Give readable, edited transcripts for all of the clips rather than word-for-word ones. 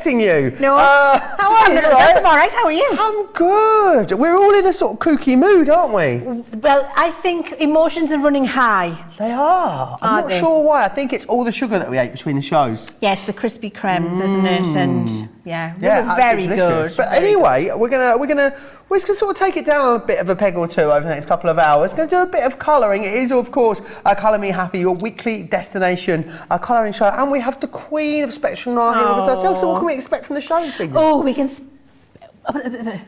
expecting you. No. How are you? I'm all right. How are you? I'm good. We're all in a sort of kooky mood, aren't we? Well, I think emotions are running high. They are. I'm not sure why. I think it's all the sugar that we ate between the shows. Yes, the crispy cremes, isn't it? And yeah, very delicious. good. But anyway, we're just gonna sort of take it down a bit of a peg or two over the next couple of hours. Going to do a bit of colouring. It is, of course, Colour Me Happy, your weekly destination colouring show, and we have the Queen of Spectrum Noir here with us. So what can we expect from the show this evening? Oh, we can.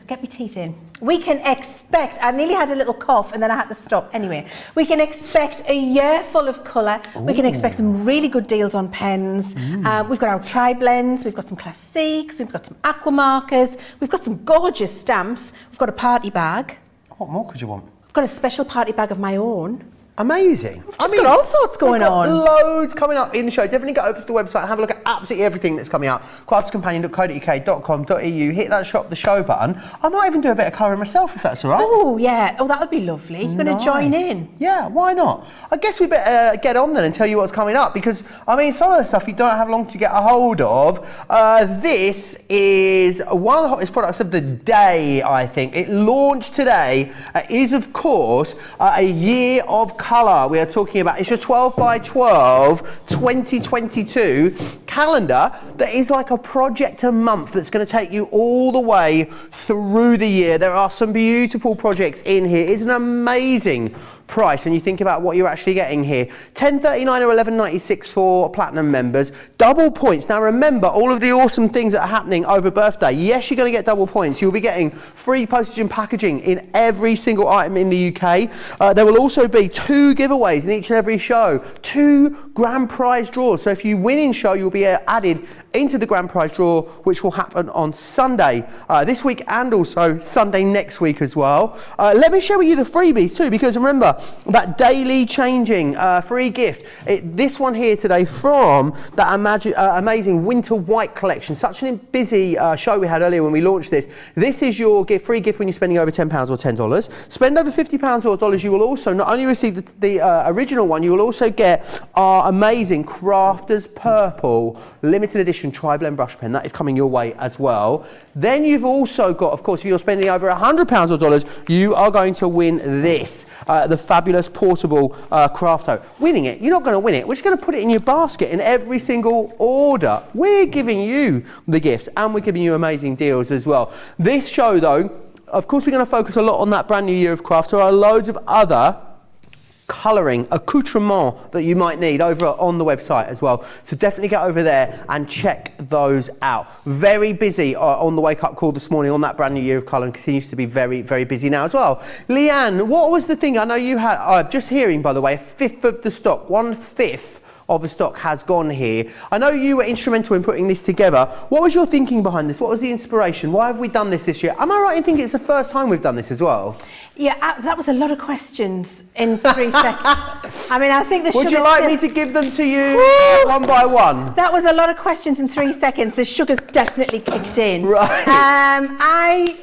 Get my teeth in. We can expect, I nearly had a little cough and then I had to stop. Anyway, we can expect a year full of colour. We can expect some really good deals on pens. We've got our tri-blends, we've got some classiques, we've got some aqua markers, we've got some gorgeous stamps, we've got a party bag. What more could you want? I've got a special party bag of my own. Amazing. We've got all sorts going on. Loads coming up in the show. Definitely go over to the website and have a look at absolutely everything that's coming out. crafterscompanion.co.uk.com.au. Hit that shop the show button. I might even do a bit of colouring myself if that's all right. Oh, yeah. Oh, that would be lovely. You're going to join in? Yeah, why not? I guess we better get on then and tell you what's coming up because, I mean, some of the stuff you don't have long to get a hold of. This is one of the hottest products of the day, I think. It launched today. Is, of course, a year of colour. We are talking about, it's your 12 by 12 2022 calendar that is like a project a month that's going to take you all the way through the year. There are some beautiful projects in here. It's an amazing price when you think about what you're actually getting here. $10.39 or $11.96 for platinum members. Double points. Now remember all of the awesome things that are happening over birthday. Yes, you're going to get double points. You'll be getting free postage and packaging in every single item in the UK. There will also be 2 giveaways in each and every show. 2 grand prize draws. So if you win in show, you'll be added into the grand prize draw, which will happen on Sunday this week and also Sunday next week as well. Let me share with you the freebies too, because remember, that daily changing free gift. This one here today from that amazing winter white collection. Such a busy show we had earlier when we launched this. This is your free gift when you're spending over £10 or $10. Spend over £50 or dollars, you will also not only receive the original one, you will also get our amazing Crafters Purple limited edition tri-blend brush pen. That is coming your way as well. Then you've also got, of course, if you're spending over £100 or dollars, you are going to win this, the fabulous portable Crafto. Winning it, you're not going to win it. We're just going to put it in your basket in every single order. We're giving you the gifts and we're giving you amazing deals as well. This show, though, of course, we're going to focus a lot on that brand new year of craft. There are loads of other colouring accoutrement that you might need over on the website as well, so definitely get over there and check those out. Very busy on the wake up call this morning on that brand new year of colour, and continues to be very, very busy now as well. Leanne, what was the thing? I know you had, just hearing by the way, 1/5 of the stock, 1/5 of the stock has gone here. I know you were instrumental in putting this together. What was your thinking behind this? What was the inspiration? Why have we done this year? Am I right in thinking it's the first time we've done this as well? Yeah, that was a lot of questions in 3 seconds. I mean, I think the Would you like me to give them to you one by one? That was a lot of questions in 3 seconds. The sugar's definitely kicked in. Right.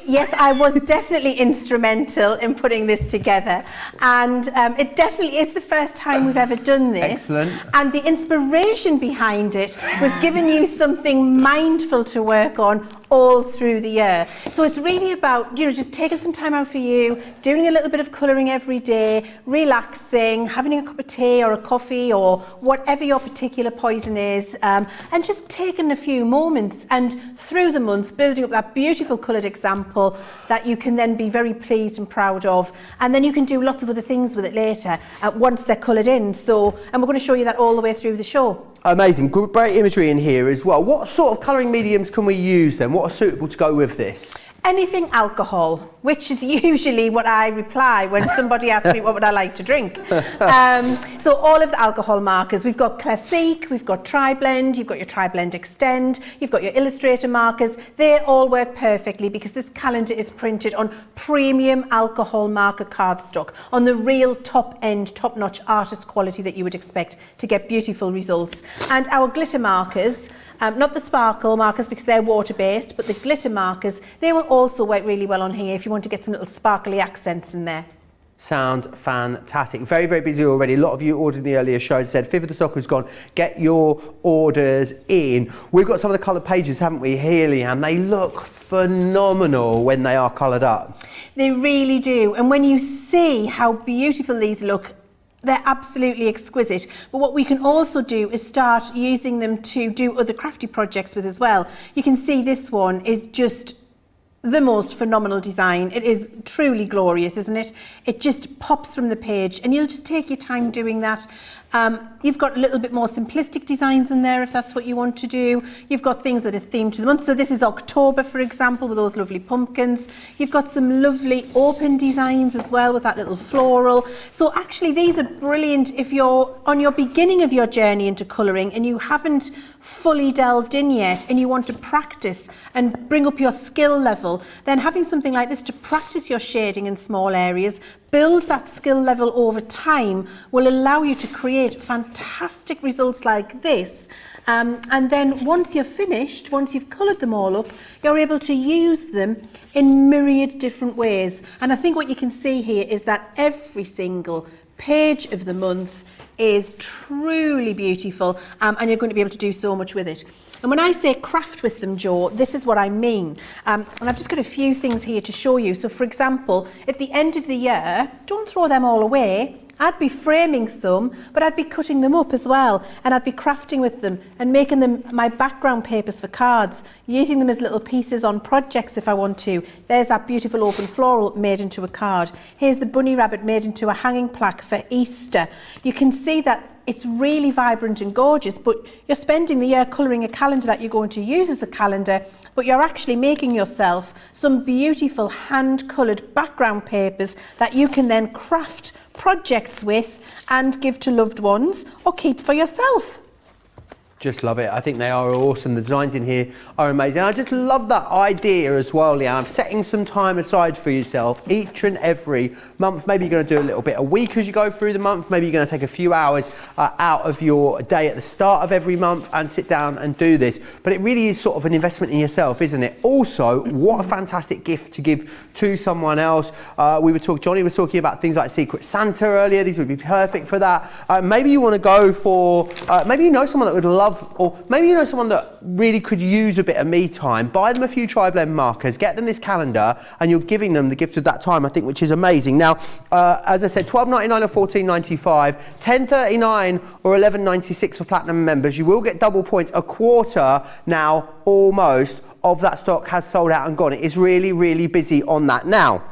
Yes, I was definitely instrumental in putting this together. And it definitely is the first time we've ever done this. Excellent. And the inspiration behind it was giving you something mindful to work on all through the year. So it's really about, just taking some time out for you, doing a little bit of colouring every day, relaxing, having a cup of tea or a coffee or whatever your particular poison is, and just taking a few moments and through the month building up that beautiful coloured example that you can then be very pleased and proud of, and then you can do lots of other things with it later once they're coloured in. And we're going to show you that all the way through the show. Amazing, great imagery in here as well. What sort of colouring mediums can we use then? What are suitable to go with this? Anything alcohol, which is usually what I reply when somebody asks me what would I like to drink. So all of the alcohol markers, we've got Classique, we've got Tri-Blend, you've got your Tri-Blend Extend, you've got your Illustrator markers. They all work perfectly because this calendar is printed on premium alcohol marker cardstock, on the real top-end, top-notch artist quality that you would expect to get beautiful results. And our glitter markers, not the sparkle markers because they're water-based, but the glitter markers, they will also work really well on here if you want to get some little sparkly accents in there. Sounds fantastic. Very, very busy already. A lot of you ordered in the earlier shows. Said 5th of the stock has gone. Get your orders in. We've got some of the coloured pages, haven't we, here, Leanne? They look phenomenal when they are coloured up. They really do. And when you see how beautiful these look, they're absolutely exquisite. But what we can also do is start using them to do other crafty projects with as well. You can see this one is just the most phenomenal design. It is truly glorious, isn't it? It just pops from the page, and you'll just take your time doing that. You've got a little bit more simplistic designs in there if that's what you want to do. You've got things that are themed to the month. So this is October, for example, with those lovely pumpkins. You've got some lovely open designs as well with that little floral. So actually these are brilliant if you're on your beginning of your journey into colouring and you haven't fully delved in yet and you want to practice and bring up your skill level. Then having something like this to practice your shading in small areas, build that skill level over time, will allow you to create fantastic results like this. And then once you're finished, once you've coloured them all up, you're able to use them in myriad different ways. And I think what you can see here is that every single page of the month is truly beautiful, and you're going to be able to do so much with it. And when I say craft with them, Jo, this is what I mean. And I've just got a few things here to show you. So for example, at the end of the year, don't throw them all away. I'd be framing some, but I'd be cutting them up as well. And I'd be crafting with them and making them my background papers for cards, using them as little pieces on projects if I want to. There's that beautiful open floral made into a card. Here's the bunny rabbit made into a hanging plaque for Easter. You can see that it's really vibrant and gorgeous, but you're spending the year colouring a calendar that you're going to use as a calendar, but you're actually making yourself some beautiful hand-coloured background papers that you can then craft projects with and give to loved ones or keep for yourself. Just love it. I think they are awesome. The designs in here are amazing. I just love that idea as well, Leanne, of setting some time aside for yourself each and every month. Maybe you're going to do a little bit a week as you go through the month. Maybe you're going to take a few hours out of your day at the start of every month and sit down and do this. But it really is sort of an investment in yourself, isn't it? Also, what a fantastic gift to give to someone else. Johnny was talking about things like Secret Santa earlier. These would be perfect for that. Maybe you want to go for, maybe you know someone that would love, or maybe you know someone that really could use a bit of me time. Buy them a few tri-blend markers, get them this calendar, and you're giving them the gift of that time, I think, which is amazing. Now, as I said, $12.99 or $14.95, $10.39 or $11.96 for platinum members. You will get double points. A quarter now, almost, of that stock has sold out and gone. It is really, really busy on that. Now,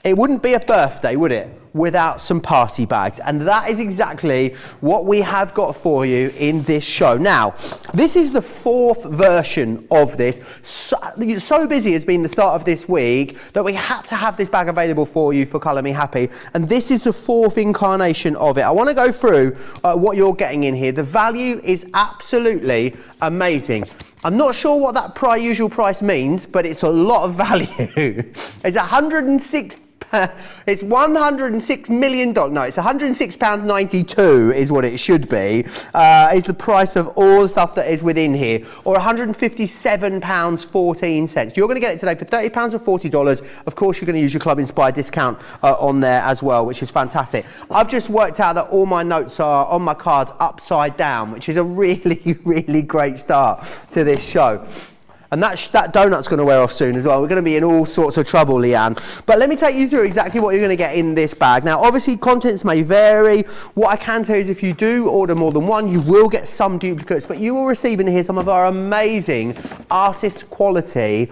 it wouldn't be a birthday, would it, without some party bags? And that is exactly what we have got for you in this show. Now, this is the fourth version of this. So busy has been the start of this week that we had to have this bag available for you for Colour Me Happy. And this is the fourth incarnation of it. I want to go through what you're getting in here. The value is absolutely amazing. I'm not sure what that usual price means, but it's a lot of value. It's $106 million. No, it's £106.92 is what it should be. It's the price of all the stuff that is within here, or £157.14. You're going to get it today for £30 or $40. Of course, you're going to use your Club Inspired discount on there as well, which is fantastic. I've just worked out that all my notes are on my cards upside down, which is a really, really great start to this show. And that donut's going to wear off soon as well. We're going to be in all sorts of trouble, Leanne. But let me take you through exactly what you're going to get in this bag. Now, obviously, contents may vary. What I can tell you is if you do order more than one, you will get some duplicates, but you will receive in here some of our amazing artist quality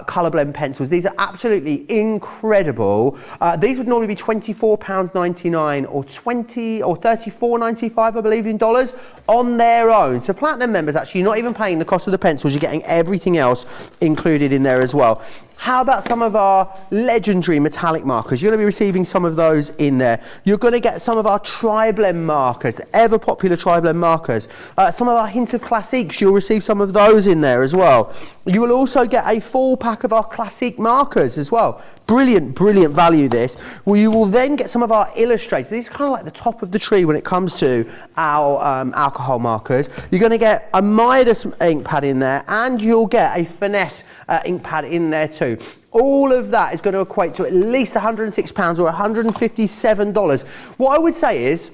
colour blend pencils. These are absolutely incredible. These would normally be £24.99 or $34.95, I believe, in dollars on their own. So platinum members, actually, you're not even paying the cost of the pencils. You're getting everything else included in there as well. How about some of our legendary metallic markers? You're going to be receiving some of those in there. You're going to get some of our tri-blend markers, the ever popular tri-blend markers. Some of our hint of classiques, you'll receive some of those in there as well. You will also get a full pack of our classic markers as well. Brilliant, brilliant value this. Well, you will then get some of our illustrators. These are kind of like the top of the tree when it comes to our alcohol markers. You're going to get a Midas ink pad in there, and you'll get a Finesse ink pad in there too. do. All of that is going to equate to at least £106 or $157. What I would say is,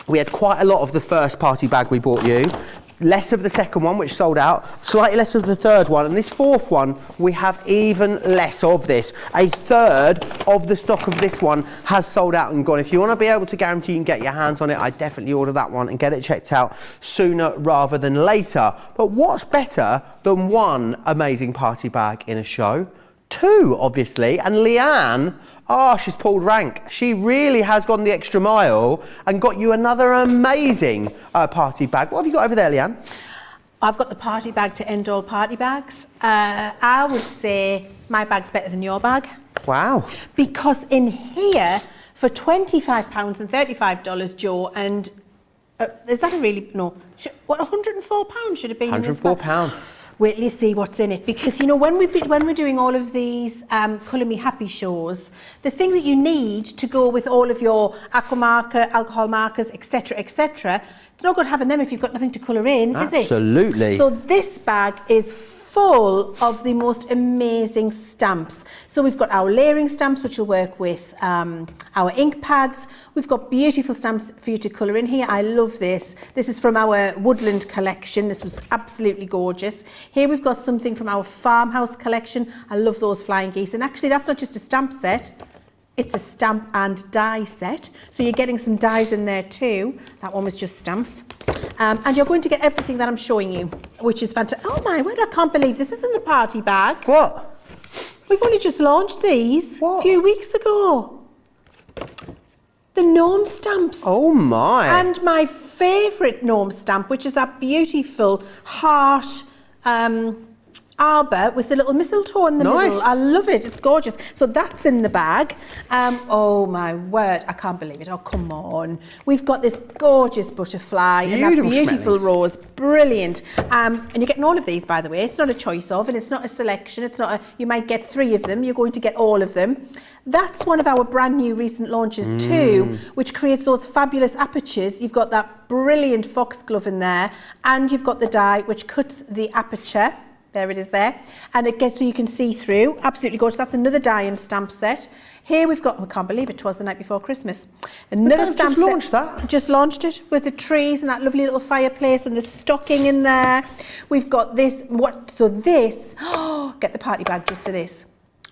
we had quite a lot of the first party bag we bought you, less of the second one, which sold out, slightly less of the third one, and this fourth one, we have even less of this. A third of the stock of this one has sold out and gone. If you want to be able to guarantee you can get your hands on it, I definitely order that one and get it checked out sooner rather than later. But what's better than one amazing party bag in a show? Two, obviously, and Leanne, she's pulled rank. She really has gone the extra mile and got you another amazing party bag. What have you got over there, Leanne? I've got the party bag to end all party bags. I would say my bag's better than your bag. Wow. Because in here, for £25 and $35, Joe, and is that a really, no, what, £104 should have been in this bag? £104. Wait till you see what's in it, because you know when we're doing all of these Colour Me Happy shows, the thing that you need to go with all of your aqua marker, alcohol markers, etc., etc., it's no good having them if you've got nothing to colour in, is it? Absolutely. So this bag is full of the most amazing stamps. So we've got our layering stamps, which will work with our ink pads. We've got beautiful stamps for you to colour in here. I love this. This is from our Woodland collection. This was absolutely gorgeous. Here we've got something from our Farmhouse collection. I love those flying geese. And actually that's not just a stamp set, it's a stamp and die set. So you're getting some dies in there too. That one was just stamps. And you're going to get everything that I'm showing you, which is fantastic. Oh my word, I can't believe this isn't the party bag. What? We've only just launched these What? a few weeks ago. The gnome stamps. Oh my. And my favourite gnome stamp, which is that beautiful heart arbor with the little mistletoe in the middle. I love it. It's gorgeous. So that's in the bag. Oh my word, I can't believe it. Oh, come on. We've got this gorgeous butterfly and that beautiful rose. Brilliant. And you're getting all of these, by the way. It's not a choice of, and it's not a selection. It's not you might get 3 of them. You're going to get all of them. That's one of our brand new recent launches too, which creates those fabulous apertures. You've got that brilliant foxglove in there, and you've got the die which cuts the aperture. There it is there. And it gets so you can see through. Absolutely gorgeous. That's another die and stamp set. Here we've got, I can't believe it was the night before Christmas. Another stamp set. Just launched that? Just launched it with the trees and that lovely little fireplace and the stocking in there. We've got this, get the party bag just for this.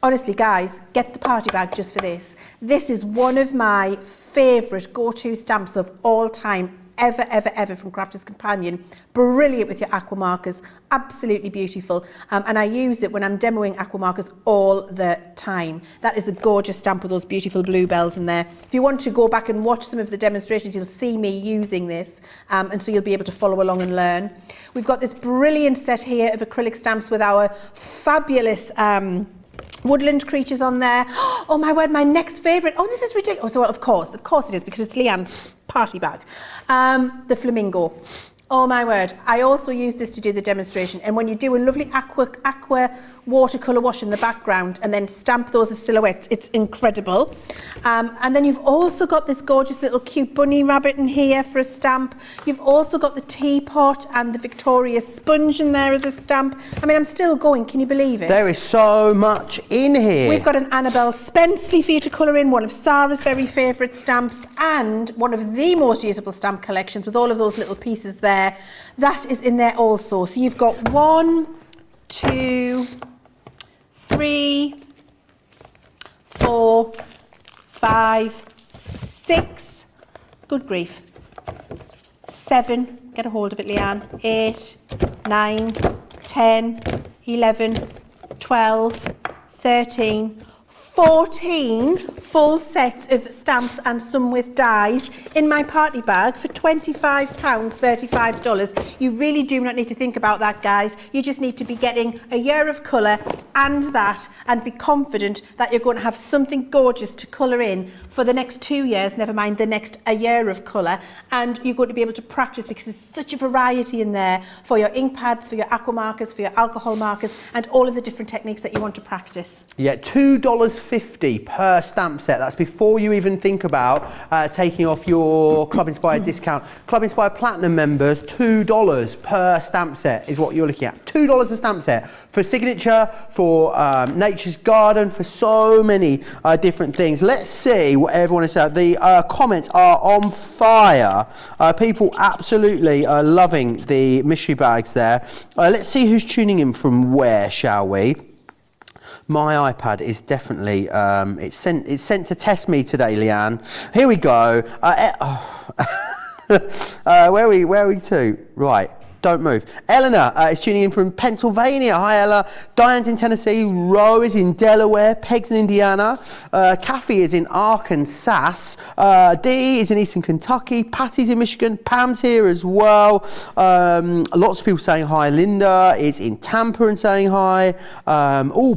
Honestly, guys, get the party bag just for this. This is one of my favourite go-to stamps of all time, ever from Crafter's Companion. Brilliant with your aqua markers, absolutely beautiful. And I use it when I'm demoing aqua markers all the time. That is a gorgeous stamp with those beautiful bluebells in there. If you want to go back and watch some of the demonstrations, you'll see me using this, and so you'll be able to follow along and learn. We've got this brilliant set here of acrylic stamps with our fabulous woodland creatures on there. Oh my word, my next favourite. Oh, this is ridiculous. Well, of course it is, because it's Leanne's party bag. The Flamingo. Oh my word. I also use this to do the demonstration. And when you do a lovely aqua watercolour wash in the background and then stamp those as silhouettes, it's incredible. And then you've also got this gorgeous little cute bunny rabbit in here for a stamp. You've also got the teapot and the Victoria sponge in there as a stamp. I mean, I'm still going. Can you believe it? There is so much in here. We've got an Annabelle Spenceley for you to colour in, one of Sarah's very favourite stamps, and one of the most usable stamp collections with all of those little pieces there. That is in there also. So you've got 1, 2, 3, 4, 5, 6, good grief, 7, get a hold of it, Leanne, 8, 9, 10, 11, 12, 13, 14 full sets of stamps and some with dies in my party bag for £25, $35. You really do not need to think about that, guys. You just need to be getting a year of colour and that, and be confident that you're going to have something gorgeous to colour in for the next 2 years, never mind the next a year of colour, and you're going to be able to practice, because there's such a variety in there for your ink pads, for your aqua markers, for your alcohol markers, and all of the different techniques that you want to practice. Yeah, $2 $1.50 per stamp set. That's before you even think about taking off your Club Inspired discount. Club Inspired Platinum members, $2 per stamp set is what you're looking at. $2 a stamp set for signature, for Nature's Garden, for so many different things. Let's see what everyone is saying. The comments are on fire. People absolutely loving the mystery bags there. Let's see who's tuning in from where, shall we? My iPad is definitely, it's sent to test me today, Leanne. Here we go. Where are we to? Right. Don't move. Eleanor is tuning in from Pennsylvania. Hi, Ella. Diane's in Tennessee. Ro is in Delaware. Peg's in Indiana. Kathy is in Arkansas. Dee is in Eastern Kentucky. Patty's in Michigan. Pam's here as well. Lots of people saying hi. Linda is in Tampa and saying hi.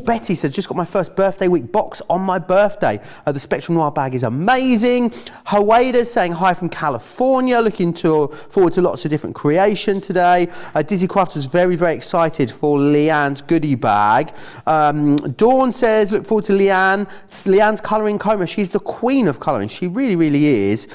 Betty says, just got my first birthday week box on my birthday. The Spectrum Noir bag is amazing. Hawaida's saying hi from California. Looking forward to lots of different creation today. Dizzy Craft was very, very excited for Leanne's goodie bag. Dawn says, look forward to Leanne. Leanne's colouring coma. She's the queen of colouring. She really, really is.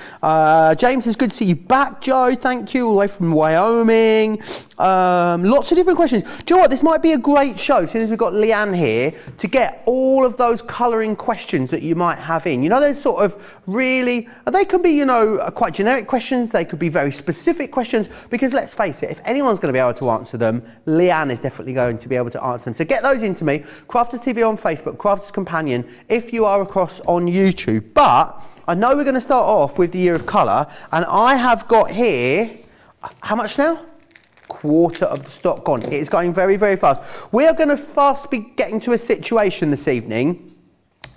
James says, good to see you back, Joe. Thank you. All the way from Wyoming. Lots of different questions. Do you know what? This might be a great show, as soon as we've got Leanne here, to get all of those colouring questions that you might have in. You know, there's sort of really, they could be, you know, quite generic questions. They could be very specific questions, because let's face it, if anyone's going to be able to answer them, Leanne is definitely going to be able to answer them. So get those into me. Crafters TV on Facebook, Crafters Companion, if you are across on YouTube. But I know we're going to start off with the Year of Colour, and I have got here, how much now? Quarter of the stock gone. It is going very, very fast. We are going to fast be getting to a situation this evening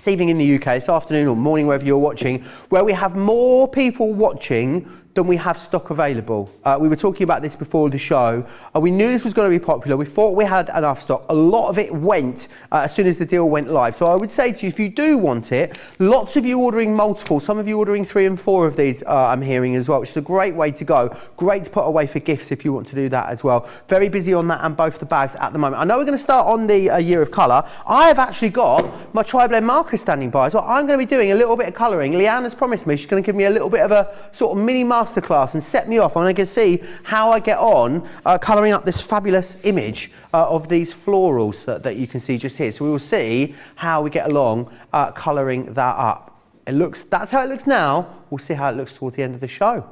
in the UK, this afternoon or morning, wherever you're watching, where we have more people watching than we have stock available. We were talking about this before the show. We knew this was going to be popular. We thought we had enough stock. A lot of it went as soon as the deal went live. So I would say to you, if you do want it, lots of you ordering multiple, some of you ordering 3 and 4 of these, I'm hearing as well, which is a great way to go. Great to put away for gifts if you want to do that as well. Very busy on that and both the bags at the moment. I know we're going to start on the Year of Colour. I have actually got my tri-blend marker standing by. So I'm going to be doing a little bit of colouring. Leanne has promised me she's going to give me a little bit of a sort of mini masterclass and set me off, and I can see how I get on colouring up this fabulous image of these florals that you can see just here. So we will see how we get along colouring that up. That's how it looks now. We'll see how it looks towards the end of the show.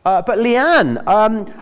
But Leanne,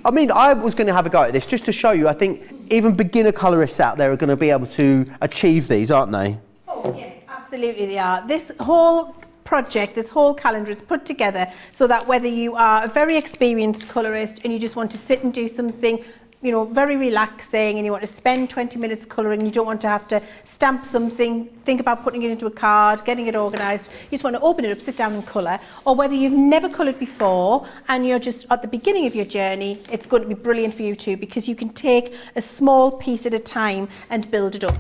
I mean, I was going to have a go at this just to show you. I think even beginner colourists out there are going to be able to achieve these, aren't they? Oh yes, absolutely they are. This whole project, this whole calendar is put together so that whether you are a very experienced colourist and you just want to sit and do something, you know, very relaxing, and you want to spend 20 minutes colouring, you don't want to have to stamp something, think about putting it into a card, getting it organised, you just want to open it up, sit down and colour, or whether you've never coloured before and you're just at the beginning of your journey, it's going to be brilliant for you too, because you can take a small piece at a time and build it up.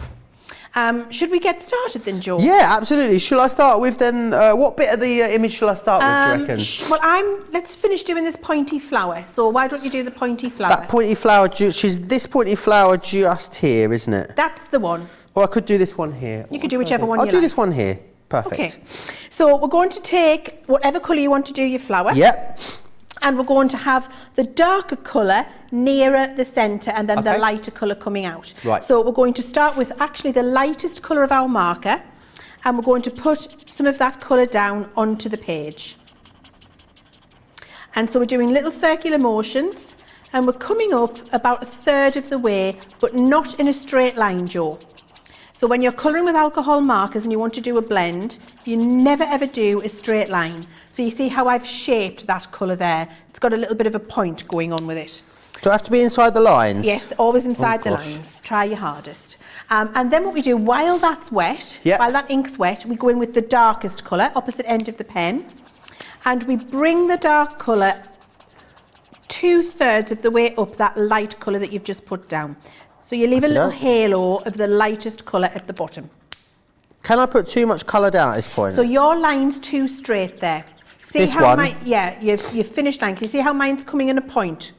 Should we get started then, Joe? Yeah, absolutely. Shall I start with then, what bit of the image shall I start with, do you reckon? Let's finish doing this pointy flower. So why don't you do the pointy flower? That pointy flower, this pointy flower just here, isn't it? That's the one. Or I could do this one here. You could do whichever one you like. I'll do this one here. Perfect. Okay. So we're going to take whatever colour you want to do your flower. Yep. And we're going to have the darker colour nearer the centre and then the lighter colour coming out. Right. So we're going to start with actually the lightest colour of our marker, and we're going to put some of that colour down onto the page. And so we're doing little circular motions, and we're coming up about 1/3 of the way, but not in a straight line, Joe. So when you're colouring with alcohol markers and you want to do a blend, you never ever do a straight line. So you see how I've shaped that colour there. It's got a little bit of a point going on with it. Do I have to be inside the lines? Yes, always inside the lines. Try your hardest. And then what we do, while that's wet, while that ink's wet, we go in with the darkest colour, opposite end of the pen, and we bring the dark colour 2/3 of the way up that light colour that you've just put down. So you leave a little halo of the lightest colour at the bottom. Can I put too much colour down at this point? So your line's too straight there. See this how one? You've finished line. Can you see how mine's coming in a point?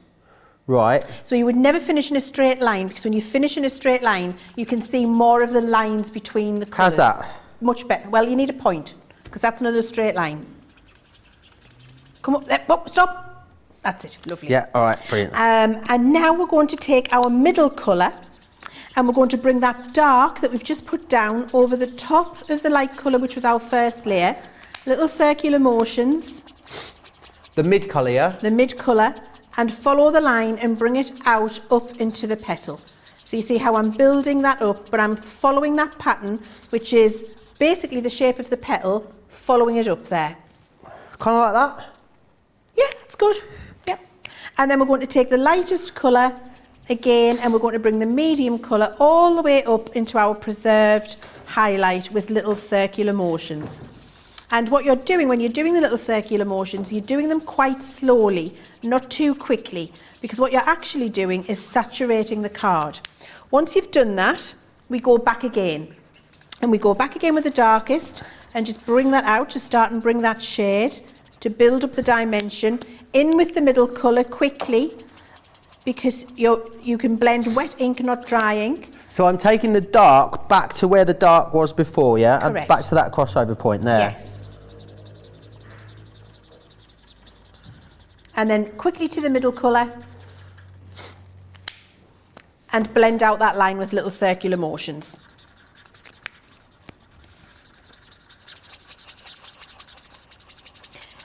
Right. So you would never finish in a straight line, because when you finish in a straight line, you can see more of the lines between the colours. How's that? much better. Well, you need a point, because that's another straight line. Come up there, oh, stop. That's it, lovely. Yeah, all right, brilliant. And now we're going to take our middle colour and we're going to bring that dark that we've just put down over the top of the light colour, which was our first layer. Little circular motions. The mid colour, yeah? The mid colour, and follow the line and bring it out up into the petal. So you see how I'm building that up, but I'm following that pattern, which is basically the shape of the petal, following it up there. Kind of like that? Yeah, that's good. Yep. And then we're going to take the lightest colour again, and we're going to bring the medium colour all the way up into our preserved highlight with little circular motions. And what you're doing when you're doing the little circular motions, you're doing them quite slowly, not too quickly, because what you're actually doing is saturating the card. Once you've done that, we go back again. And we go back again with the darkest and just bring that out to start and bring that shade to build up the dimension. In with the middle colour quickly, because you can blend wet ink, not dry ink. So I'm taking the dark back to where the dark was before, yeah? Correct. And back to that crossover point there. Yes. And then quickly to the middle colour and blend out that line with little circular motions.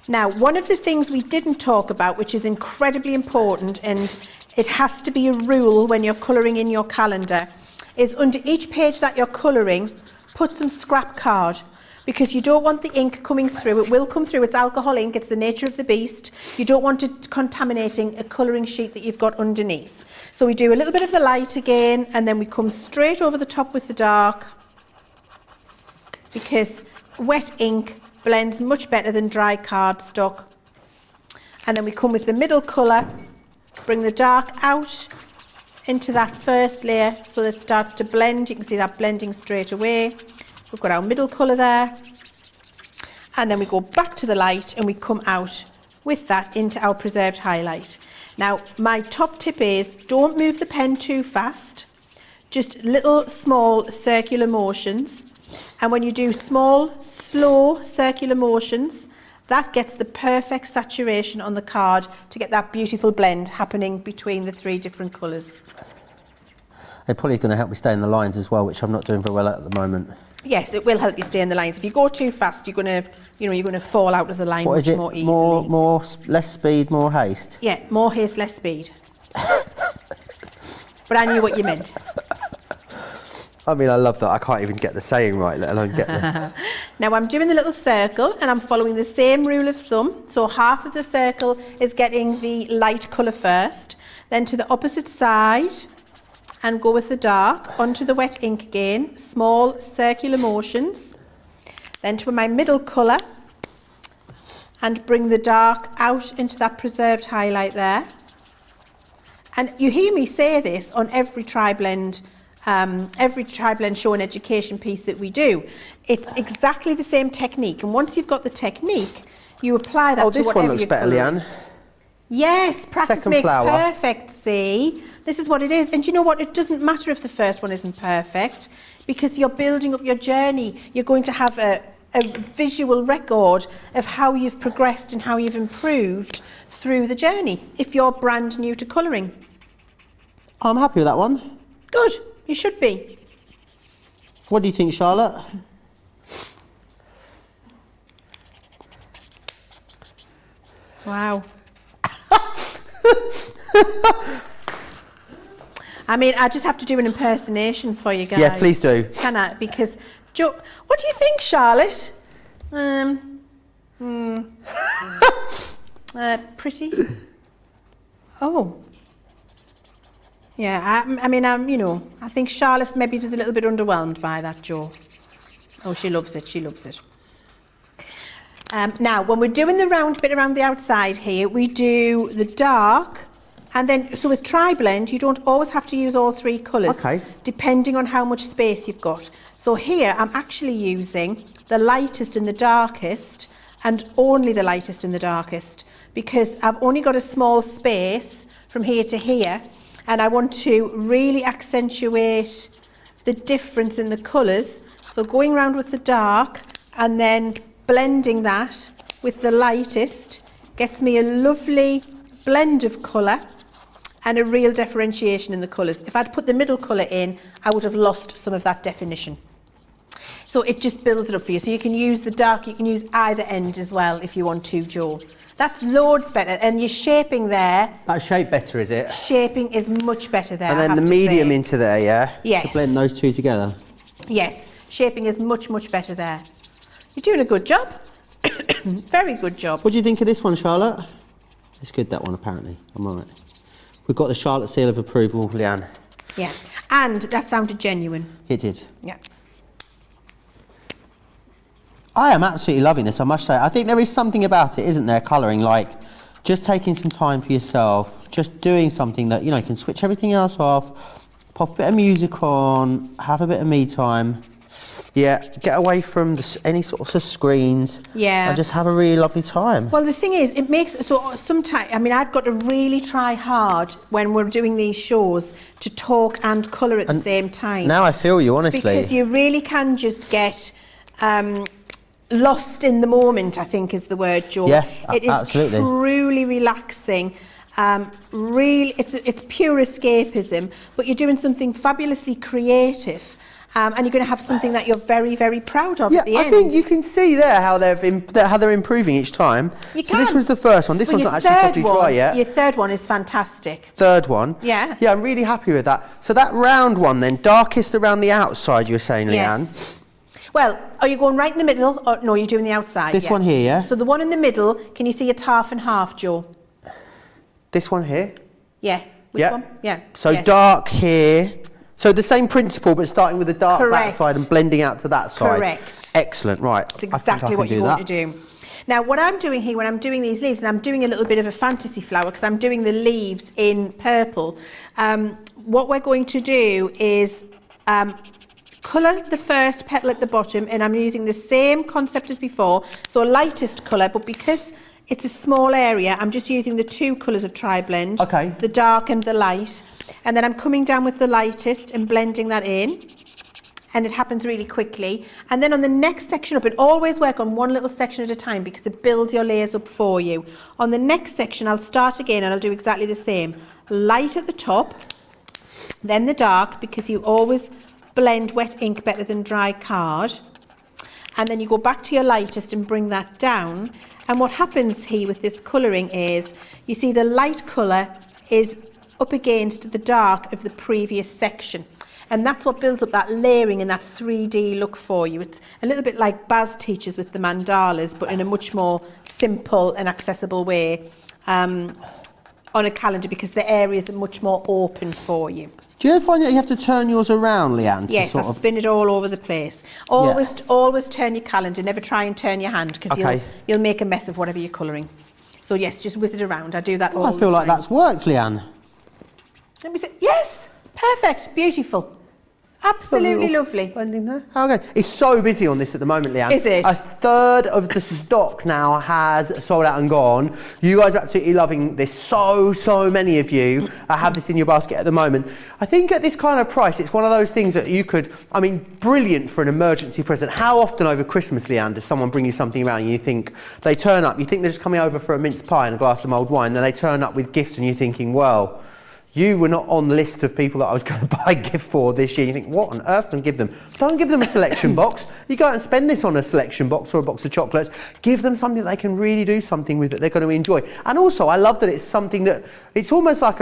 Now, one of the things we didn't talk about, which is incredibly important, and it has to be a rule when you're colouring in your calendar, is under each page that you're colouring, put some scrap card. Because you don't want the ink coming through. It will come through. It's alcohol ink. It's the nature of the beast. You don't want it contaminating a colouring sheet that you've got underneath. So we do a little bit of the light again, and then we come straight over the top with the dark, because wet ink blends much better than dry cardstock. And then we come with the middle colour, bring the dark out into that first layer so that it starts to blend. You can see that blending straight away. We've got our middle colour there, and then we go back to the light and we come out with that into our preserved highlight. Now, my top tip is don't move the pen too fast, just little small circular motions, and when you do small, slow circular motions, that gets the perfect saturation on the card to get that beautiful blend happening between the three different colours. They're probably going to help me stay in the lines as well, which I'm not doing very well at the moment. Yes, it will help you stay in the lines. If you go too fast, you're going to fall out of the line much more easily. Less speed, more haste? Yeah, more haste, less speed. But I knew what you meant. I mean, I love that. I can't even get the saying right, let alone get the... Now I'm doing the little circle and I'm following the same rule of thumb. So half of the circle is getting the light colour first, then to the opposite side, and go with the dark onto the wet ink again, small circular motions, then to my middle colour and bring the dark out into that preserved highlight there. And you hear me say this on every tri-blend show and education piece that we do. It's exactly the same technique, and once you've got the technique, you apply that to whatever. Oh, this one looks better, Leanne. Yes, practice Second makes flower. perfect, see? This is what it is. And you know what? It doesn't matter if the first one isn't perfect, because you're building up your journey. You're going to have a visual record of how you've progressed and how you've improved through the journey, if you're brand new to colouring. I'm happy with that one. Good, you should be. What do you think, Charlotte? Wow. I mean, I just have to do an impersonation for you guys. Yeah, please do. Can I? Because, what do you think, Charlotte? Pretty? Oh. Yeah, I mean, I think Charlotte maybe was a little bit underwhelmed by that, Jo. Oh, she loves it, she loves it. Now, when we're doing the round bit around the outside here, we do the dark, and then, so with tri-blend, you don't always have to use all three colours, okay, depending on how much space you've got. So here, I'm actually using the lightest and the darkest, and only the lightest and the darkest, because I've only got a small space from here to here, and I want to really accentuate the difference in the colours. So going round with the dark and then blending that with the lightest gets me a lovely blend of colour and a real differentiation in the colours. If I'd put the middle colour in, I would have lost some of that definition. So it just builds it up for you. So you can use the dark, you can use either end as well if you want to, Jo. That's loads better. And your shaping there. That shape better, is it? Shaping is much better there. And then the medium into there, yeah? Yes. To blend those two together. Yes, shaping is much, much better there. You're doing a good job. Very good job. What do you think of this one, Charlotte? It's good, that one, apparently. I'm all right. We've got the Charlotte seal of approval, Leanne. Yeah, and that sounded genuine. It did. Yeah. I am absolutely loving this, I must say. I think there is something about it, isn't there, colouring, like just taking some time for yourself, just doing something that, you know, can switch everything else off, pop a bit of music on, have a bit of me time. Yeah, get away from any sorts of screens. Yeah. And just have a really lovely time. Well, the thing is, it makes, so sometimes, I mean, I've got to really try hard when we're doing these shows to talk and colour at the same time. Now I feel you, honestly. Because you really can just get lost in the moment, I think is the word, Jo. Yeah, it is absolutely. Truly relaxing. Really, it's pure escapism, but you're doing something fabulously creative. And you're going to have something that you're very, very proud of at the end. I think you can see there how they're improving each time. You so this was the first one. This one's not actually properly dry yet. Your third one is fantastic. Third one. Yeah. Yeah, I'm really happy with that. So that round one then, darkest around the outside, you were saying, Leanne? Yes. Well, are you going right in the middle, or no, you're doing the outside? This one here, yeah? So the one in the middle, can you see it's half and half, Jo? This one here? Yeah. Which one? Yeah. So yes. dark here. So the same principle, but starting with the dark that side and blending out to that side. Correct. Excellent, right. That's exactly what you want to do. Now, what I'm doing here when I'm doing these leaves, and I'm doing a little bit of a fantasy flower because I'm doing the leaves in purple, what we're going to do is colour the first petal at the bottom, and I'm using the same concept as before, so lightest colour, but because it's a small area, I'm just using the two colours of tri-blend, the dark and the light, and then I'm coming down with the lightest and blending that in, and it happens really quickly. And then on the next section up, and always work on one little section at a time because it builds your layers up for you. On the next section, I'll start again and I'll do exactly the same. Light at the top, then the dark, because you always blend wet ink better than dry card. And then you go back to your lightest and bring that down. And what happens here with this colouring is, you see the light colour is up against the dark of the previous section. And that's what builds up that layering and that 3D look for you. It's a little bit like Baz teaches with the mandalas, but in a much more simple and accessible way on a calendar, because the areas are much more open for you. Do you ever find that you have to turn yours around, Leanne? Yes, I spin it all over the place. Always turn your calendar. Never try and turn your hand, because you'll make a mess of whatever you're colouring. So yes, just whiz it around. I do that all the time. I feel like that's worked, Leanne. Let me see. Yes, perfect, beautiful. Absolutely lovely. Blending there. Okay. It's so busy on this at the moment, Leanne. Is it? A third of the stock now has sold out and gone. You guys are absolutely loving this. So many of you have this in your basket at the moment. I think at this kind of price, it's one of those things that you could, I mean, brilliant for an emergency present. How often over Christmas, Leanne, does someone bring you something around and you think, they turn up, you think they're just coming over for a mince pie and a glass of mulled wine, then they turn up with gifts and you're thinking, well, you were not on the list of people that I was going to buy a gift for this year. You think, what on earth can I give them? Don't give them a selection box. You go out and spend this on a selection box or a box of chocolates. Give them something that they can really do something with that they're going to enjoy. And also, I love that it's something that, it's almost like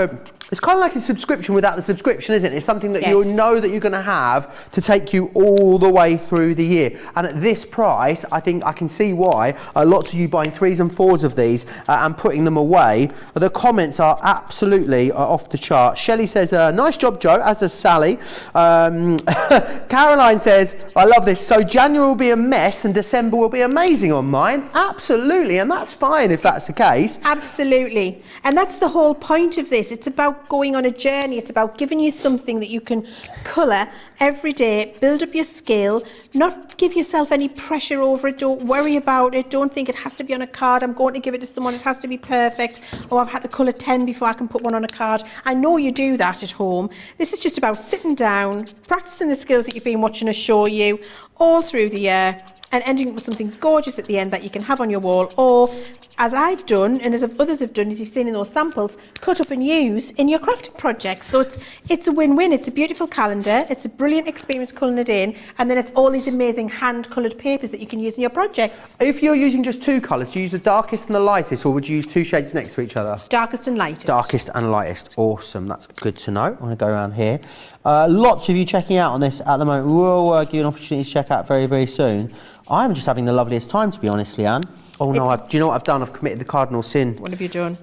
it's kind of like a subscription without the subscription, isn't it? It's something that you'll know that you're going to have to take you all the way through the year. And at this price, I think I can see why lots of you buying 3s and 4s of these and putting them away. The comments are absolutely off the chart. Shelley says, nice job, Joe, as does Sally. Caroline says, I love this. So January will be a mess and December will be amazing on mine. Absolutely, and that's fine if that's the case. Absolutely. And that's the whole point of this. It's about about going on a journey. It's about giving you something that you can colour every day, build up your skill, not give yourself any pressure over it. Don't worry about it. Don't think it has to be on a card. I'm going to give it to someone. It has to be perfect. Oh, I've had to colour 10 before I can put one on a card. I know you do that at home. This is just about sitting down, practising the skills that you've been watching us show you all through the year, and ending up with something gorgeous at the end that you can have on your wall, or as I've done and as others have done, as you've seen in those samples, cut up and use in your crafting projects. So it's a win-win. It's a beautiful calendar. It's a brilliant experience colouring it in, and then it's all these amazing hand-coloured papers that you can use in your projects. If you're using just two colours, do you use the darkest and the lightest, or would you use two shades next to each other? Darkest and lightest. Darkest and lightest. Awesome. That's good to know. I'm going to go around here. Lots of you checking out on this at the moment. We'll give you an opportunity to check out very, very soon. I'm just having the loveliest time, to be honest, Leanne. Oh no, do you know what I've done? I've committed the cardinal sin. What have you done?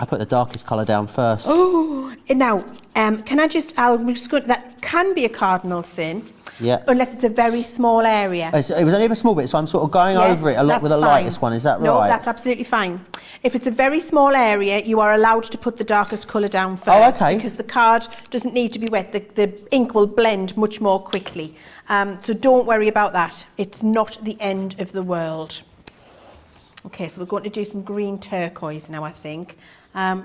I put the darkest colour down first. Oh, now, can I just, that can be a cardinal sin. Yeah. Unless it's a very small area. It was only a small bit, so I'm sort of going over it a lot with the lightest one, is that right? No, that's absolutely fine. If it's a very small area, you are allowed to put the darkest colour down first. Oh, okay. Because the card doesn't need to be wet. The ink will blend much more quickly. So don't worry about that. It's not the end of the world. Okay, so we're going to do some green turquoise now, I think.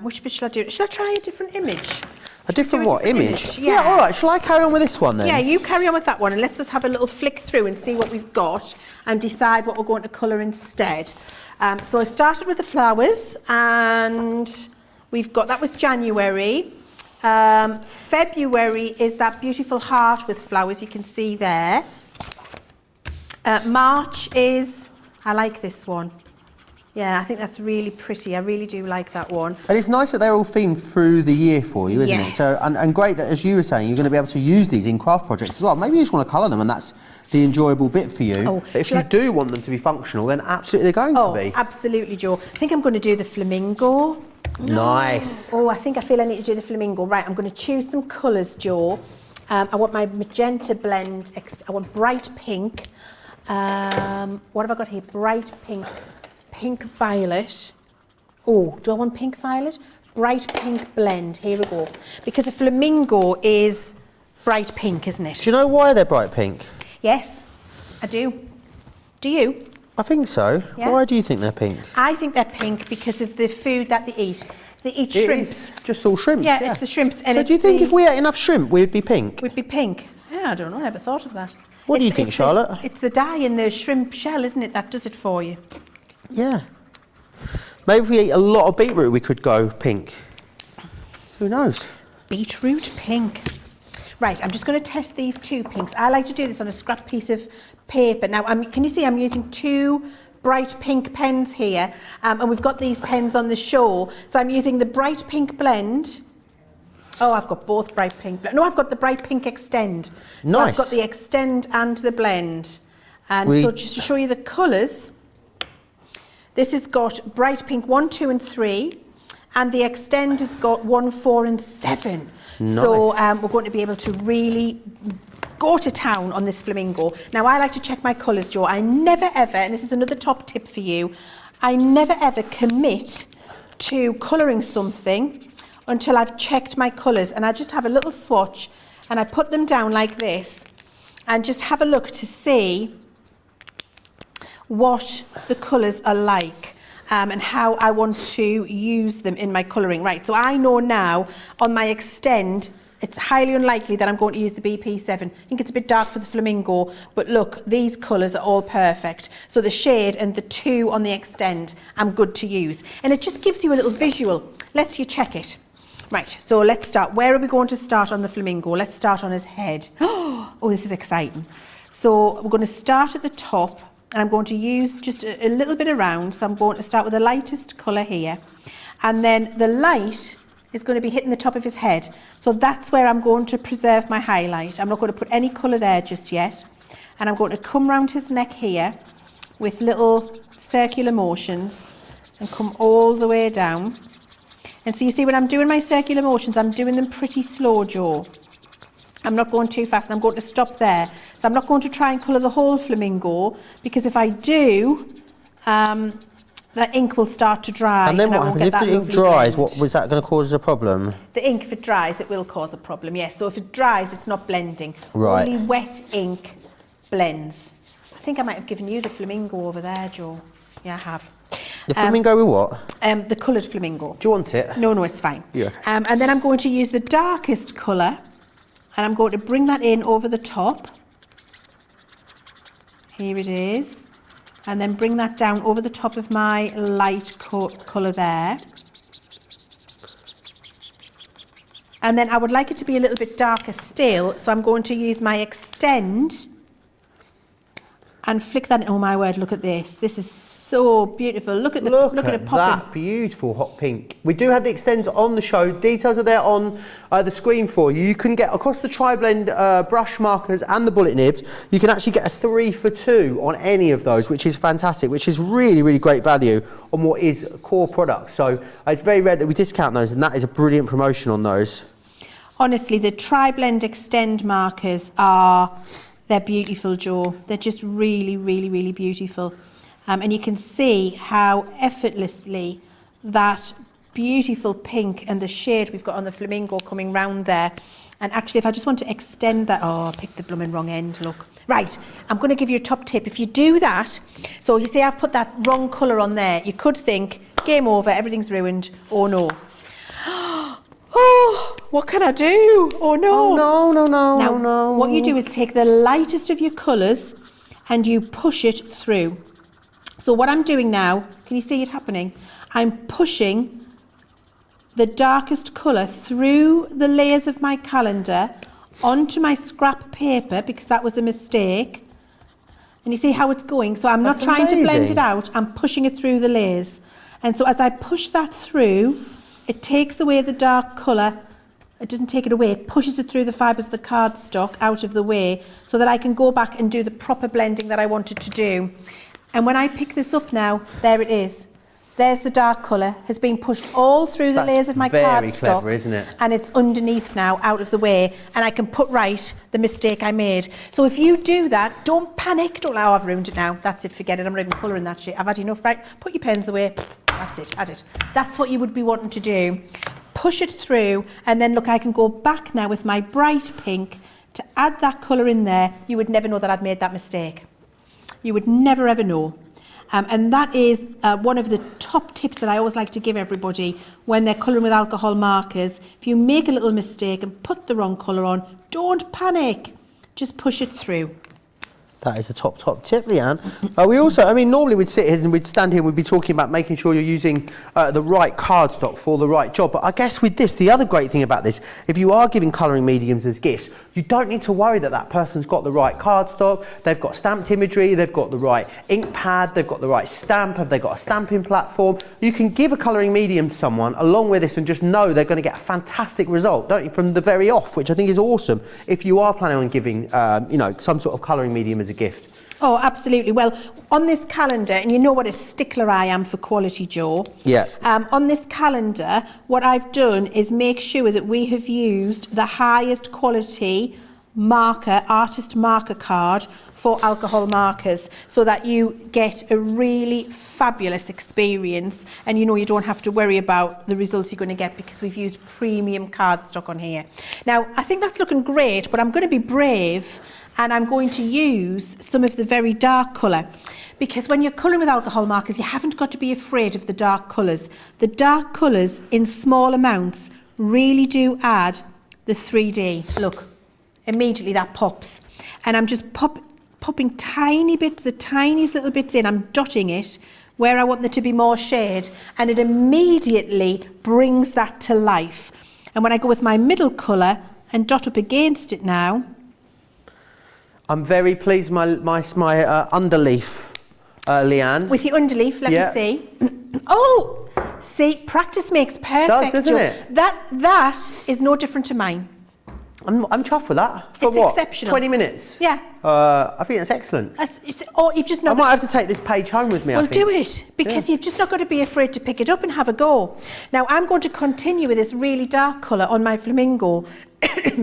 Which bit shall I do? Shall I try a different image? A different what? Image? Yeah. All right. Shall I carry on with this one then? Yeah, you carry on with that one, and let's just have a little flick through and see what we've got and decide what we're going to colour instead. So I started with the flowers, and we've got, that was January. February is that beautiful heart with flowers you can see there. March is, I like this one. Yeah, I think that's really pretty. I really do like that one. And it's nice that they're all themed through the year for you, isn't it? So, and great that, as you were saying, you're going to be able to use these in craft projects as well. Maybe you just want to colour them, and that's the enjoyable bit for you. Oh, but if you do want them to be functional, then absolutely they're going to be. Oh, absolutely, Joe. I think I'm going to do the flamingo. Nice. Oh, I think I feel I need to do the flamingo. Right, I'm going to choose some colours, Joe. I want my magenta blend. I want bright pink. What have I got here? Bright pink. Pink violet. Oh, do I want pink violet? Bright pink blend. Here we go. Because a flamingo is bright pink, isn't it? Do you know why they're bright pink? Yes, I do. Do you? I think so. Yeah. Why do you think they're pink? I think they're pink because of the food that they eat. They eat shrimps. Just all shrimp. Yeah, it's the shrimps. And so do you think if we ate enough shrimp, we'd be pink? We'd be pink. Yeah, I don't know. I never thought of that. What do you think, Charlotte? It's the dye in the shrimp shell, isn't it, that does it for you? Yeah. Maybe if we eat a lot of beetroot, we could go pink. Who knows? Beetroot pink. Right, I'm just going to test these two pinks. I like to do this on a scrap piece of paper. Now, can you see I'm using two bright pink pens here, and we've got these pens on the show. So I'm using the bright pink blend. Oh, I've got both bright pink. No, I've got the bright pink extend. So nice. I've got the extend and the blend. And so just to show you the colours, this has got bright pink 1, 2 and 3, and the extend has got 1, 4 and 7. Nice. So we're going to be able to really go to town on this flamingo. Now, I like to check my colours, Joe. I never ever, and this is another top tip for you, I never ever commit to colouring something until I've checked my colours. And I just have a little swatch and I put them down like this and just have a look to see what the colours are like and how I want to use them in my colouring. Right, so I know now on my extend, it's highly unlikely that I'm going to use the BP7. I think it's a bit dark for the flamingo, but look, these colours are all perfect. So the shade and the 2 on the extend, I'm good to use. And it just gives you a little visual, lets you check it. Right, so let's start. Where are we going to start on the flamingo? Let's start on his head. Oh, this is exciting. So we're going to start at the top, and I'm going to use just a little bit around. So I'm going to start with the lightest colour here. And then the light is going to be hitting the top of his head. So that's where I'm going to preserve my highlight. I'm not going to put any colour there just yet. And I'm going to come round his neck here with little circular motions and come all the way down. And so you see when I'm doing my circular motions, I'm doing them pretty slow, Joe. I'm not going too fast, and I'm going to stop there. So I'm not going to try and colour the whole flamingo, because if I do, the ink will start to dry. And then what happens if the ink dries? What was that going to cause a problem? The ink, if it dries, it will cause a problem. Yes. So if it dries, it's not blending. Right. Only wet ink blends. I think I might have given you the Flamingo over there, Joe. Yeah, I have. The Flamingo with what? The coloured Flamingo. Do you want it? No, it's fine. Yeah. And then I'm going to use the darkest colour, and I'm going to bring that in over the top. Here it is. And then bring that down over the top of my light colour there. And then I would like it to be a little bit darker still, so I'm going to use my extend and flick that in. Oh my word, look at this. This is so beautiful. Look at it popping. That beautiful hot pink. We do have the extends on the show. Details are there on the screen for you. You can get across the tri-blend brush markers and the bullet nibs. You can actually get a 3 for 2 on any of those, which is fantastic, which is really, really great value on what is core products. So it's very rare that we discount those, and that is a brilliant promotion on those. Honestly, the tri-blend extend markers they're beautiful, Joe. They're just really, really, really beautiful. And you can see how effortlessly that beautiful pink and the shade we've got on the Flamingo coming round there. And actually, if I just want to extend that, I picked the blooming wrong end, look. Right, I'm going to give you a top tip. If you do that, so you see I've put that wrong colour on there, you could think, game over, everything's ruined. Oh no. Oh, what can I do? Oh no. Oh, no. Now, what you do is take the lightest of your colours and you push it through. So what I'm doing now, can you see it happening? I'm pushing the darkest colour through the layers of my calendar onto my scrap paper, because that was a mistake. And you see how it's going? So I'm not trying to blend it out, I'm pushing it through the layers. And so as I push that through, it takes away the dark colour. It doesn't take it away, it pushes it through the fibres of the cardstock out of the way, so that I can go back and do the proper blending that I wanted to do. And when I pick this up now, there it is. There's the dark colour, has been pushed all through the layers of my cardstock. Very clever, isn't it? And it's underneath now, out of the way, and I can put right the mistake I made. So if you do that, don't panic. Don't, I've ruined it now. That's it, forget it. I'm not even colouring that shit. I've had enough, right? Put your pens away. That's it, add it. That's what you would be wanting to do. Push it through, and then look, I can go back now with my bright pink to add that colour in there. You would never know that I'd made that mistake. You would never ever know. And that is one of the top tips that I always like to give everybody when they're colouring with alcohol markers. If you make a little mistake and put the wrong colour on, don't panic. Just push it through. That is a top tip, Leanne. We also, normally we'd sit here and we'd stand here and we'd be talking about making sure you're using the right cardstock for the right job. But I guess with this, the other great thing about this, if you are giving colouring mediums as gifts, you don't need to worry that that person's got the right cardstock, they've got stamped imagery, they've got the right ink pad, they've got the right stamp, have they got a stamping platform. You can give a colouring medium to someone along with this and just know they're going to get a fantastic result, don't you, from the very off, which I think is awesome if you are planning on giving, some sort of colouring medium as a gift. Oh, absolutely. Well, on this calendar, and you know what a stickler I am for quality, Joe. Yeah. On this calendar, what I've done is make sure that we have used the highest quality artist marker card for alcohol markers, so that you get a really fabulous experience, and you don't have to worry about the results you're going to get, because we've used premium cardstock on here. Now, I think that's looking great, but I'm going to be brave, and I'm going to use some of the very dark colour, because when you're colouring with alcohol markers, you haven't got to be afraid of the dark colours. The dark colours in small amounts really do add the 3D. Look, immediately that pops, and I'm just popping tiny bits, the tiniest little bits in. I'm dotting it where I want there to be more shade, and it immediately brings that to life. And when I go with my middle colour and dot up against it now, I'm very pleased my underleaf, Leanne. with the underleaf, let me see. Oh, see, practice makes perfect. Doesn't it? That is no different to mine. I'm chuffed with that. For It's what? exceptional. 20 minutes? Yeah. I think that's excellent. You've just not. I might have to take this page home with me. Well, I think. do it, because you've just not got to be afraid to pick it up and have a go. Now, I'm going to continue with this really dark colour on my Flamingo,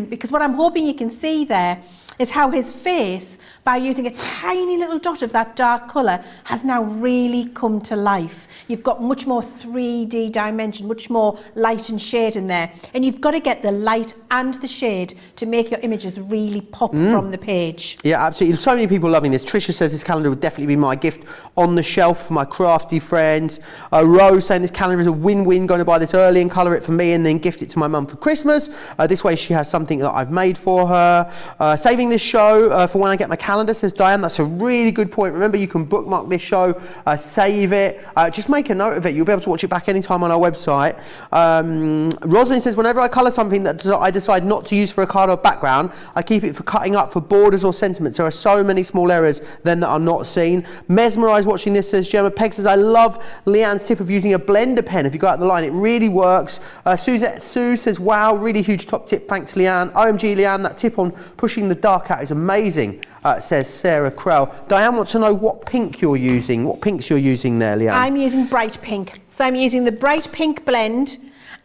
because what I'm hoping you can see there is how his face by using a tiny little dot of that dark colour has now really come to life. You've got much more 3D dimension, much more light and shade in there. And you've got to get the light and the shade to make your images really pop from the page. Yeah, absolutely. So many people loving this. Tricia says this calendar would definitely be my gift on the shelf for my crafty friends. Rose saying this calendar is a win-win, going to buy this early and colour it for me and then gift it to my mum for Christmas. This way she has something that I've made for her. Saving this show for when I get my calendar, says Diane. That's a really good point. Remember, you can bookmark this show, save it, just make a note of it. You'll be able to watch it back anytime on our website. Rosalind says, whenever I colour something that I decide not to use for a card or background, I keep it for cutting up for borders or sentiments. There are so many small errors then that are not seen. Mesmerised watching this, says Gemma. Peg says, I love Leanne's tip of using a blender pen if you go out the line. It really works. Sue says, wow, really huge top tip. Thanks, Leanne. OMG, Leanne, that tip on pushing the dark out is amazing, says Sarah Crowell. Diane wants to know what pink you're using. What pinks you're using there, Leanne? I'm using bright pink. So I'm using the bright pink blend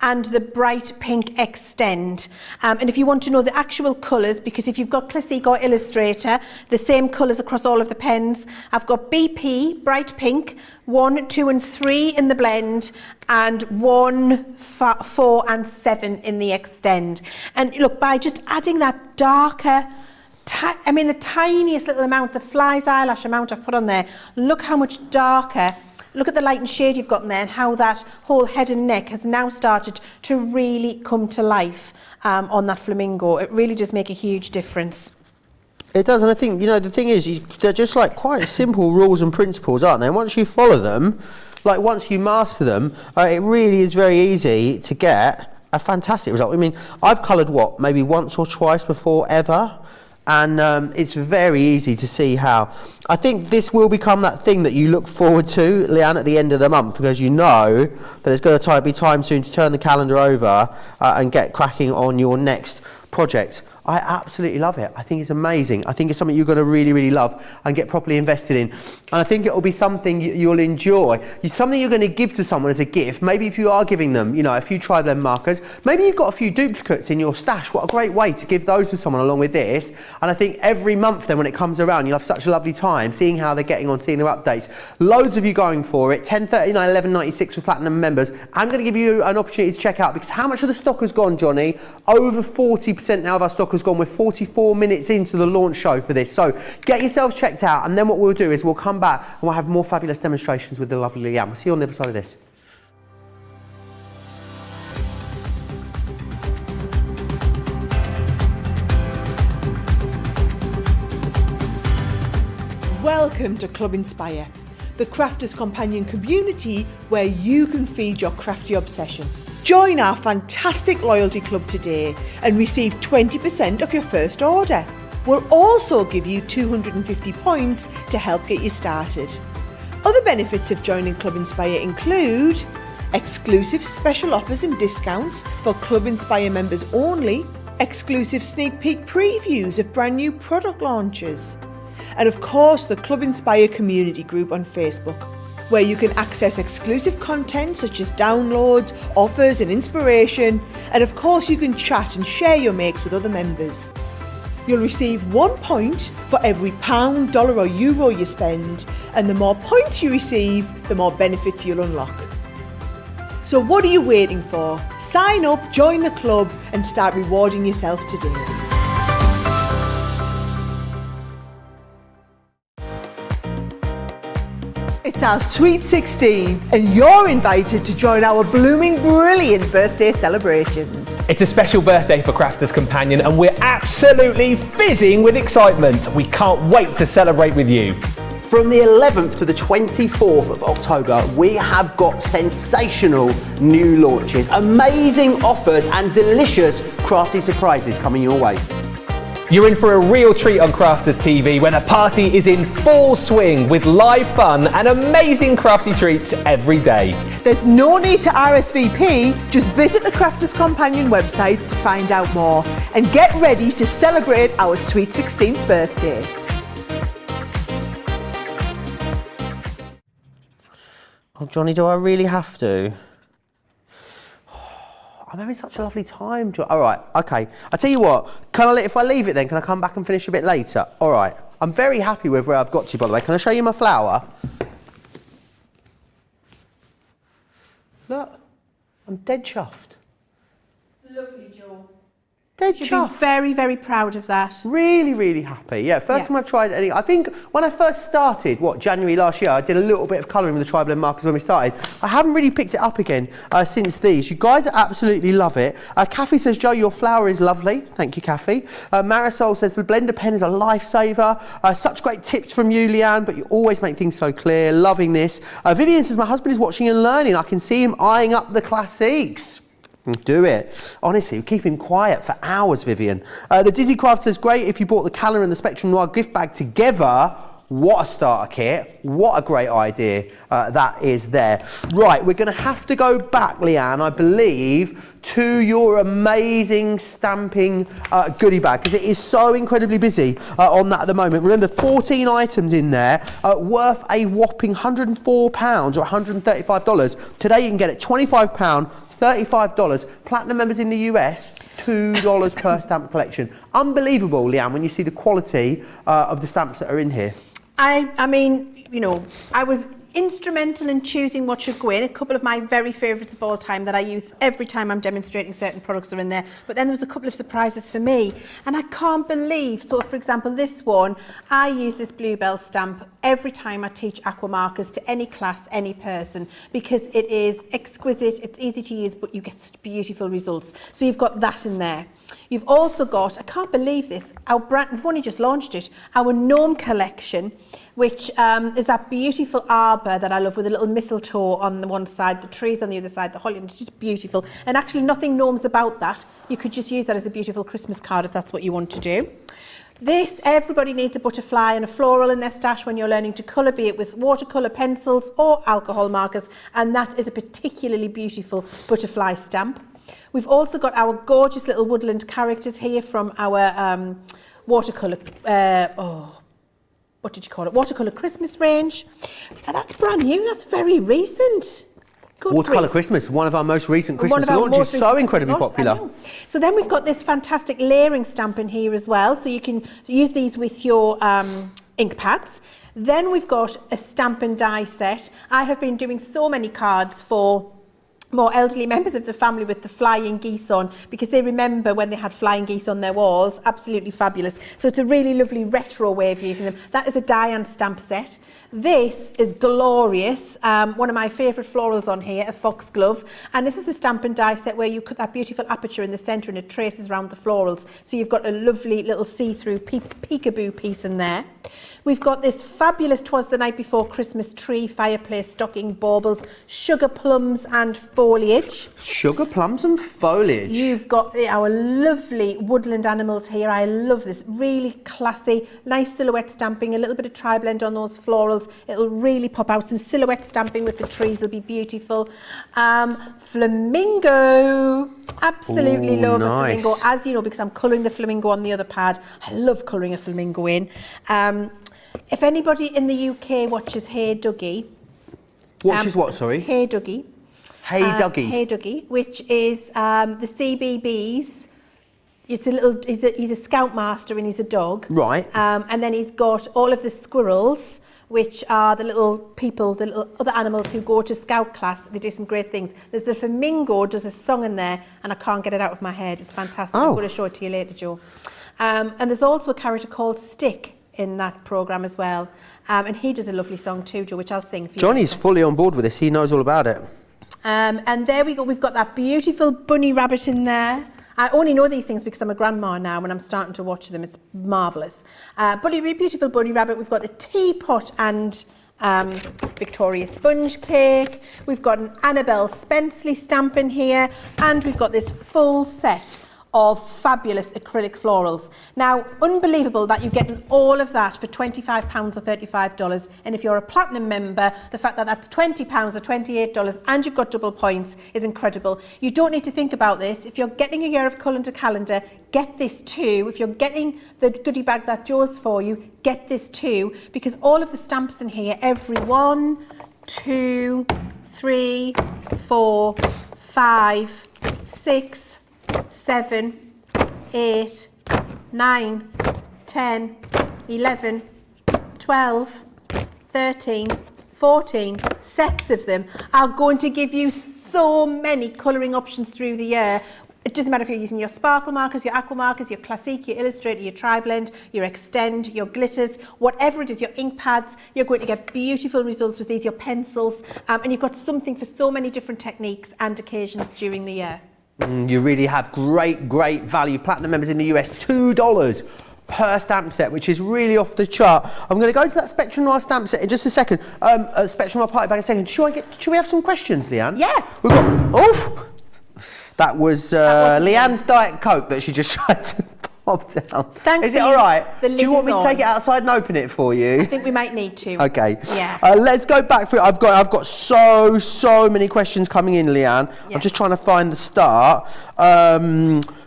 and the bright pink extend. And if you want to know the actual colours, because if you've got Classic or Illustrator, the same colours across all of the pens. I've got BP, bright pink, 1, 2 and 3 in the blend, and 1, 4 and 7 in the extend. And look, by just adding that darker, the tiniest little amount, the fly's eyelash amount I've put on there, look how much darker. Look at the light and shade you've got in there and how that whole head and neck has now started to really come to life on that flamingo. It really does make a huge difference. It does, and I think, the thing is, they're just like quite simple rules and principles, aren't they? And once you follow them, like once you master them, it really is very easy to get a fantastic result. I mean, I've coloured maybe once or twice before ever. And it's very easy to see how. I think this will become that thing that you look forward to, Leanne, at the end of the month, because you know that it's going to be time soon to turn the calendar over and get cracking on your next project. I absolutely love it. I think it's amazing. I think it's something you're going to really, really love and get properly invested in. And I think it will be something you'll enjoy. It's something you're going to give to someone as a gift. Maybe if you are giving them, a few tri-blend markers, maybe you've got a few duplicates in your stash. What a great way to give those to someone along with this. And I think every month then when it comes around, you'll have such a lovely time seeing how they're getting on, seeing their updates. Loads of you going for it. 10.39, 11.96 for platinum members. I'm going to give you an opportunity to check out, because how much of the stock has gone, Johnny? Over 40% now of our stock has gone. We're 44 minutes into the launch show for this, so get yourselves checked out, and then what we'll do is we'll come back and we'll have more fabulous demonstrations with the lovely Leanne. We'll see you on the other side of this. Welcome to Club Inspire, the crafters companion community where you can feed your crafty obsession. Join our fantastic loyalty club today and receive 20% off your first order. We'll also give you 250 points to help get you started. Other benefits of joining Club Inspire include exclusive special offers and discounts for Club Inspire members only, exclusive sneak peek previews of brand new product launches, and of course the Club Inspire community group on Facebook, where you can access exclusive content such as downloads, offers and inspiration, and of course you can chat and share your makes with other members. You'll receive 1 point for every £1, dollar or euro you spend, and the more points you receive, the more benefits you'll unlock. So what are you waiting for? Sign up, join the club and start rewarding yourself today. It's our Sweet 16 and you're invited to join our blooming brilliant birthday celebrations. It's a special birthday for Crafters Companion and we're absolutely fizzing with excitement. We can't wait to celebrate with you. From the 11th to the 24th of October, we have got sensational new launches, amazing offers and delicious crafty surprises coming your way. You're in for a real treat on Crafters TV when a party is in full swing with live fun and amazing crafty treats every day. There's no need to RSVP, just visit the Crafters Companion website to find out more and get ready to celebrate our sweet 16th birthday. Oh, Johnny, do I really have to? I'm having such a lovely time. All right, okay. I'll tell you what, if I leave it then, can I come back and finish a bit later? All right. I'm very happy with where I've got to, by the way. Can I show you my flower? Look, I'm dead chuffed. Lovely, Joe. Dead You should be chuffed. very, very proud of that. Really, really happy. Yeah, first time I've tried any. I think when I first started, January last year, I did a little bit of colouring with the tri-blend markers when we started. I haven't really picked it up again since these. You guys absolutely love it. Kathy says, Joe, your flower is lovely. Thank you, Kathy. Marisol says, the blender pen is a lifesaver. Such great tips from you, Leanne, but you always make things so clear. Loving this. Vivian says, my husband is watching and learning. I can see him eyeing up the classics. Do it. Honestly, keep him quiet for hours, Vivian. The Dizzy Craft says, great if you bought the calendar and the Spectrum Noir gift bag together. What a starter kit. What a great idea that is there. Right, we're going to have to go back, Leanne, I believe, to your amazing stamping goodie bag, because it is so incredibly busy on that at the moment. Remember, 14 items in there, worth a whopping £104 or $135. Today you can get it £25, $35. Platinum members in the US, $2 per stamp collection. Unbelievable, Leanne, when you see the quality of the stamps that are in here. I mean, you know, I was instrumental in choosing what should go in. A couple of my very favourites of all time that I use every time I'm demonstrating certain products are in there. But then there was a couple of surprises for me. And I can't believe, so for example, this one, I use this Bluebell stamp every time I teach aqua markers to any class, any person, because it is exquisite, it's easy to use, but you get beautiful results. So you've got that in there. You've also got, I can't believe this, our brand, we've only just launched it, our Gnome collection, which is that beautiful arbour that I love with a little mistletoe on the one side, the trees on the other side, the holly, and it's just beautiful. And actually nothing gnomes about that. You could just use that as a beautiful Christmas card if that's what you want to do. This, everybody needs a butterfly and a floral in their stash when you're learning to colour, be it with watercolour pencils or alcohol markers, and that is a particularly beautiful butterfly stamp. We've also got our gorgeous little woodland characters here from our watercolour, what did you call it? Watercolour Christmas range. Now that's brand new, that's very recent. Good Watercolour grief. Christmas, one of our most recent Christmas launches, so incredibly popular. So then we've got this fantastic layering stamp in here as well, so you can use these with your ink pads. Then we've got a stamp and die set. I have been doing so many cards for more elderly members of the family with the flying geese on, because they remember when they had flying geese on their walls. Absolutely fabulous. So it's a really lovely retro way of using them. That is a die and stamp set. This is glorious. One of my favourite florals on here, a foxglove. And this is a stamp and die set where you cut that beautiful aperture in the centre and it traces around the florals. So you've got a lovely little see-through peekaboo piece in there. We've got this fabulous 'Twas the Night Before Christmas tree, fireplace, stocking, baubles, sugar plums and foliage. Sugar plums and foliage. You've got our lovely woodland animals here. I love this. Really classy, nice silhouette stamping, a little bit of tri-blend on those florals. It'll really pop out. Some silhouette stamping with the trees will be beautiful. Flamingo. Absolutely love a flamingo, as you know, because I'm colouring the flamingo on the other pad. I love colouring a flamingo in. If anybody in the UK watches Hey Dougie. Watches what, sorry? Hey Dougie. Hey Dougie. Hey Dougie, which is the CBBS. It's a little. He's a scoutmaster and he's a dog. Right. And then he's got all of the squirrels, which are the little people, the little other animals who go to scout class. They do some great things. There's the flamingo, does a song in there, and I can't get it out of my head. It's fantastic. I'm going to show it to you later, Joe. And there's also a character called Stick in that programme as well. And he does a lovely song too, Joe, which I'll sing for you. Johnny's fully on board with this. He knows all about it. And there we go. We've got that beautiful bunny rabbit in there. I only know these things because I'm a grandma now and I'm starting to watch them. It's marvellous. But a beautiful bunny rabbit. We've got a teapot and Victoria sponge cake. We've got an Annabelle Spenceley stamp in here. And we've got this full set of fabulous acrylic florals. Now, unbelievable that you're getting all of that for £25 or $35. And if you're a platinum member, the fact that that's £20 or $28 and you've got double points is incredible. You don't need to think about this. If you're getting a year of calendar calendar, get this too. If you're getting the goodie bag that Joe's for you, get this too, because all of the stamps in here, every 1, 2, 3, 4, 5, 6, 7, 8, 9, 10, 11, 12, 13, 14 sets of them are going to give you so many colouring options through the year. It doesn't matter if you're using your sparkle markers, your aqua markers, your classique, your illustrator, your tri-blend, your extend, your glitters, whatever it is, your ink pads, you're going to get beautiful results with these, your pencils, and you've got something for so many different techniques and occasions during the year. You really have great value. Platinum members in the US, $2 per stamp set, which is really off the chart. I'm going to go to that Spectrum Noir stamp set in just a second. Spectrum Noir party bag in a second. Should we have some questions, Leanne? Yeah. We've got, that was Leanne's Diet Coke that she just tried to pop down. Thanks. Is it all right? Do you want me to take it outside and open it for you? I think we might need to. Okay. Yeah. Let's go back through. I've got so many questions coming in, Leanne. Yeah. I'm just trying to find the start.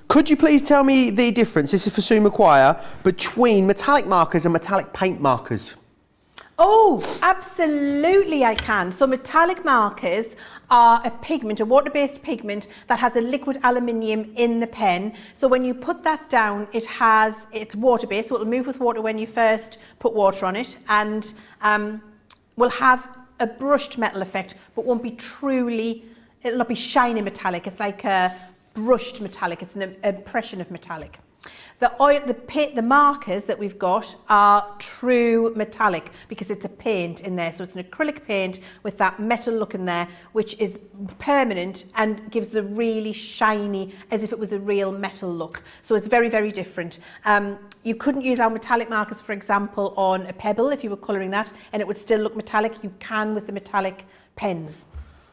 Could you please tell me the difference, this is for Sue McGuire, between metallic markers and metallic paint markers? Oh, absolutely I can. So metallic markers are a pigment, a water-based pigment that has a liquid aluminium in the pen. So when you put that down, it's water-based, so it'll move with water when you first put water on it, and will have a brushed metal effect, but won't be it'll not be shiny metallic. It's like a brushed metallic. It's an impression of metallic. The markers that we've got are true metallic because it's a paint in there. So it's an acrylic paint with that metal look in there, which is permanent and gives the really shiny, as if it was a real metal look. So it's very different. You couldn't use our metallic markers, for example, on a pebble if you were colouring that, and it would still look metallic. You can with the metallic pens.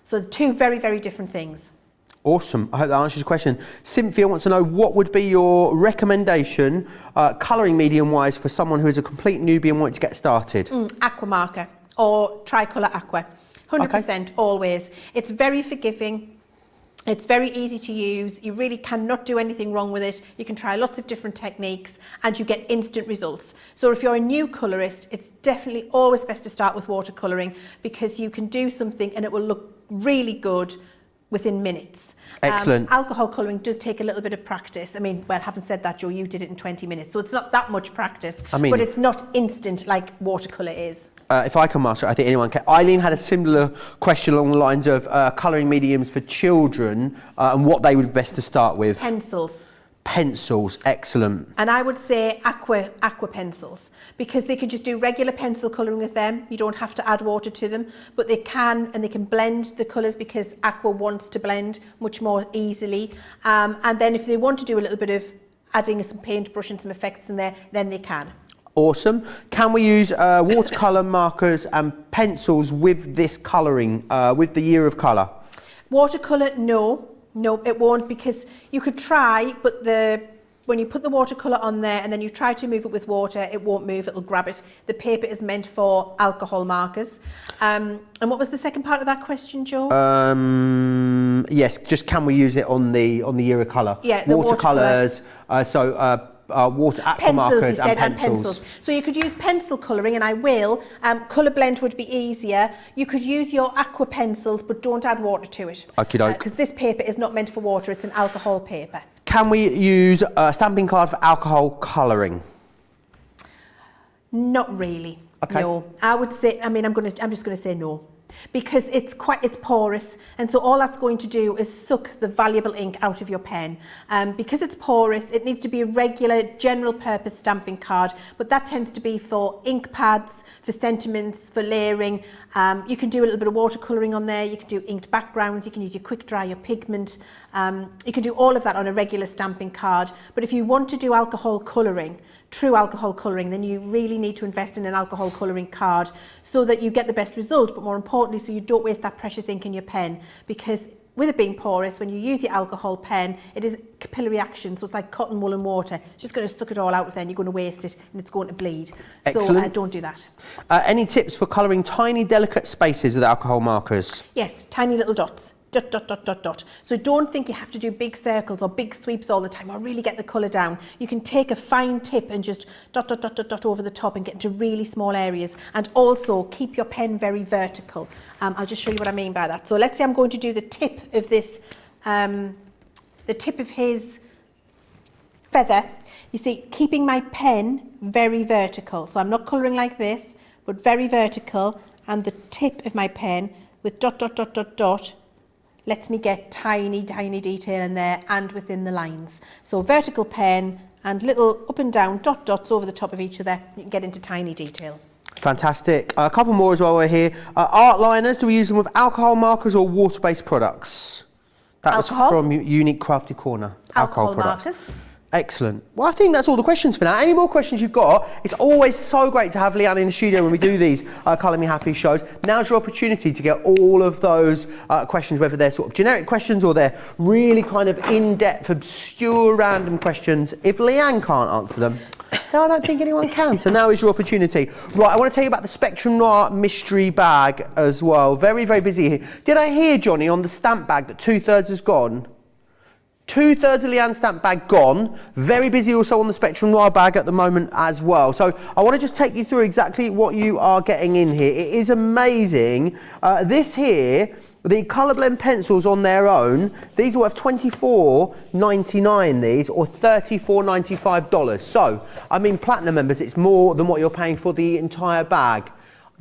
So the two very different things. Awesome. I hope that answers your question. Cynthia wants to know what would be your recommendation, colouring medium-wise, for someone who is a complete newbie and wanting to get started? Aqua marker or tricolour aqua. 100% always. It's very forgiving. It's very easy to use. You really cannot do anything wrong with it. You can try lots of different techniques and you get instant results. So if you're a new colourist, it's definitely always best to start with watercolouring because you can do something and it will look really good within minutes. Excellent. Alcohol colouring does take a little bit of practice. I mean, well, having said that, Joe, you did it in 20 minutes, so it's not that much practice, but it's not instant like watercolour is. If I can master it, I think anyone can. Eileen had a similar question along the lines of colouring mediums for children and what they would be best to start with. Pencils, excellent. And I would say aqua pencils, because they can just do regular pencil colouring with them. You don't have to add water to them, but they can blend the colours because aqua wants to blend much more easily. And then if they want to do a little bit of adding some paintbrush and some effects in there, then they can. Awesome. Can we use watercolour markers and pencils with this colouring, with the year of colour? Watercolour, no. No, it won't, because you could try, but when you put the watercolour on there and then you try to move it with water, it won't move, it'll grab it. The paper is meant for alcohol markers. And what was the second part of that question, Joe? Yes, just can we use it on the year of colour? Yeah, the watercolours, aqua markers and pencils. So you could use pencil colouring, and I will. Colour blend would be easier. You could use your aqua pencils, but don't add water to it. Okie doke. Because this paper is not meant for water, it's an alcohol paper. Can we use a stamping card for alcohol colouring? Not really. Okay. No. I would say, I'm just going to say no. Because it's porous, and so all that's going to do is suck the valuable ink out of your pen. Because it's porous, it needs to be a regular general purpose stamping card, but that tends to be for ink pads, for sentiments, for layering. You can do a little bit of watercolouring on there, you can do inked backgrounds, you can use your quick dry, your pigment. You can do all of that on a regular stamping card. But if you want to do alcohol colouring, true alcohol colouring, then you really need to invest in an alcohol colouring card so that you get the best result, but more importantly, so you don't waste that precious ink in your pen, because with it being porous, when you use your alcohol pen, it is capillary action, so it's like cotton wool and water. It's just going to suck it all out, then you're going to waste it and it's going to bleed. Excellent. So don't do that. Any tips for colouring tiny, delicate spaces with alcohol markers? Yes, tiny little dots. Dot. So don't think you have to do big circles or big sweeps all the time or really get the colour down. You can take a fine tip and just dot over the top and get into really small areas, and also keep your pen very vertical. I'll just show you what I mean by that. So let's say I'm going to do the tip of this, the tip of his feather. You see, keeping my pen very vertical. So I'm not colouring like this, but very vertical, and the tip of my pen with dot, dot, dot, dot, dot, lets me get tiny, tiny detail in there and within the lines. So vertical pen and little up and down dot dots over the top of each other, you can get into tiny detail. Fantastic. A couple more as well we're here. Art liners, do we use them with alcohol markers or water-based products? That Alcohol. was from Unique Crafty Corner. Alcohol products. markers. Excellent. Well, I think that's all the questions for now. Any more questions you've got? It's always so great to have Leanne in the studio when we do these Colour Me Happy shows. Now's your opportunity to get all of those questions, whether they're sort of generic questions or they're really kind of in-depth, obscure, random questions. If Leanne can't answer them, no, I don't think anyone can. So now is your opportunity. Right, I want to tell you about the Spectrum Noir mystery bag as well. Very, very busy here. Did I hear, Johnny, on the stamp bag that 2/3 has gone? 2/3 of Leanne's stamp bag gone. Very busy also on the Spectrum Noir bag at the moment as well. So I want to just take you through exactly what you are getting in here. It is amazing. This here, the colour blend pencils on their own, these are worth $24.99 these, or $34.95. So, I mean, Platinum members, it's more than what you're paying for the entire bag.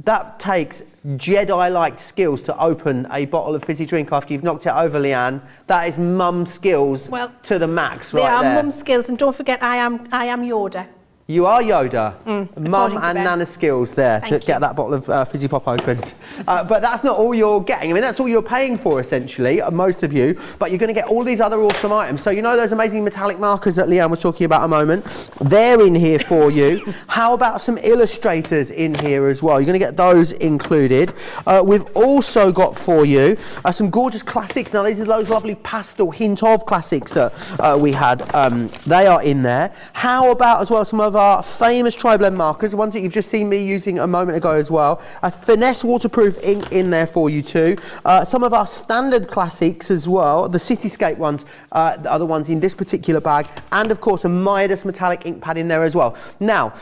That takes Jedi-like skills to open a bottle of fizzy drink after you've knocked it over, Leanne. That is mum skills to the max right there. They are mum skills, and don't forget, I am Yoda. You are Yoda. Mum and Ben. Nana skills there to get that bottle of fizzy pop opened. But that's not all you're getting. I mean, that's all you're paying for, essentially, most of you. But you're going to get all these other awesome items. So you know those amazing metallic markers that Leanne was talking about a moment? They're in here for you. How about some illustrators in here as well? You're going to get those included. We've also got for you some gorgeous classics. Now, these are those lovely pastel hint of classics that we had. They are in there. How about as well some of our famous tri-blend markers, the ones that you've just seen me using a moment ago as well. A finesse waterproof ink in there for you too. Some of our standard classics as well. The Cityscape ones are the ones in this particular bag, and of course a Midas metallic ink pad in there as well. Now,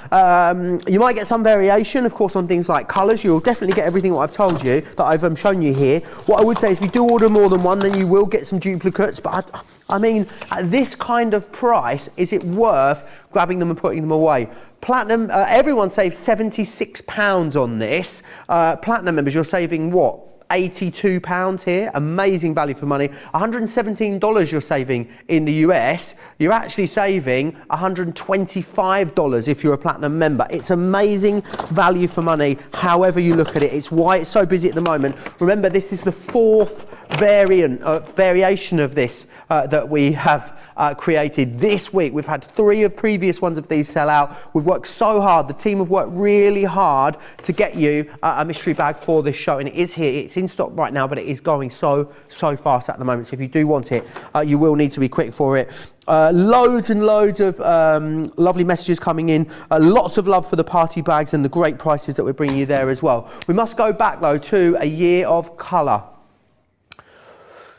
you might get some variation, of course, on things like colours. You'll definitely get everything what I've told you, that I've shown you here. What I would say is if you do order more than one, then you will get some duplicates, but I mean, at this kind of price, is it worth grabbing them and putting them away? Platinum, everyone saves £76 on this. Platinum members, you're saving what? £82 here, amazing value for money. $117 you're saving in the US. You're actually saving $125 if you're a Platinum member. It's amazing value for money, however you look at it. It's why it's so busy at the moment. Remember, this is the fourth variation of this that we have created this week. We've had 3 of previous ones of these sell out. We've worked so hard. The team have worked really hard to get you a mystery bag for this show, and it is here. It's in stock right now, but it is going so fast at the moment. So if you do want it, you will need to be quick for it. Loads and loads of lovely messages coming in. Lots of love for the party bags and the great prices that we're bringing you there as well. We must go back though to a year of colour.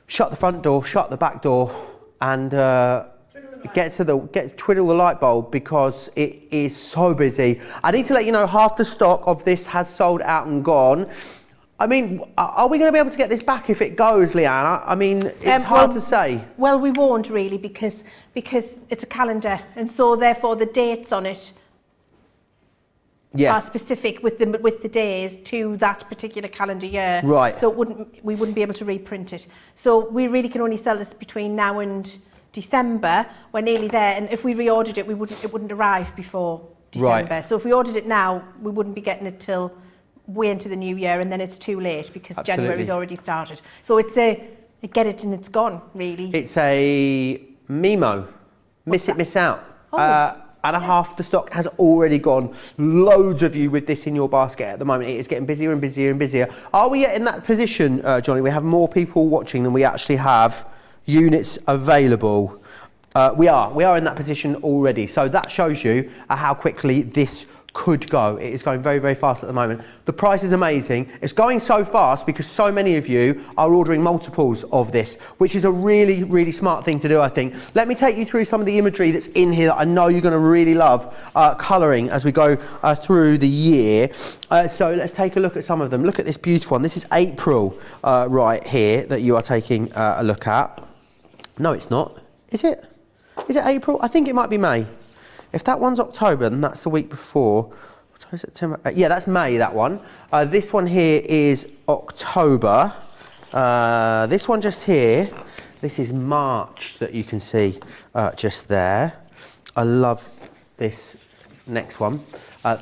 Shut the front door, shut the back door, and twiddle the light bulb, because it is so busy. I need to let you know half the stock of this has sold out and gone. I mean, are we going to be able to get this back if it goes, Leanne? I mean, it's hard to say. Well, we won't really, because it's a calendar, and so therefore the dates on it are specific with the days to that particular calendar year. Right. So we wouldn't be able to reprint it. So we really can only sell this between now and December. We're nearly there, and if we reordered it, it wouldn't arrive before December. Right. So if we ordered it now, we wouldn't be getting it till way into the new year, and then it's too late because January's already started. So it's get it and it's gone, really. It's a Mimo, miss it, miss out. And half the stock has already gone. Loads of you with this in your basket at the moment. It is getting busier and busier and busier. Are we yet in that position, Johnny? We have more people watching than we actually have units available. We are in that position already. So that shows you how quickly this could go. It is going very fast at the moment. The price is amazing. It's going so fast because so many of you are ordering multiples of this, which is a really smart thing to do, I think. Let me take you through some of the imagery that's in here that I know you're going to really love colouring as we go through the year. So let's take a look at some of them. Look at this beautiful one. This is April right here that you are taking a look at. No, it's not. Is it? Is it April? I think it might be May. If that one's October, then that's the week before. October, September. Yeah, that's May, that one. This one here is October. This one just here, this is March that you can see just there. I love this next one.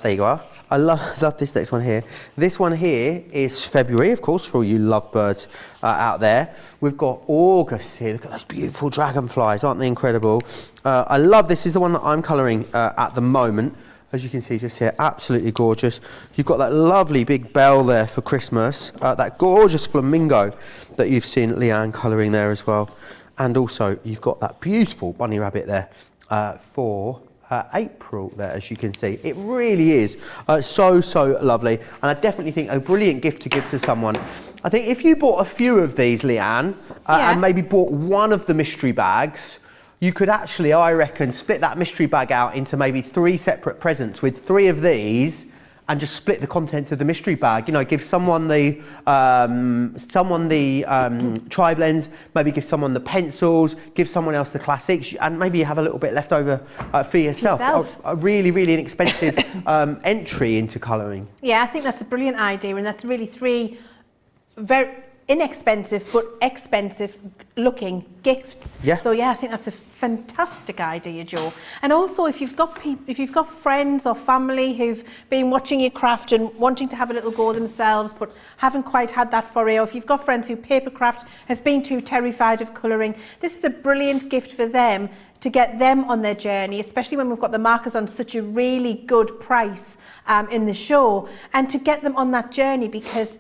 There you are. I love this next one here. This one here is February, of course, for all you lovebirds out there. We've got August here. Look at those beautiful dragonflies, aren't they incredible? I love this. Is the one that I'm colouring at the moment. As you can see just here, absolutely gorgeous. You've got that lovely big bell there for Christmas. That gorgeous flamingo that you've seen Leanne colouring there as well. And also, you've got that beautiful bunny rabbit there for April there, as you can see. It really is so lovely, and I definitely think a brilliant gift to give to someone. I think if you bought a few of these, Leanne, and maybe bought one of the mystery bags, you could actually, I reckon, split that mystery bag out into maybe 3 separate presents with 3 of these, and just split the contents of the mystery bag. You know, give someone the tri-blends, maybe give someone the pencils, give someone else the classics, and maybe you have a little bit left over for yourself. A really inexpensive entry into colouring. Yeah, I think that's a brilliant idea, and that's really 3 very inexpensive but expensive looking gifts. Yeah. So yeah, I think that's a fantastic idea, Joe. And also, if you've got friends or family who've been watching your craft and wanting to have a little go themselves but haven't quite had that foray, or if you've got friends who paper craft, have been too terrified of colouring, this is a brilliant gift for them to get them on their journey, especially when we've got the markers on such a really good price in the show, and to get them on that journey, because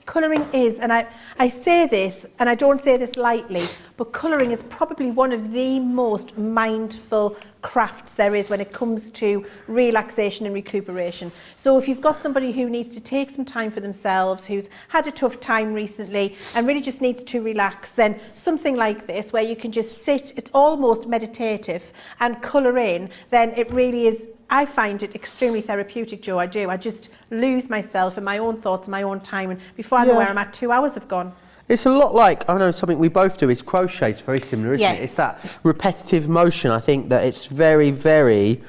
colouring is, and I say this, and I don't say this lightly, but colouring is probably one of the most mindful crafts there is when it comes to relaxation and recuperation. So if you've got somebody who needs to take some time for themselves, who's had a tough time recently and really just needs to relax, then something like this, where you can just sit, it's almost meditative, and colour in, then it really is, I find it extremely therapeutic, Joe. I do. I just lose myself in my own thoughts, my own time, and before I know where I'm at, 2 hours have gone. It's a lot like, I know something we both do is crochet. It's very similar, isn't it? It's that repetitive motion. I think that it's very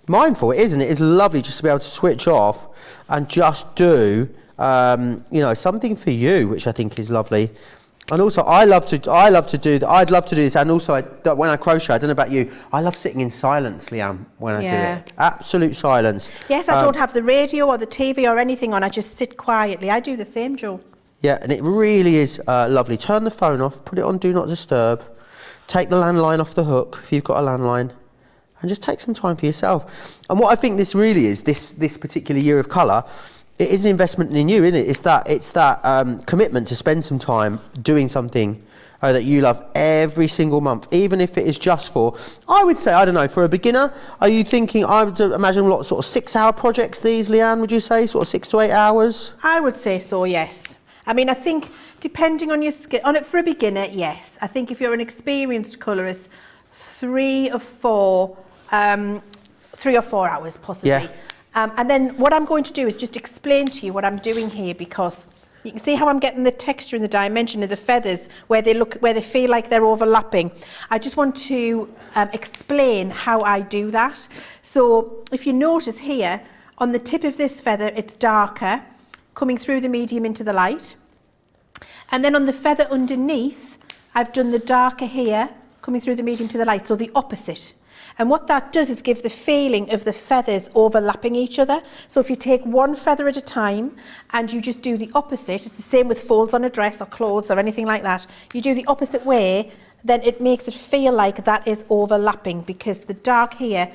mindful, isn't it? It's lovely just to be able to switch off and just do, you know, something for you, which I think is lovely. And also, I'd love to do this. And also, when I crochet, I don't know about you, I love sitting in silence, Leanne, when I do it. Absolute silence. Yes, I don't have the radio or the TV or anything on. I just sit quietly. I do the same, Joe. Yeah, and it really is lovely. Turn the phone off, put it on Do Not Disturb, take the landline off the hook if you've got a landline, and just take some time for yourself. And what I think this really is, this particular year of colour, it is an investment in you, isn't it? It's that commitment to spend some time doing something that you love every single month, even if it is just for, I would say, I don't know, for a beginner, are you thinking, I would imagine a lot of sort of 6-hour projects these, Leanne, would you say? Sort of 6 to 8 hours? I would say so, yes. I mean, I think depending on your skill, on it for a beginner, yes. I think if you're an experienced colourist, 3 or 4 hours possibly. Yeah. And then what I'm going to do is just explain to you what I'm doing here, because you can see how I'm getting the texture and the dimension of the feathers where they feel like they're overlapping. I just want to explain how I do that. So if you notice here, on the tip of this feather, it's darker, coming through the medium into the light. And then on the feather underneath, I've done the darker here, coming through the medium to the light, so the opposite. And what that does is give the feeling of the feathers overlapping each other. So if you take one feather at a time and you just do the opposite, it's the same with folds on a dress or clothes or anything like that, you do the opposite way, then it makes it feel like that is overlapping, because the dark here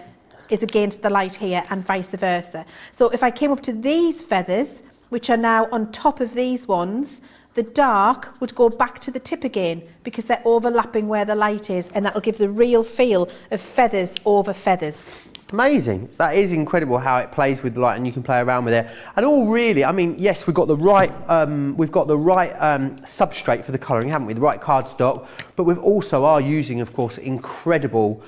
is against the light here and vice versa. So if I came up to these feathers, which are now on top of these ones, the dark would go back to the tip again, because they're overlapping where the light is, and that'll give the real feel of feathers over feathers. Amazing. That is incredible how it plays with the light, and you can play around with it. And all really, I mean, yes, we've got the right substrate for the colouring, haven't we? The right cardstock, but we also are using, of course, incredible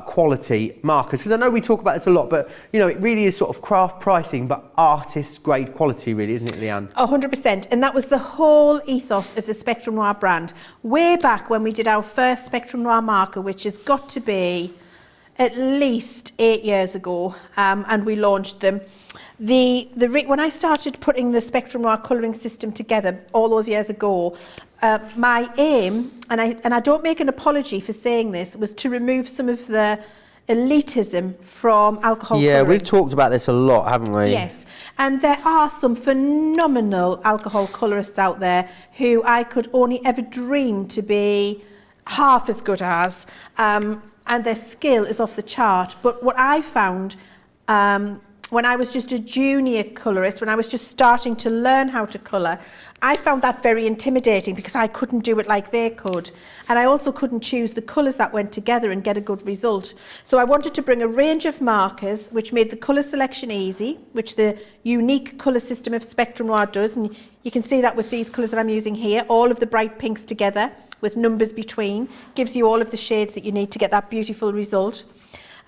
quality markers. Because I know we talk about this a lot, but you know, it really is sort of craft pricing, but artist grade quality, really, isn't it, Leanne? 100%. And that was the whole ethos of the Spectrum Noir brand. Way back when we did our first Spectrum Noir marker, which has got to be at least 8 years ago, and we launched them. When I started putting the Spectrum Noir colouring system together all those years ago, my aim, and I don't make an apology for saying this, was to remove some of the elitism from alcohol colouring. Yeah, we've talked about this a lot, haven't we? Yes, and there are some phenomenal alcohol colourists out there who I could only ever dream to be half as good as, and their skill is off the chart. But what I found when I was just a junior colourist, when I was just starting to learn how to colour, I found that very intimidating because I couldn't do it like they could. And I also couldn't choose the colours that went together and get a good result. So I wanted to bring a range of markers which made the colour selection easy, which the unique colour system of Spectrum Noir does. And you can see that with these colours that I'm using here, all of the bright pinks together with numbers between, gives you all of the shades that you need to get that beautiful result.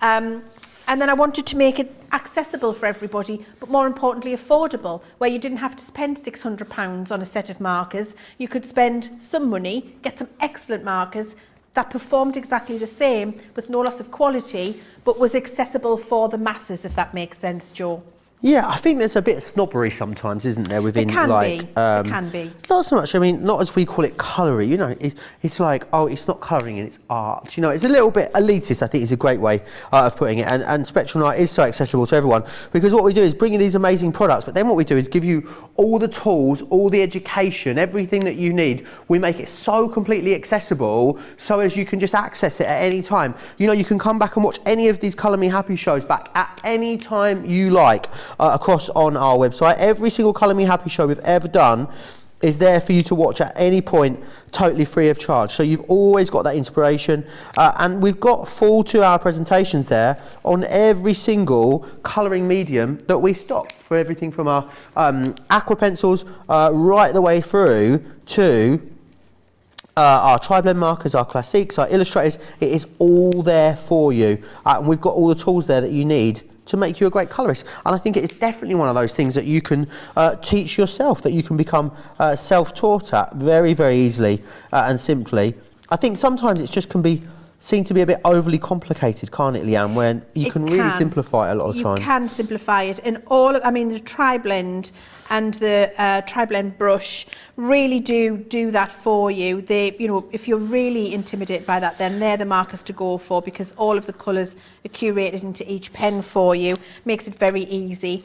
And then I wanted to make it accessible for everybody, but more importantly affordable, where you didn't have to spend £600 on a set of markers. You could spend some money, get some excellent markers that performed exactly the same with no loss of quality, but was accessible for the masses, if that makes sense, Jo. Yeah, I think there's a bit of snobbery sometimes, isn't there, within it can be. Not so much, I mean, not as we call it colouring, you know, it's like, oh, it's not colouring and it's art, you know, it's a little bit elitist, I think is a great way of putting it, and Spectrum Noir is so accessible to everyone, because what we do is bring you these amazing products, but then what we do is give you all the tools, all the education, everything that you need. We make it so completely accessible, so as you can just access it at any time. You know, you can come back and watch any of these Colour Me Happy shows back at any time you like. Across on our website. Every single Colour Me Happy show we've ever done is there for you to watch at any point, totally free of charge. So you've always got that inspiration, and we've got full 2-hour presentations there on every single colouring medium that we stock, for everything from our aqua pencils right the way through to our tri-blend markers, our classiques, our illustrators. It is all there for you, and we've got all the tools there that you need to make you a great colourist. And I think it's definitely one of those things that you can teach yourself, that you can become self-taught at very, very easily and simply. I think sometimes it just can be seen to be a bit overly complicated, can't it, Leanne, when you can really simplify it a lot of the time. You can simplify it, and the tri-blend and the tri-blend brush really do that for you. They, you know, if you're really intimidated by that, then they're the markers to go for, because all of the colours are curated into each pen for you. Makes it very easy.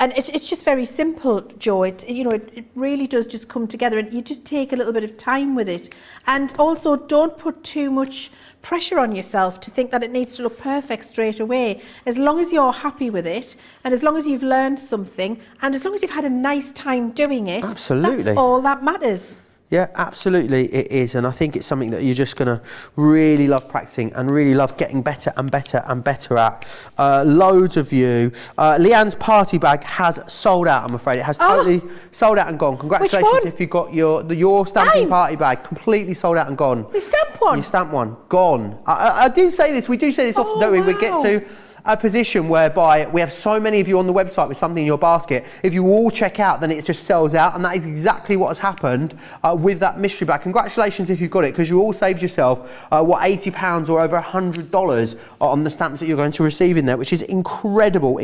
And it's just very simple, Jo. It really does just come together, and you just take a little bit of time with it. And also, don't put too much pressure on yourself to think that it needs to look perfect straight away. As long as you're happy with it, and as long as you've learned something, and as long as you've had a nice time doing it, absolutely, that's all that matters. Yeah, absolutely it is, and I think it's something that you're just going to really love practicing and really love getting better and better and better at. Loads of you. Leanne's party bag has sold out, I'm afraid. It has totally sold out and gone. Congratulations if you got your stamping party bag completely sold out and gone. We stamped one. You stamped one. Gone. I do say this, we do say this often, don't we? Wow. We get to a position whereby we have so many of you on the website with something in your basket. If you all check out, then it just sells out, and that is exactly what has happened with that mystery bag. Congratulations if you've got it, because you all saved yourself £80 or over $100 on the stamps that you're going to receive in there, which is incredible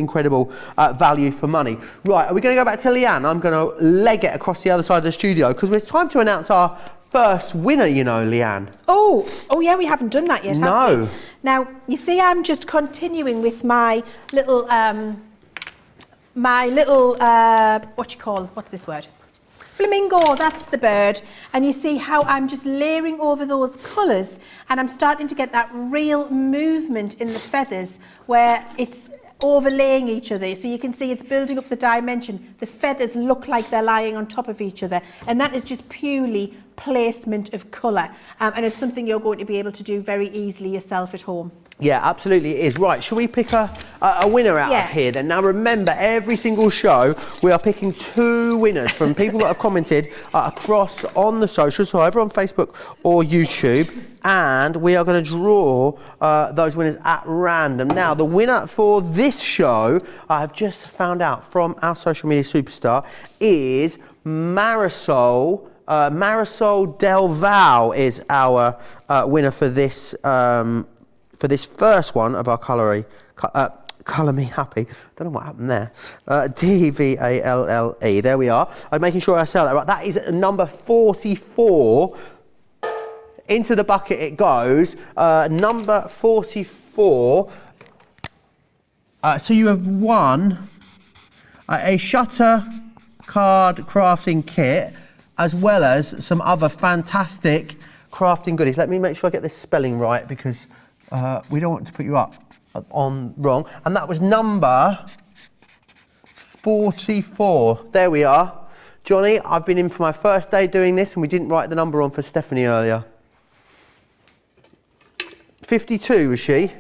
value for money. Right, are we going to go back to Leanne? I'm going to leg it across the other side of the studio, because it's time to announce our first winner, you know, Leanne. Oh yeah, we haven't done that yet, have we? Now, you see, I'm just continuing with my little, what's this word? Flamingo, that's the bird. And you see how I'm just layering over those colours, and I'm starting to get that real movement in the feathers where it's overlaying each other, so you can see it's building up the dimension. The feathers look like they're lying on top of each other, and that is just purely placement of colour, and it's something you're going to be able to do very easily yourself at home. Yeah, absolutely it is. Right, shall we pick a winner out of here then? Now remember, every single show we are picking 2 winners from people that have commented across on the socials, so either on Facebook or YouTube, and we are going to draw those winners at random. Now, the winner for this show, I have just found out from our social media superstar, is Marisol. Marisol Del Val is our winner for this first one of our Colour Me Happy. Don't know what happened there. DVALLE. There we are. I'm making sure I sell that right. That is number 44. Into the bucket it goes. Number 44. So you have won a shutter card crafting kit, as well as some other fantastic crafting goodies. Let me make sure I get this spelling right, because we don't want to put you up on wrong. And that was number 44. There we are. Johnny, I've been in for my first day doing this, and we didn't write the number on for Stephanie earlier. 52, was she?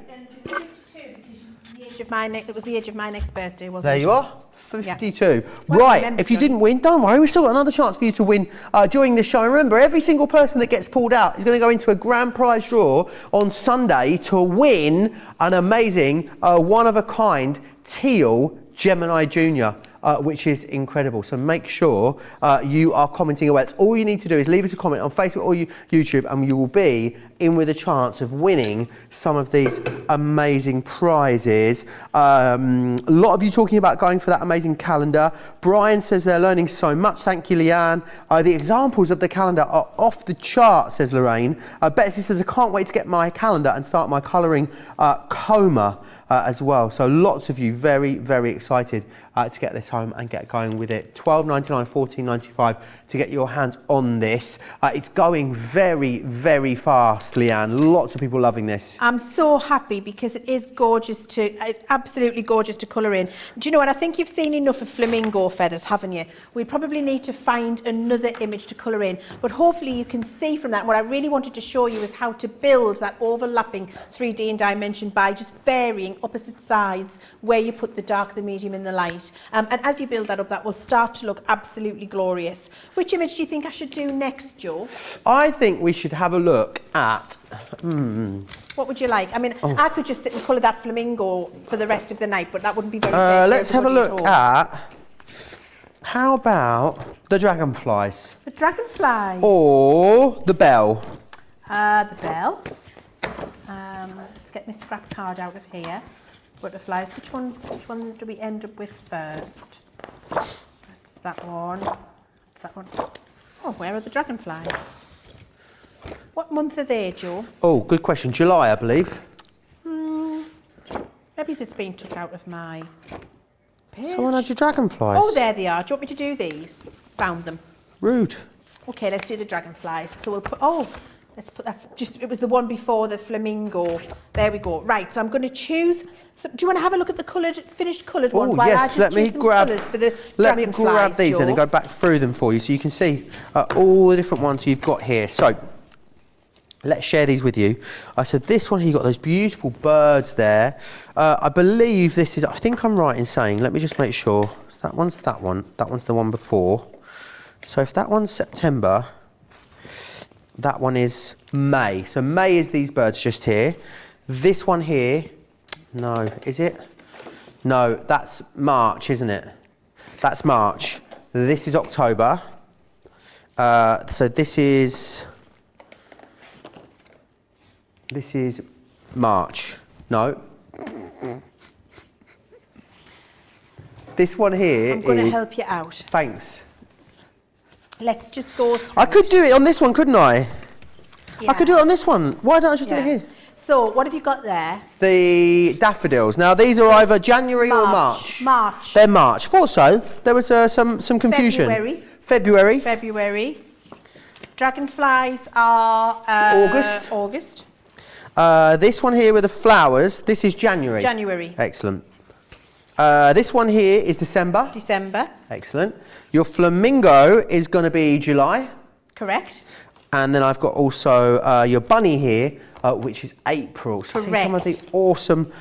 52, because it was the age of my next birthday, wasn't it? There you are. 52. Yeah. Right, if you didn't win, don't worry, we've still got another chance for you to win during this show. And remember, every single person that gets pulled out is going to go into a grand prize draw on Sunday to win an amazing, one-of-a-kind teal Gemini Junior, which is incredible. So make sure you are commenting away. That's all you need to do is leave us a comment on Facebook or YouTube, and you will be in with a chance of winning some of these amazing prizes. A lot of you talking about going for that amazing calendar. Brian says they're learning so much. Thank you, Leanne. The examples of the calendar are off the chart, says Lorraine. Betsy says, I can't wait to get my calendar and start my colouring coma as well. So lots of you very, very excited to get this home and get going with it. $12.99, $14.95 to get your hands on this. It's going very, very fast, Leanne. Lots of people loving this. I'm so happy because it is gorgeous absolutely gorgeous to colour in. Do you know what? I think you've seen enough of flamingo feathers, haven't you? We probably need to find another image to colour in, but hopefully you can see from that. What I really wanted to show you is how to build that overlapping 3D in dimension by just varying opposite sides where you put the dark, the medium and the light. And as you build that up, that will start to look absolutely glorious. Which image do you think I should do next, Joe? I think we should have a look at... What would you like? I mean, I could just sit and colour that flamingo for the rest of the night, but that wouldn't be very fair. Let's have a look at... How about the dragonflies? The dragonflies. Or the bell? The bell. Let's get my scrap card out of here. Butterflies. Which one do we end up with first? That's that one. That's that one. Oh, where are the dragonflies? What month are they, Joe? Oh, good question. July, I believe. Maybe it's been took out of my page. Someone had your dragonflies. Oh, there they are. Do you want me to do these? Found them. Rude. Okay, let's do the dragonflies. So we'll put... let's put it was the one before the flamingo. There we go. Right, so I'm going to choose. So do you want to have a look at the finished coloured ones? Oh yes, let me grab these and then go back through them for you so you can see all the different ones you've got here. So let's share these with you. So this one here, you've got those beautiful birds there. I believe this is, I think I'm right in saying, let me just make sure. That one's that one. That one's the one before. So if that one's September, that one is May. So May is these birds just here. This one here, no, is it? No, that's March, isn't it? That's March. This is October. So this is March. No. This one here I'm going to help you out. Thanks. Let's just go through. I could do it on this one, couldn't I? Yeah. I could do it on this one. Why don't I just do it here? So, what have you got there? The daffodils. Now, these are either January or March. March. They're March. Thought so. There was some confusion. February. Dragonflies are... August. This one here with the flowers, this is January. Excellent. This one here is December. December. Excellent. Your flamingo is going to be July. Correct. And then I've got also your bunny here, which is April. So see some of the awesome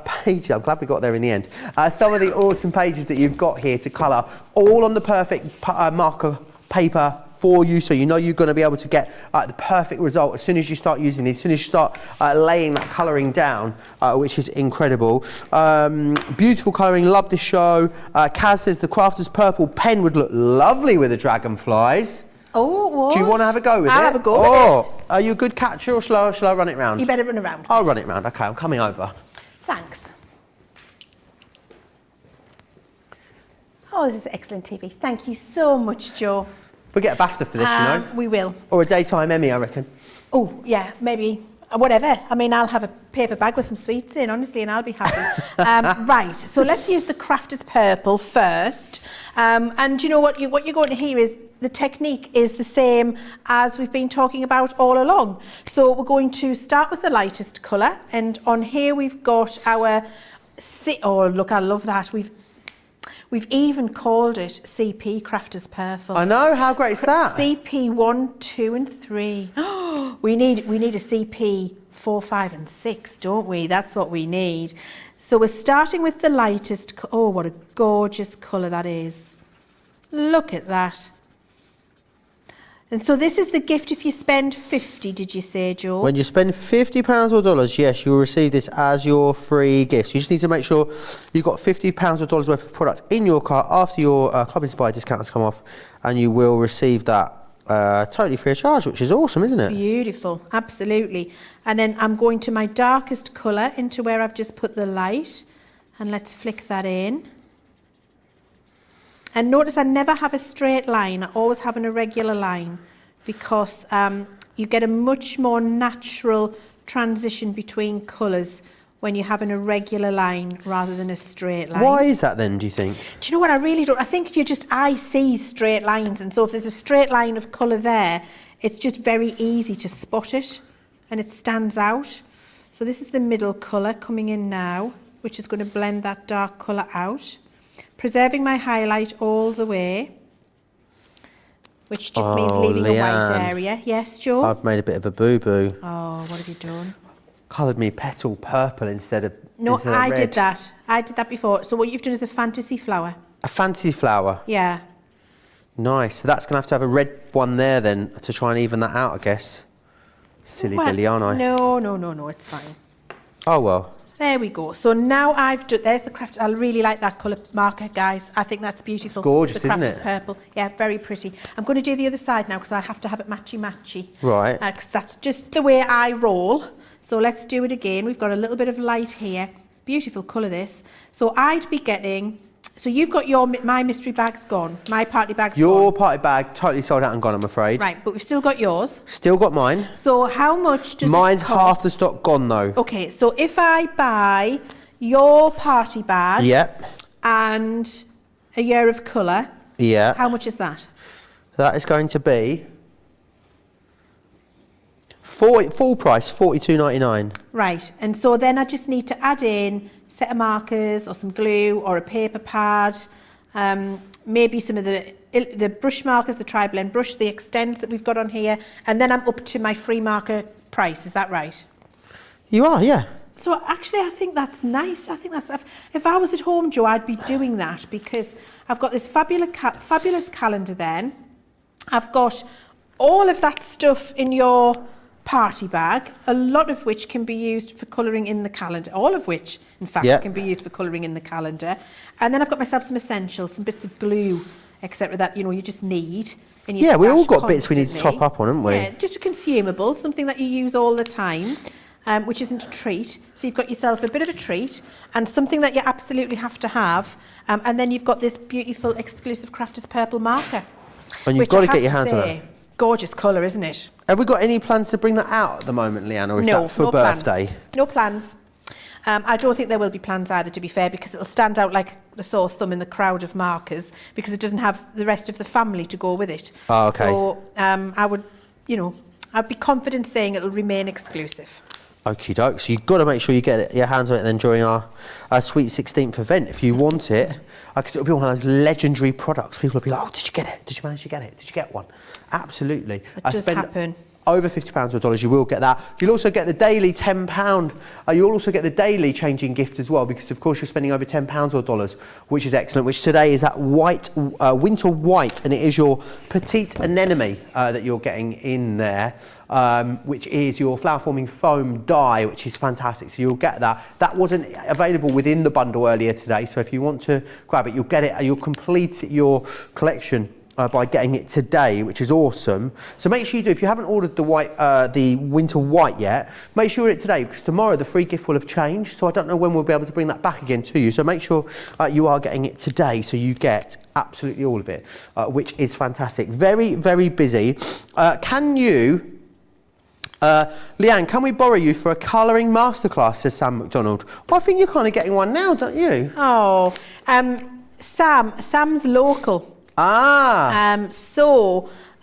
pages. I'm glad we got there in the end. Some of the awesome pages that you've got here to colour, all on the perfect marker paper for you, so you know you're going to be able to get the perfect result as soon as you start using these, as soon as you start laying that colouring down, which is incredible. Beautiful colouring, love this show. Kaz says the Crafter's Purple pen would look lovely with the dragonflies. Oh, it would. Do you want to have a go with it? I'll have a go with it. Are you a good catcher, or shall I run it round? You better run around. I'll run it round. Okay, I'm coming over. Thanks. Oh, this is excellent TV. Thank you so much, Jo. We'll get a BAFTA for this, you know. We will. Or a daytime Emmy, I reckon. Oh, yeah, maybe. Whatever. I mean, I'll have a paper bag with some sweets in, honestly, and I'll be happy. Right, so let's use the Crafter's Purple first. And you know what you're going to hear is the technique is the same as we've been talking about all along. So we're going to start with the lightest colour, and on here we've got our... Oh, look, I love that. We've even called it CP Crafter's Purple. I know, how great is that? CP 1, 2 and 3. we need a CP 4, 5 and 6, don't we? That's what we need. So we're starting with the lightest. Oh, what a gorgeous colour that is. Look at that. And so this is the gift if you spend 50, did you say, Jo? When you spend £50 or dollars, yes, you'll receive this as your free gift. You just need to make sure you've got £50 or dollars worth of product in your cart after your Club Inspire discount has come off, and you will receive that totally free of charge, which is awesome, isn't it? Beautiful, absolutely. And then I'm going to my darkest colour into where I've just put the light, and let's flick that in. And notice I never have a straight line, I always have an irregular line, because you get a much more natural transition between colours when you have an irregular line rather than a straight line. Why is that then, do you think? Do you know what, I really don't. I think I see straight lines, and so if there's a straight line of colour there, it's just very easy to spot it and it stands out. So this is the middle colour coming in now, which is going to blend that dark colour out. Preserving my highlight all the way, which just means leaving a white area. Yes, Jo? I've made a bit of a boo-boo. Oh, what have you done? Coloured me petal purple instead of I red. did that. I did that before. So what you've done is a fantasy flower. A fantasy flower? Yeah. Nice. So that's going to have a red one there then to try and even that out, I guess. Silly Billy, aren't I? No, it's fine. Oh, well. There we go. So now I've done, there's the craft. I really like that colour marker, guys. I think that's beautiful. It's gorgeous, the isn't Crafter's it? Purple. Yeah, very pretty. I'm going to do the other side now because I have to have it matchy-matchy. Right. Because that's just the way I roll. So let's do it again. We've got a little bit of light here. Beautiful colour this. So I'd be getting... So you've got my mystery bag's gone. My party bag's gone. Your party bag totally sold out and gone, I'm afraid. Right, but we've still got yours. Still got mine. So how much does Mine's it cost? half the stock gone, though. Okay, so if I buy your party bag... Yep. And a year of colour. Yeah. How much is that? That is going to be... full price, $42.99. Right, and so then I just need to add in a set of markers or some glue or a paper pad, maybe some of the brush markers, the tri-blend brush, the extends that we've got on here, and then I'm up to my free marker price. Is that right? You are, yeah. So actually, I think that's nice. I think that's, if I was at home, Jo, I'd be doing that because I've got this fabulous calendar then. I've got all of that stuff in your party bag, a lot of which can be used for colouring in the calendar, all of which, in fact, can be used for colouring in the calendar. And then I've got myself some essentials, some bits of glue, etc. that, you know, you just need. Yeah, we all got bits we need to top up on, haven't we? Yeah, just a consumable, something that you use all the time. Which isn't a treat. So you've got yourself a bit of a treat and something that you absolutely have to have. And then you've got this beautiful exclusive Crafter's Purple marker. And you've got to get your hands on it. Gorgeous colour, isn't it? Have we got any plans to bring that out at the moment, Leanne, or is that for birthday? Plans. No plans. I don't think there will be plans either, to be fair, because it'll stand out like a sore thumb in the crowd of markers because it doesn't have the rest of the family to go with it. Oh, okay. So I would, I'd be confident saying it'll remain exclusive. Okie doke. So you've got to make sure you get your hands on it then during our Sweet 16th event if you want it, because it'll be one of those legendary products. People will be like, oh, did you get it? Did you manage to get it? Did you get one? Absolutely. It does happen. Over £50 or dollars, you will get that. You'll also get the daily £10. You'll also get the daily changing gift as well, because of course you're spending over £10 or dollars, which is excellent. Which today is that white, winter white, and it is your petite anemone that you're getting in there, which is your flower forming foam dye, which is fantastic. So you'll get that. That wasn't available within the bundle earlier today. So if you want to grab it, you'll get it. You'll complete your collection by getting it today, which is awesome. So make sure you do. If you haven't ordered the white, the winter white yet, make sure you order it today, because tomorrow the free gift will have changed. So I don't know when we'll be able to bring that back again to you. So make sure you are getting it today, so you get absolutely all of it, which is fantastic. Very, very busy. Can you, Leanne, can we borrow you for a colouring masterclass, says Sam McDonald. Well, I think you're kind of getting one now, don't you? Oh, Sam's local.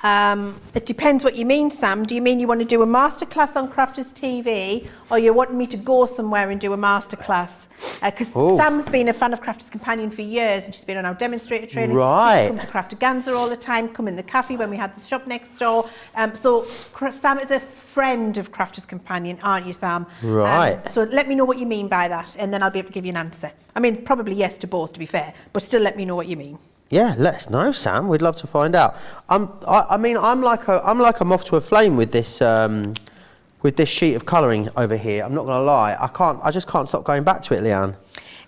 It depends what you mean, Sam. Do you mean you want to do a masterclass on Crafters TV, or you want me to go somewhere and do a masterclass? Because Sam's been a fan of Crafters Companion for years, and she's been on our demonstrator training. Right. She's come to Crafter Ganza all the time, come in the cafe when we had the shop next door. So Sam is a friend of Crafters Companion, aren't you, Sam? Right. So let me know what you mean by that, and then I'll be able to give you an answer. I mean, probably yes to both, to be fair, but still let me know what you mean. Yeah, let us know, Sam. We'd love to find out. I mean, I'm like a moth to a flame with this sheet of colouring over here. I'm not going to lie. I just can't stop going back to it, Leanne.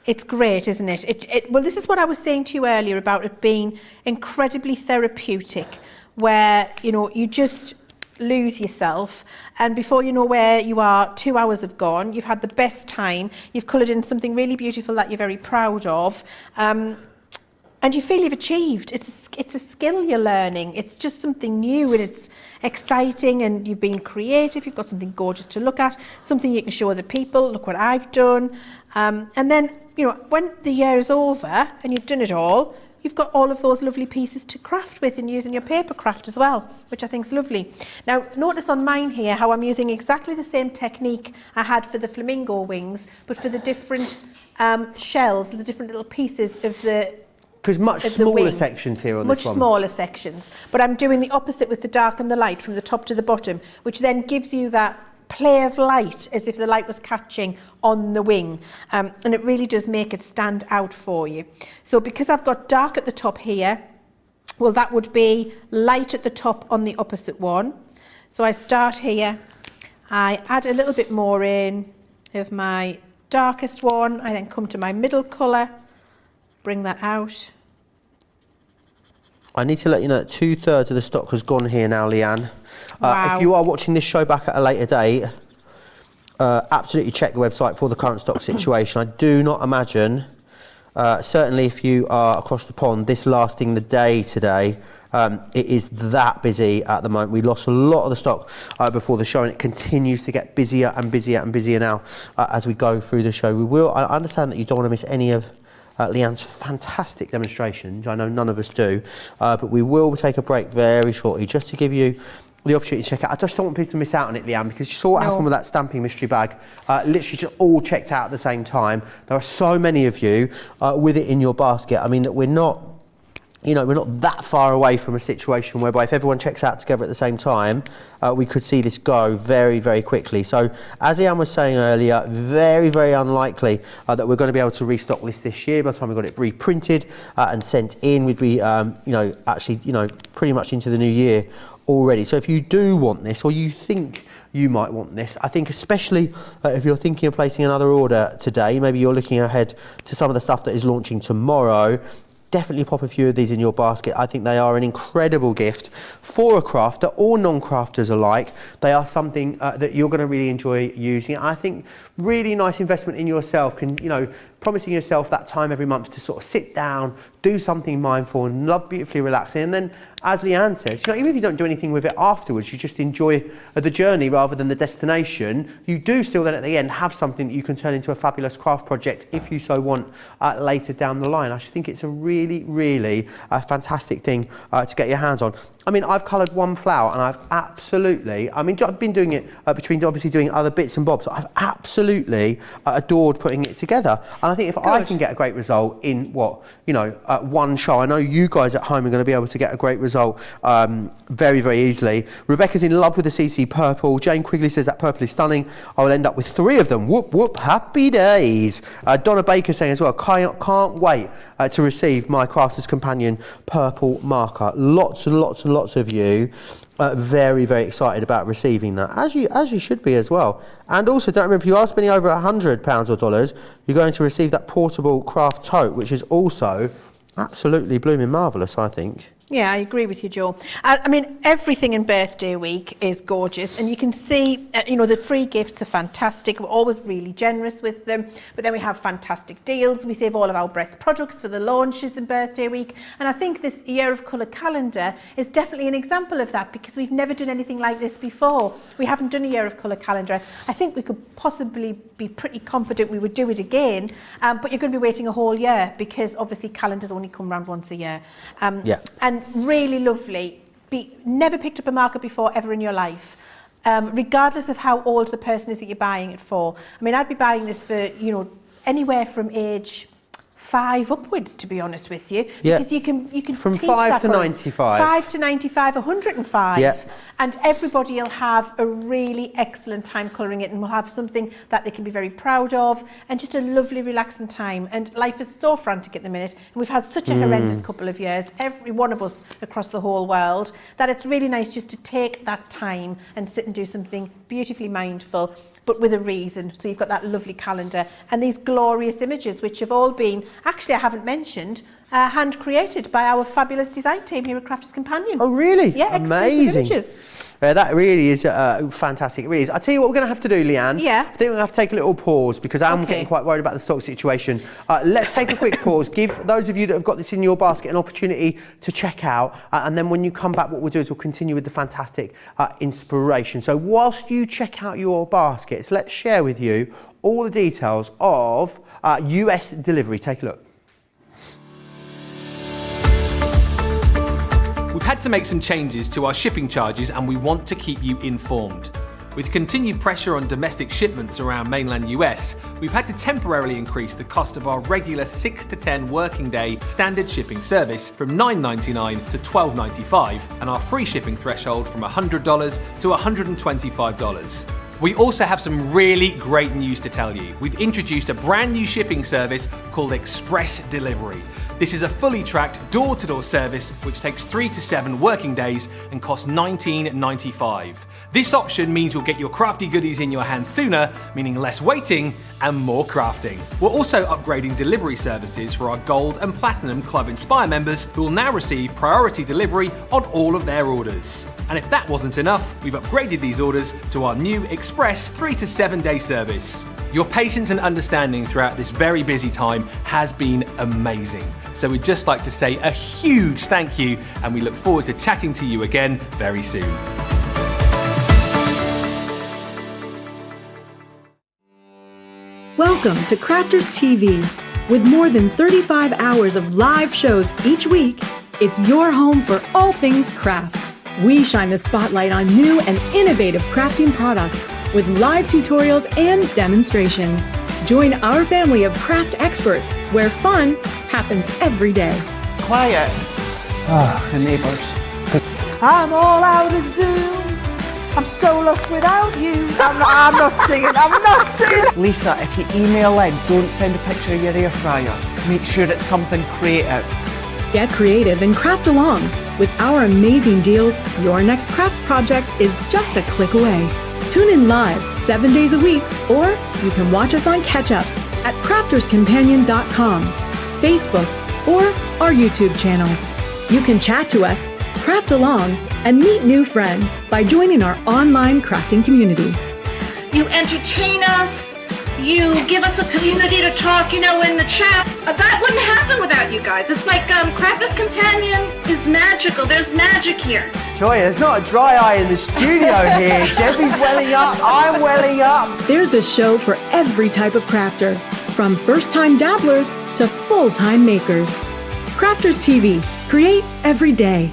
It's great, isn't it? Well, this is what I was saying to you earlier about it being incredibly therapeutic, where you just lose yourself, and before you know where you are, 2 hours have gone. You've had the best time. You've coloured in something really beautiful that you're very proud of. And you feel you've achieved. It's a skill you're learning. It's just something new, and it's exciting, and you've been creative. You've got something gorgeous to look at, something you can show other people. Look what I've done. And then, when the year is over and you've done it all, you've got all of those lovely pieces to craft with and use in your paper craft as well, which I think is lovely. Now, notice on mine here how I'm using exactly the same technique I had for the flamingo wings, but for the different shells, the different little pieces of the... Because much smaller sections here on this one. Much smaller sections. But I'm doing the opposite with the dark and the light from the top to the bottom, which then gives you that play of light as if the light was catching on the wing. And it really does make it stand out for you. So because I've got dark at the top here, well, that would be light at the top on the opposite one. So I start here, I add a little bit more in of my darkest one. I then come to my middle colour, bring that out. I need to let you know that 2/3 of the stock has gone here now, Leanne. Wow. If you are watching this show back at a later date, absolutely check the website for the current stock situation. I do not imagine, certainly if you are across the pond, this lasting the day today. It is that busy at the moment. We lost a lot of the stock before the show, and it continues to get busier and busier and busier now as we go through the show. I understand that you don't want to miss any of Leanne's fantastic demonstrations. I know none of us do, but we will take a break very shortly just to give you the opportunity to check out. I just don't want people to miss out on it, Leanne, because you saw what happened with that stamping mystery bag. Literally just all checked out at the same time. There are so many of you with it in your basket. I mean, that we're not that far away from a situation whereby if everyone checks out together at the same time, we could see this go very, very quickly. So, as Ian was saying earlier, very, very unlikely that we're going to be able to restock this year. By the time we got it reprinted and sent in, we'd be, pretty much into the new year already. So, if you do want this, or you think you might want this, I think especially if you're thinking of placing another order today, maybe you're looking ahead to some of the stuff that is launching tomorrow, definitely pop a few of these in your basket. I think they are an incredible gift for a crafter or non-crafters alike. They are something that you're going to really enjoy using. I think really nice investment in yourself can, promising yourself that time every month to sort of sit down, do something mindful and love beautifully relaxing. And then, as Leanne says, you know, even if you don't do anything with it afterwards, you just enjoy the journey rather than the destination, you do still then at the end have something that you can turn into a fabulous craft project if you so want later down the line. I just think it's a really, really fantastic thing to get your hands on. I mean, I've coloured one flower and I've absolutely, I mean, I've been doing it between obviously doing other bits and bobs. I've absolutely adored putting it together. And I think if I can get a great result in one show, I know you guys at home are going to be able to get a great result very, very easily. Rebecca's in love with the CC purple. Jane Quigley says that purple is stunning. I will end up with 3 of them. Whoop, whoop, happy days. Donna Baker saying as well, can't wait to receive my Crafter's Companion purple marker. Lots and lots and lots of you very, very excited about receiving that, as you should be as well. And also, don't remember, if you are spending over £100 or dollars, you're going to receive that portable craft tote, which is also absolutely blooming marvellous, I think. Yeah, I agree with you, Joe. I mean, everything in Birthday Week is gorgeous, and you can see, the free gifts are fantastic. We're always really generous with them, but then we have fantastic deals. We save all of our best products for the launches in Birthday Week, and I think this Year of Colour calendar is definitely an example of that, because we've never done anything like this before. We haven't done a Year of Colour calendar. I think we could possibly be pretty confident we would do it again, but you're going to be waiting a whole year, because obviously calendars only come around once a year. And really lovely. Never picked up a marker before ever in your life, regardless of how old the person is that you're buying it for. I mean, I'd be buying this for, anywhere from age 5 upwards, to be honest with you, because you can from teach 5 that to 95. 5 to 95, 105, and everybody will have a really excellent time colouring it, and will have something that they can be very proud of, and just a lovely relaxing time. And life is so frantic at the minute, and we've had such a horrendous couple of years, every one of us across the whole world, that it's really nice just to take that time and sit and do something beautifully mindful, but with a reason. So you've got that lovely calendar and these glorious images, which have all been, actually I haven't mentioned, hand created by our fabulous design team here at Crafter's Companion. Oh really? Yeah, amazing. Images. That really is fantastic. It really is. I'll tell you what we're going to have to do, Leanne. Yeah. I think we're going to have to take a little pause, because I'm getting quite worried about the stock situation. Let's take a quick pause. Give those of you that have got this in your basket an opportunity to check out. And then when you come back, what we'll do is we'll continue with the fantastic inspiration. So whilst you check out your baskets, let's share with you all the details of US delivery. Take a look. We've had to make some changes to our shipping charges, and we want to keep you informed. With continued pressure on domestic shipments around mainland US, we've had to temporarily increase the cost of our regular 6 to 10 working day standard shipping service from $9.99 to $12.95, and our free shipping threshold from $100 to $125. We also have some really great news to tell you. We've introduced a brand new shipping service called Express Delivery. This is a fully tracked door-to-door service which takes 3 to 7 working days and costs $19.95. This option means you'll get your crafty goodies in your hands sooner, meaning less waiting and more crafting. We're also upgrading delivery services for our Gold and Platinum Club Inspire members, who will now receive priority delivery on all of their orders. And if that wasn't enough, we've upgraded these orders to our new Express 3 to 7 day service. Your patience and understanding throughout this very busy time has been amazing. So we'd just like to say a huge thank you, and we look forward to chatting to you again very soon. Welcome to Crafters TV. With more than 35 hours of live shows each week, it's your home for all things craft. We shine the spotlight on new and innovative crafting products with live tutorials and demonstrations. Join our family of craft experts, where fun happens every day. Quiet. The neighbours. I'm all out of Zoom. I'm so lost without you. I'm not singing. Lisa, if you email in, don't send a picture of your air fryer. Make sure it's something creative. Get creative and craft along. With our amazing deals, your next craft project is just a click away. Tune in live 7 days a week, or you can watch us on catch up at crafterscompanion.com, Facebook, or our YouTube channels. You can chat to us, craft along, and meet new friends by joining our online crafting community. You entertain us, You give us a community to talk, in the chat. That wouldn't happen without you guys. It's like Crafters Companion is magical. There's magic here. Joy, there's not a dry eye in the studio here. Debbie's welling up, I'm welling up. There's a show for every type of crafter, from first-time dabblers to full-time makers. Crafters TV. Create every day.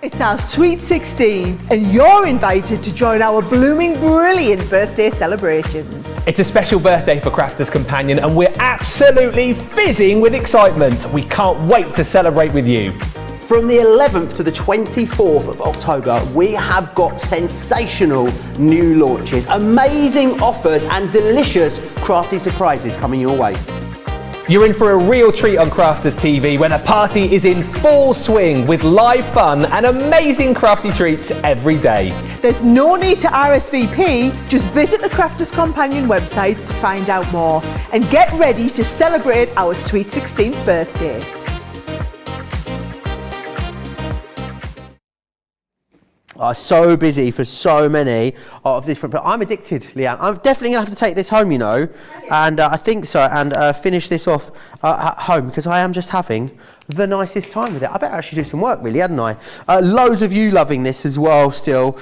It's our Sweet 16, and you're invited to join our blooming brilliant birthday celebrations. It's a special birthday for Crafters Companion, and we're absolutely fizzing with excitement. We can't wait to celebrate with you. From the 11th to the 24th of October, we have got sensational new launches, amazing offers and delicious crafty surprises coming your way. You're in for a real treat on Crafters TV when a party is in full swing with live fun and amazing crafty treats every day. There's no need to RSVP, just visit the Crafters Companion website to find out more and get ready to celebrate our sweet 16th birthday. So busy for so many of different. But I'm addicted, Leanne. I'm definitely gonna have to take this home, and I think so, and finish this off at home because I am just having the nicest time with it. I better actually do some work, really, hadn't I? Loads of you loving this as well. Still,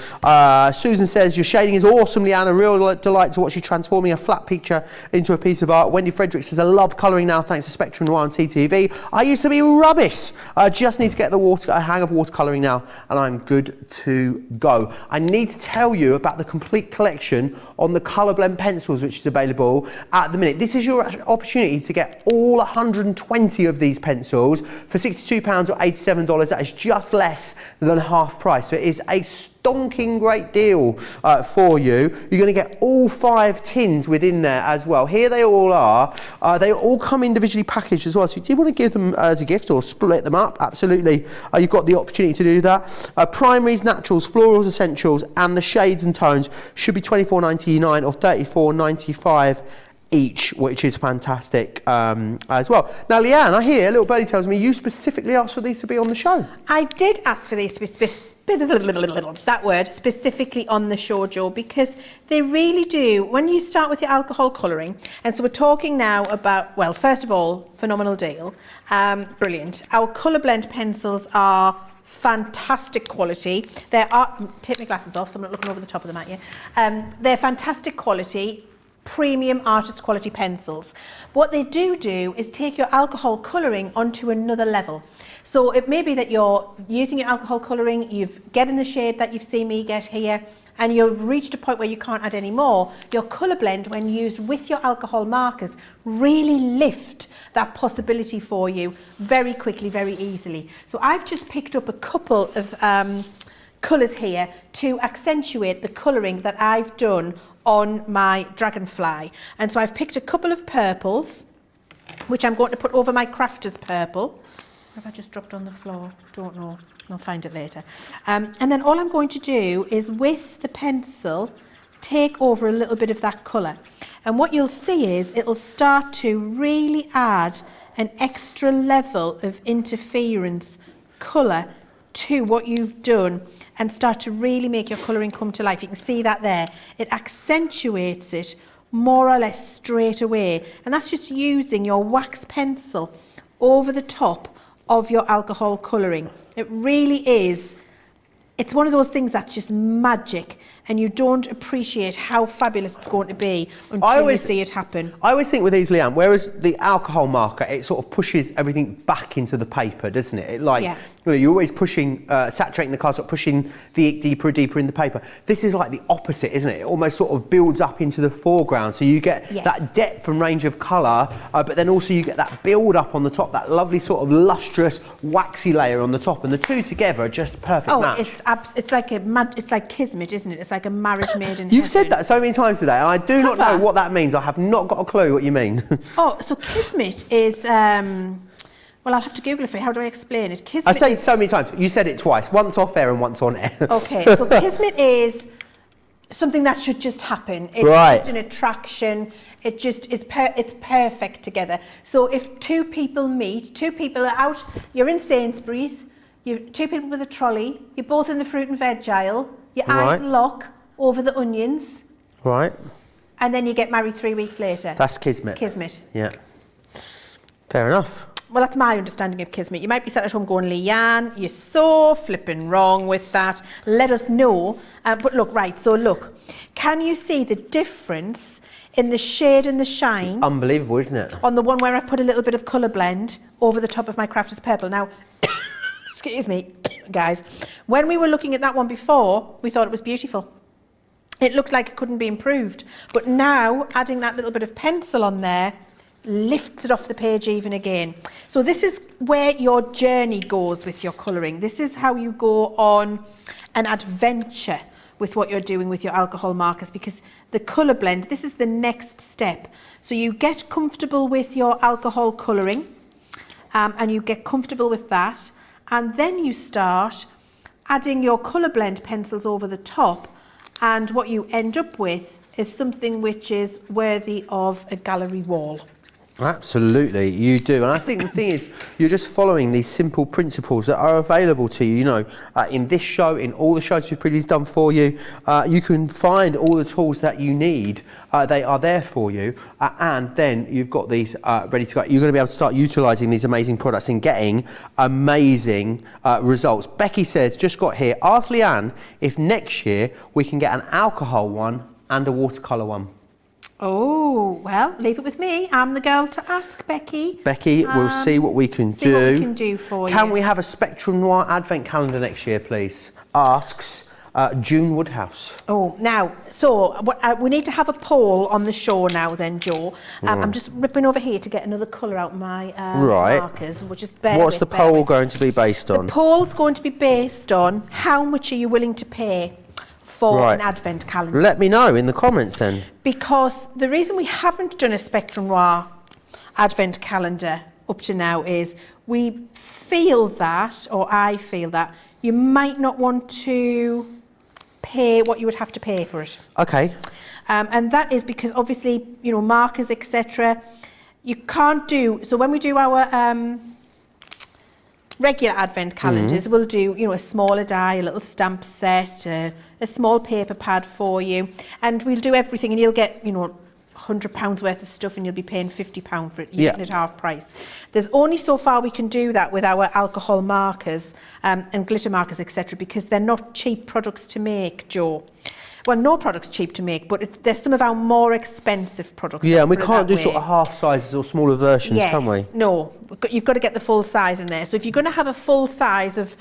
Susan says your shading is awesome, Leanne. A real delight to watch you transforming a flat picture into a piece of art. Wendy Fredericks says I love colouring now thanks to Spectrum Noir and CTV. I used to be rubbish. I just need to get a hang of watercolouring now, and I'm good to go. I need to tell you about the complete collection on the colour blend pencils which is available at the minute. This is your opportunity to get all 120 of these pencils for £62 or $87. That is just less than half price, so it is a stonking great deal for you. You're going to get all 5 tins within there as well. Here they all are. They all come individually packaged as well, so if you want to give them as a gift or split them up, absolutely, you've got the opportunity to do that. Primaries, naturals, florals, essentials, and the shades and tones should be £24.99 or $34.95 each, which is fantastic as well. Now, Leanne, I hear, little birdie tells me you specifically asked for these to be on the show. I did ask for these to be specifically on the show, Joe, because they really do. When you start with your alcohol colouring, and so we're talking now about, well, first of all, phenomenal deal, brilliant. Our colour blend pencils are fantastic quality. Take my glasses off so I'm not looking over the top of them at you. They're fantastic quality, premium artist quality pencils. What they do is take your alcohol colouring onto another level. So it may be that you're using your alcohol colouring, you've get in the shade that you've seen me get here, and you've reached a point where you can't add any more. Your colour blend, when used with your alcohol markers, really lift that possibility for you very quickly, very easily. So I've just picked up a couple of colours here to accentuate the colouring that I've done on my dragonfly. And so I've picked a couple of purples, which I'm going to put over my crafter's purple. Have I just dropped on the floor? Don't know. I'll find it later. And then all I'm going to do is with the pencil take over a little bit of that colour. And what you'll see is it'll start to really add an extra level of interference colour to what you've done and start to really make your colouring come to life. You can see that there. It accentuates it more or less straight away. And that's just using your wax pencil over the top of your alcohol colouring. It really is. It's one of those things that's just magic, and you don't appreciate how fabulous it's going to be until you see it happen. I always think with these, Leanne, whereas the alcohol marker, it sort of pushes everything back into the paper, doesn't it? You're always pushing, saturating the card, sort of pushing the ink deeper and deeper in the paper. This is like the opposite, isn't it? It almost sort of builds up into the foreground, so you get that depth and range of colour, but then also you get that build up on the top, that lovely sort of lustrous, waxy layer on the top, and the two together are just a perfect match. It's like kismet, isn't it? It's like a marriage made in heaven. You've said that so many times today, and I do not know what that means. I have not got a clue what you mean. So kismet is, well, I'll have to Google it for you. How do I explain it? Kismet, I say it so many times. You said it twice, once off air and once on air. Okay, so kismet is something that should just happen. It's just an attraction. It just is, it's perfect together. So if two people meet, two people are out, you're in Sainsbury's, you're two people with a trolley, you're both in the fruit and veg aisle, your eyes lock, over the onions, Right. and then you get married 3 weeks later. That's kismet. Kismet. Yeah. Fair enough. Well, that's my understanding of kismet. You might be sat at home going, Leanne, you're so flipping wrong with that. Let us know. But look, right, so look, can you see the difference in the shade and the shine? Unbelievable, isn't it? On the one where I've put a little bit of colour blend over the top of my Crafter's Purple. Now, excuse me, guys, when we were looking at that one before, we thought it was beautiful. It looked like it couldn't be improved. But now, adding that little bit of pencil on there, lifts it off the page even again. So this is where your journey goes with your colouring. This is how you go on an adventure with what you're doing with your alcohol markers, because the colour blend, this is the next step. So you get comfortable with your alcohol colouring, and you get comfortable with that, and then you start adding your colour blend pencils over the top, and what you end up with is something which is worthy of a gallery wall. Absolutely, you do. And I think the thing is, you're just following these simple principles that are available to you. You know, in this show, in all the shows we've previously done for you, you can find all the tools that you need. They are there for you. And then you've got these ready to go. You're going to be able to start utilising these amazing products and getting amazing results. Becky says, just got here, ask Leanne if next year we can get an alcohol one and a watercolour one. Oh, well, leave it with me. I'm the girl to ask, Becky. Becky, we'll see what we can do. See what we can do for you. Can we have a Spectrum Noir advent calendar next year, please? Asks June Woodhouse. Oh, now, so we need to have a poll on the show now then, Joe. I'm just ripping over here to get another colour out my markers. We'll just What's the poll going to be based on? The poll's going to be based on how much are you willing to pay for an advent calendar. Let me know in the comments then. Because the reason we haven't done a Spectrum Noir advent calendar up to now is we feel that, or I feel that, you might not want to pay what you would have to pay for it. Okay. And that is because obviously, you know, markers, etc., you can't do, so when we do our regular advent calendars, we'll do, you know, a smaller die, a little stamp set, a small paper pad for you, and we'll do everything, and you'll get, you know, £100 worth of stuff, and you'll be paying £50 for it, even at half price. There's only so far we can do that with our alcohol markers and glitter markers, etc., because they're not cheap products to make, Joe. Well, no product's cheap to make, but they're some of our more expensive products. Yeah, and we can't do sort of half sizes or smaller versions, can we? No, you've got to get the full size in there. So if you're going to have a full size of,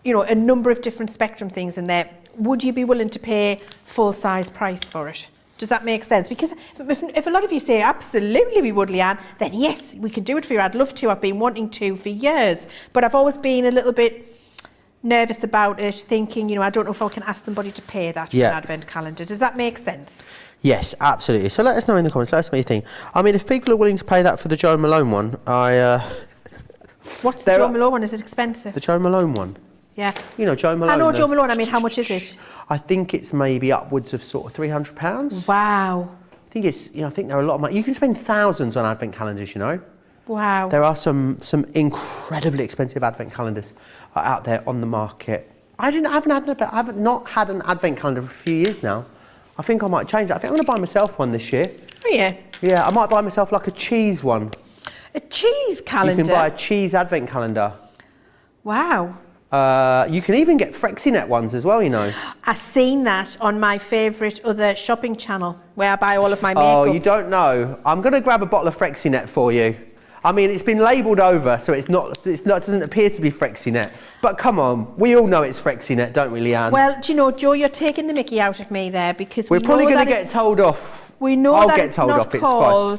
you know, a number of different Spectrum things in there, would you be willing to pay full size price for it? Does that make sense? Because if a lot of you say, absolutely we would, Leanne, then yes, we can do it for you. I'd love to. I've been wanting to for years. But I've always been a little bit nervous about it, thinking, you know, I don't know if I can ask somebody to pay that for an advent calendar. Does that make sense? Yes, absolutely. So let us know in the comments. Let us know what you think. I mean, if people are willing to pay that for the Joe Malone one, What's the Joe Malone one? Is it expensive? The Joe Malone one. Yeah. You know, Joe Malone. I know Joe Malone. I mean, how much is it? I think it's maybe upwards of sort of £300. Wow. I think it's, you know, I think there are a lot of money. You can spend thousands on advent calendars, you know. Wow. There are some incredibly expensive advent calendars out there on the market. I haven't not had an advent calendar for a few years now. I think I might change it. I think I'm going to buy myself one this year. Oh yeah. Yeah, I might buy myself like a cheese one. A cheese calendar? You can buy a cheese advent calendar. Wow. You can even get Frexinet ones as well, you know. I've seen that on my favourite other shopping channel where I buy all of my makeup. Oh, you don't know. I'm going to grab a bottle of Frexinet for you. I mean, it's been labelled over, so it doesn't appear to be Frexinet. But come on, we all know it's Frexinet, don't we, Leanne? Well, do you know, Joe, you're taking the mickey out of me there, because we're probably going to get told off. We know I'll that get told off. It's fine.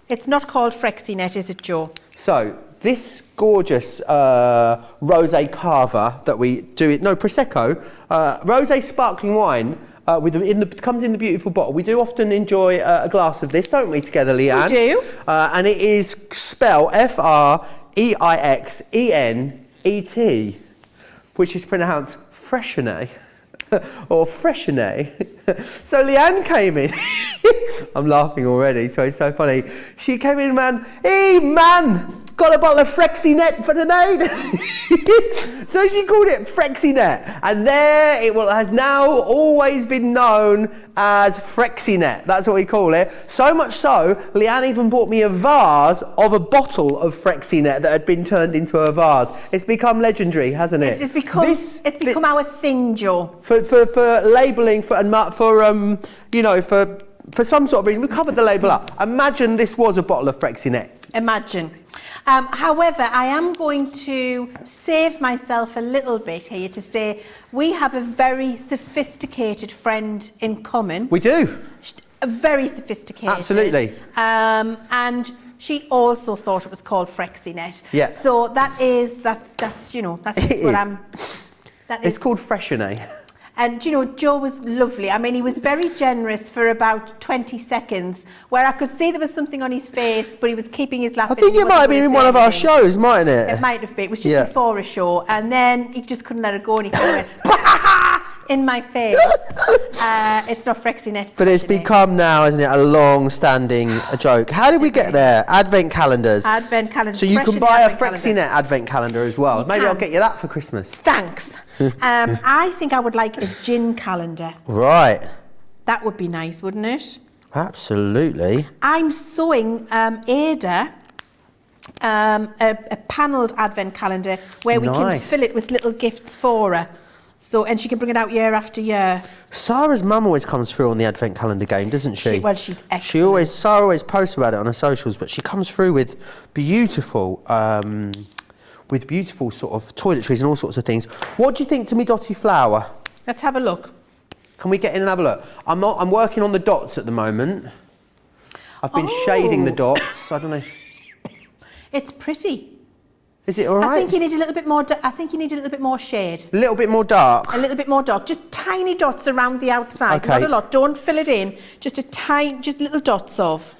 It's not called Frexinet, is it, Joe? So this gorgeous rosé carver that we do, Prosecco, rosé sparkling wine. Comes in the beautiful bottle. We do often enjoy a glass of this, don't we, together, Leanne? We do. And it is spelled Freixenet, which is pronounced Freixenet, or Freixenet. So Leanne came in. I'm laughing already, so it's so funny. She came in, man. Hey, man! got a bottle of Frexinet for tonight. So she called it Frexinet, and there it has now always been known as Frexinet. That's what we call it. So much so, Leanne even bought me a vase of a bottle of Frexinet that had been turned into a vase. It's become legendary, hasn't it? It's become our thing, Joe. For labelling for some sort of reason, we covered the label up. Imagine this was a bottle of Frexinet. Imagine. However, I am going to save myself a little bit here to say we have a very sophisticated friend in common. We do. Very sophisticated. Absolutely. And she also thought it was called Frexinet. Yeah. So that's what I'm. It's called Freshenet. And, Joe was lovely. I mean, he was very generous for about 20 seconds, where I could see there was something on his face, but he was keeping his laugh. I think it might have been in one of our shows, mightn't it? It might have been. It was just before a show. And then he just couldn't let it go, and he kind of went, in my face. It's not Frexinet. But it's become now, isn't it, a long-standing joke. How did we get there? Advent calendars. Advent calendars. So you can buy a Frexinet advent calendar as well. Maybe I'll get you that for Christmas. Thanks. I think I would like a gin calendar. Right. That would be nice, wouldn't it? Absolutely. I'm sewing Ada a panelled advent calendar where we can fill it with little gifts for her. So, and she can bring it out year after year. Sarah's mum always comes through on the advent calendar game, doesn't she? She's excellent. Sarah always posts about it on her socials, but she comes through with beautiful sort of toiletries and all sorts of things. What do you think to me dotty flower? Let's have a look. Can we get in and have a look? I'm working on the dots at the moment. I've been shading the dots. I don't know. It's pretty. Is it all right? I think you need a little bit more. I think you need a little bit more shade. A little bit more dark. A little bit more dark. Just tiny dots around the outside. Okay. Not a lot. Don't fill it in. Just little dots of.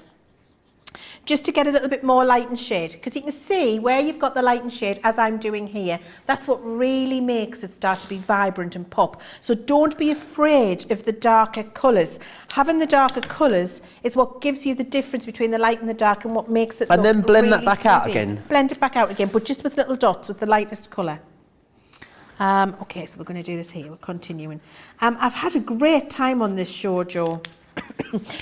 Just to get a little bit more light and shade, because you can see where you've got the light and shade, as I'm doing here. That's what really makes it start to be vibrant and pop. So don't be afraid of the darker colours. Having the darker colours is what gives you the difference between the light and the dark, and what makes it. And then blend really that back out again. Blend it back out again, but just with little dots with the lightest colour. Okay, so we're going to do this here. We're continuing. I've had a great time on this show, Joe.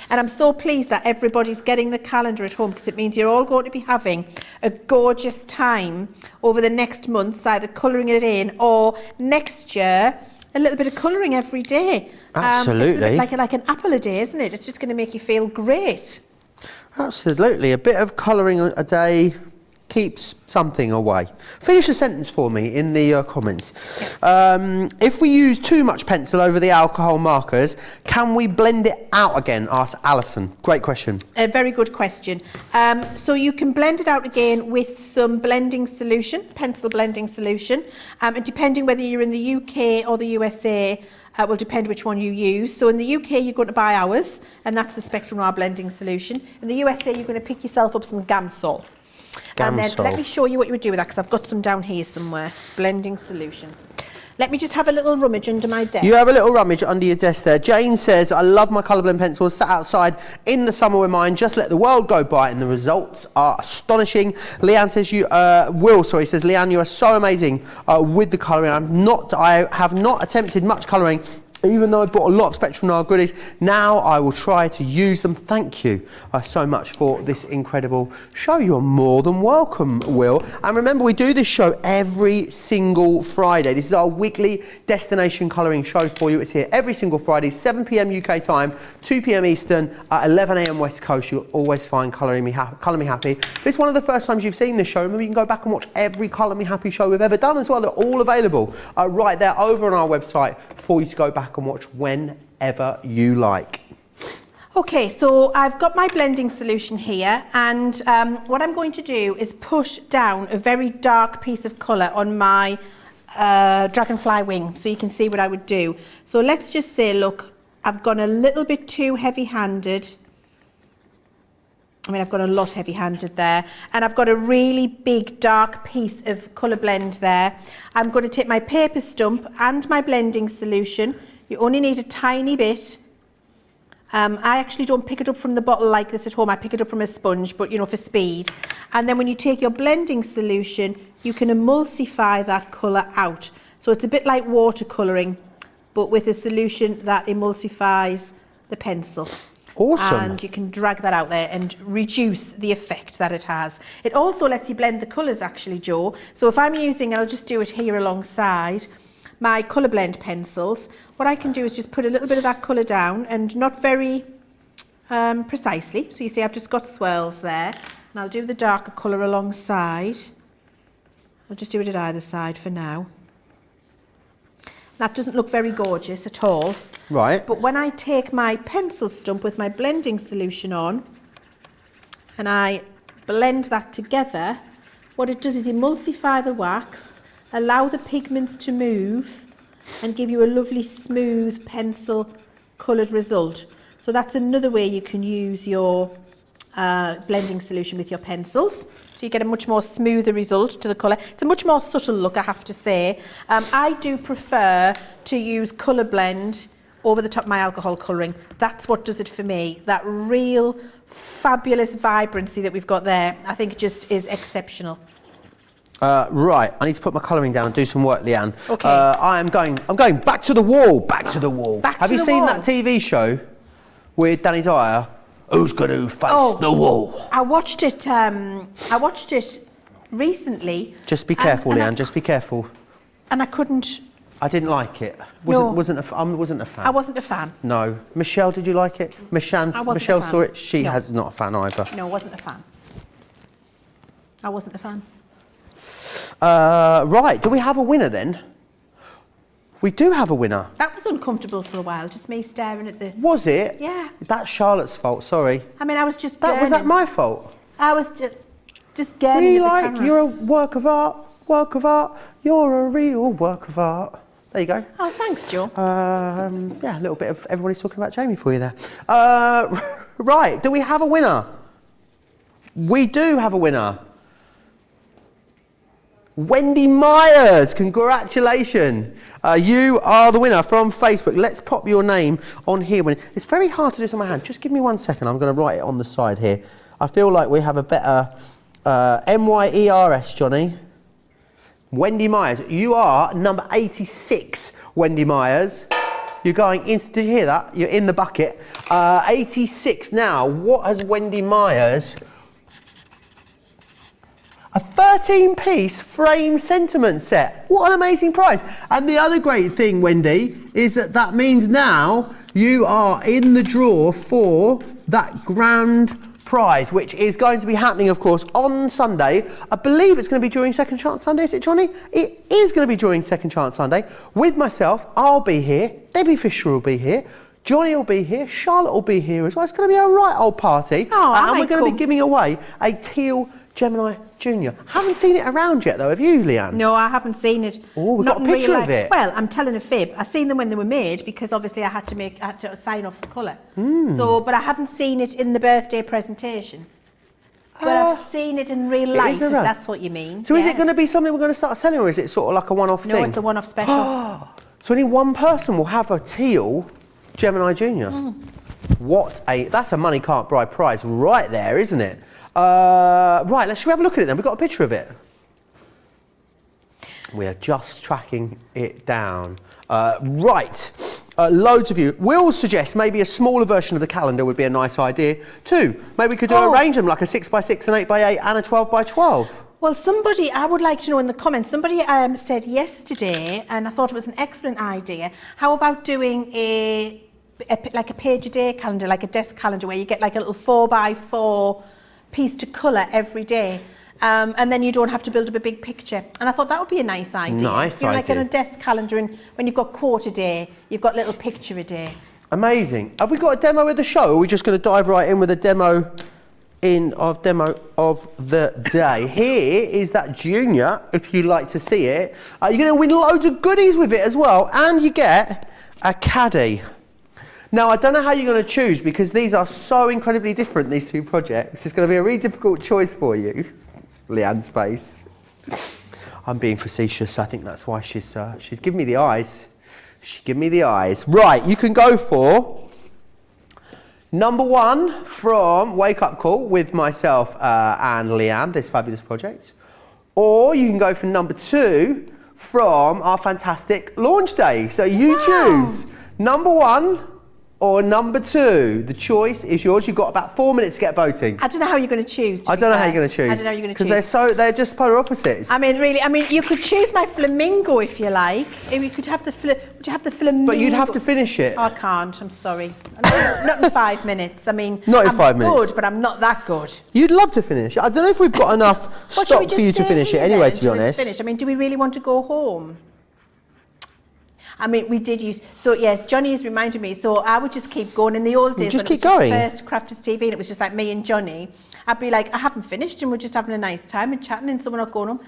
And I'm so pleased that everybody's getting the calendar at home, because it means you're all going to be having a gorgeous time over the next months, either colouring it in or next year a little bit of colouring every day. Absolutely. It's like an apple a day, isn't it? It's just going to make you feel great. Absolutely. A bit of colouring a day keeps something away. Finish a sentence for me in the comments. Yeah. If we use too much pencil over the alcohol markers, can we blend it out again? Asked Alison. Great question. A very good question. So you can blend it out again with some blending solution, pencil blending solution, and depending whether you're in the UK or the USA, will depend which one you use. So in the UK, you're going to buy ours, and that's the Spectrum Noir blending solution. In the USA, you're going to pick yourself up some Gamsol. And then let me show you what you would do with that, because I've got some down here somewhere. Blending solution. Let me just have a little rummage under my desk. You have a little rummage under your desk there. Jane says, I love my colour blend pencils. Sat outside in the summer with mine. Just let the world go by, and the results are astonishing. Leanne says, says, Leanne, you are so amazing with the colouring. I have not attempted much colouring, even though I bought a lot of Spectrum Noir goodies. Now I will try to use them. Thank you so much for this incredible show. You're more than welcome, Will. And remember, we do this show every single Friday. This is our weekly destination colouring show for you. It's here every single Friday, 7 p.m. UK time, 2 p.m. Eastern, 11 a.m. West Coast. You'll always find Colour Me Happy. If it's one of the first times you've seen this show, remember you can go back and watch every Colour Me Happy show we've ever done as well. They're all available right there over on our website for you to go back and watch whenever you like. Okay, so I've got my blending solution here, and what I'm going to do is push down a very dark piece of colour on my dragonfly wing, so you can see what I would do. So let's just say, look, I've gone a little bit too heavy-handed. I mean, I've got a lot heavy-handed there, and I've got a really big dark piece of colour blend there. I'm going to take my paper stump and my blending solution. You only need a tiny bit, I actually don't pick it up from the bottle like this at home. I pick it up from a sponge, but for speed. And then when you take your blending solution, you can emulsify that colour out. So it's a bit like watercolouring, but with a solution that emulsifies the pencil. Awesome. And you can drag that out there and reduce the effect that it has. It also lets you blend the colours actually, Jo. So if I'm using, and I'll just do it here alongside, my colour blend pencils, what I can do is just put a little bit of that colour down, and not very precisely. So you see I've just got swirls there. And I'll do the darker colour alongside. I'll just do it at either side for now. That doesn't look very gorgeous at all. Right. But when I take my pencil stump with my blending solution on and I blend that together, what it does is emulsify the wax, allow the pigments to move and give you a lovely smooth pencil coloured result. So that's another way you can use your blending solution with your pencils. So you get a much more smoother result to the colour. It's a much more subtle look, I have to say. I do prefer to use colour blend over the top of my alcohol colouring. That's what does it for me. That real fabulous vibrancy that we've got there, I think it just is exceptional. Right, I need to put my colouring down and do some work, Leanne. Okay. I'm going back to the wall, back to the wall. Back Have to you the seen wall? that TV show with Danny Dyer? Who's going to face the wall? I watched it recently. Just be careful, and Leanne, just be careful. And I couldn't. I didn't like it. I wasn't a fan. I wasn't a fan. No. Michelle, did you like it? Michelle fan. saw it. She No. has not a fan either. No, I wasn't a fan. I wasn't a fan. Right, do we have a winner then? We do have a winner. That was uncomfortable for a while, just me staring at the... Was it? Yeah. That's Charlotte's fault, sorry. I mean, I was just Was that gurning. my fault? I was just gurning at the camera. You're a work of art, you're a real work of art. There you go. Oh, thanks, Jo. Yeah, a little bit of everybody's talking about Jamie for you there. Right, do we have a winner? We do have a winner. Wendy Myers, congratulations. You are the winner from Facebook. Let's pop your name on here. It's very hard to do this on my hand. Just give me 1 second. I'm going to write it on the side here. I feel like we have a better M-Y-E-R-S, Johnny. Wendy Myers. You are number 86, Wendy Myers. You're going into, did you hear that? You're in the bucket. 86 now. What has Wendy Myers... A 13-piece frame sentiment set. What an amazing prize. And the other great thing, Wendy, is that means now you are in the draw for that grand prize, which is going to be happening, of course, on Sunday. I believe it's going to be during Second Chance Sunday, is it, Johnny? It is going to be during Second Chance Sunday. With myself, I'll be here. Debbie Fisher will be here. Johnny will be here. Charlotte will be here as well. It's going to be a right old party. And we're going to be giving away a teal Gemini Junior. Haven't seen it around yet, though, have you, Leanne? No, I haven't seen it. Oh, we've got a picture of it. Well, I'm telling a fib. I seen them when they were made because obviously I had to sign off the colour. So, but I haven't seen it in the birthday presentation. But I've seen it in real life, if that's what you mean. So is it going to be something we're going to start selling, or is it sort of like a one-off thing? No, it's a one-off special. So only one person will have a teal Gemini Junior. That's a money can't buy prize right there, isn't it? Right, should we have a look at it then? We've got a picture of it. We are just tracking it down. Right, loads of you will suggest maybe a smaller version of the calendar would be a nice idea too. Maybe we could arrange them like a 6x6, an 8x8 and a 12x12. Well, I would like to know in the comments, somebody said yesterday, and I thought it was an excellent idea, how about doing like a page a day calendar, like a desk calendar, where you get like a little 4x4 piece to colour every day, and then you don't have to build up a big picture. And I thought that would be a nice idea. Nice like idea. on a desk calendar, and when you've got quote a day, you've got little picture a day. Amazing. Have we got a demo of the show, or are we just going to dive right in with a demo of the day? Here is that Junior, if you'd like to see it. You're going to win loads of goodies with it as well, and you get a caddy. Now, I don't know how you're going to choose because these are so incredibly different, these two projects. It's going to be a really difficult choice for you. Leanne's face. I'm being facetious. I think that's why she's giving me the eyes. She gave me the eyes. Right, you can go for Number 1 from Wake Up Call with myself and Leanne, this fabulous project. Or you can go for number 2 from our fantastic launch day. So you choose number 1 or number 2. The choice is yours. You've got about 4 minutes to get voting. I don't know how you're going to choose. I don't know how you're going to choose. I don't know how you're going to choose. Because they're just polar opposites. I mean, really, you could choose my Flamingo if you like. If you could have the would you have the Flamingo? But you'd have to finish it. I can't, I'm sorry. Not in 5 minutes. I mean, not in 5 minutes. I'm good, but I'm not that good. You'd love to finish. I don't know if we've got enough stock for you to finish it anyway, to be honest. I mean, do we really want to go home? I mean, we did use, so yes, Johnny has reminded me, so I would just keep going. In the old days, just when keep it was going. the first Crafters TV and it was just like me and Johnny, I'd be like, I haven't finished and we're just having a nice time and chatting and someone not going home.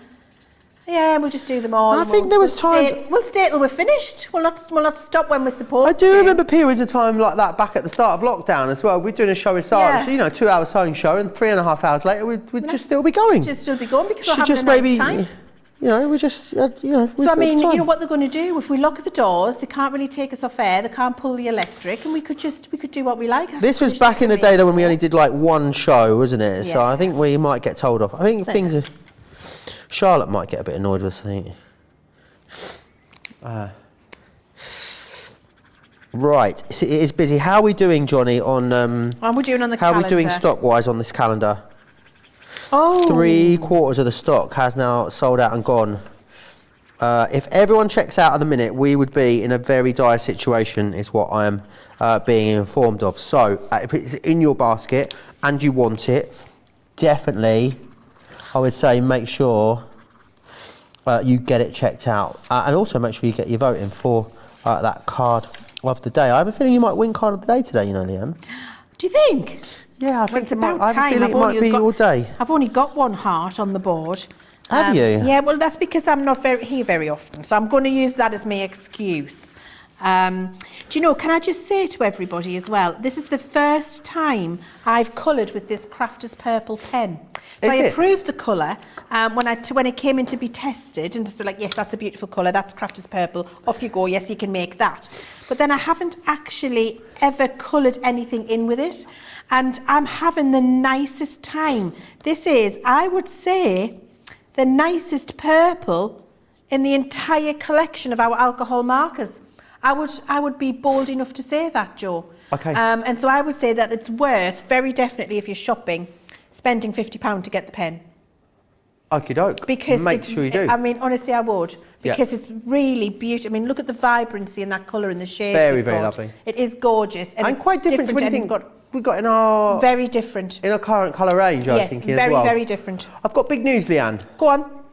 Yeah, we'll just do them all. I think there was times... We'll stay till we're finished. We'll not stop when we're supposed to. I do remember periods of time like that back at the start of lockdown as well. We're doing a show with Sarah, Yeah. 2 hour sewing show, and 3.5 hours later we'd just still be going. Just still be going because we're Should having just a nice maybe, time. we just, So I mean, you know what they're going to do? If we lock the doors, they can't really take us off air. They can't pull the electric, and we could do what we like. This was back in the day though when we only did like one show, wasn't it? So Yeah. I think we might get told off. I think things are... Charlotte might get a bit annoyed with us, I think. Right, so it is busy. How are we doing, Johnny, on... How are we doing on the How calendar? are we doing stock-wise on this calendar? Oh. 3/4 of the stock has now sold out and gone. If everyone checks out at the minute, we would be in a very dire situation, is what I am being informed of. So, if it's in your basket and you want it, definitely, I would say, make sure you get it checked out. And also make sure you get your vote in for that card of the day. I have a feeling you might win card of the day today, you know, Leanne. Do you think? Yeah, I think It's it might, about I have a time. feeling it might be your day. I've only got one heart on the board. Have you? Yeah, well, that's because I'm not here very often, so I'm going to use that as my excuse. Do you know, can I just say to everybody as well, this is the first time I've coloured with this Crafters Purple pen. So I approved the colour when it came in to be tested, and just like, yes, that's a beautiful colour, that's Crafters Purple, off you go, yes, you can make that. But then I haven't actually ever coloured anything in with it, and I'm having the nicest time. This is, I would say, the nicest purple in the entire collection of our alcohol markers. I would be bold enough to say that, Joe. Okay. And so I would say that it's worth, very definitely, if you're shopping, spending £50 to get the pen. Okie doke. Because make sure you do. I mean, honestly, I would. Because it's really beautiful. I mean, look at the vibrancy in that colour and the shade. Very, very lovely. It is gorgeous. And it's quite different to anything we got in our... Very different. In our current colour range, I was thinking as well. Yes, very, very different. I've got big news, Leanne. Go on.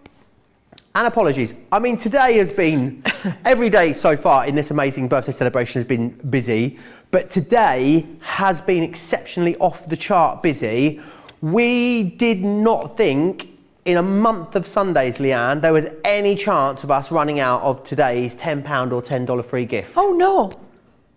And apologies. I mean, today has been... every day so far in this amazing birthday celebration has been busy. But today has been exceptionally off the chart busy. We did not think in a month of Sundays, Leanne, there was any chance of us running out of today's £10 or $10 free gift. Oh, no.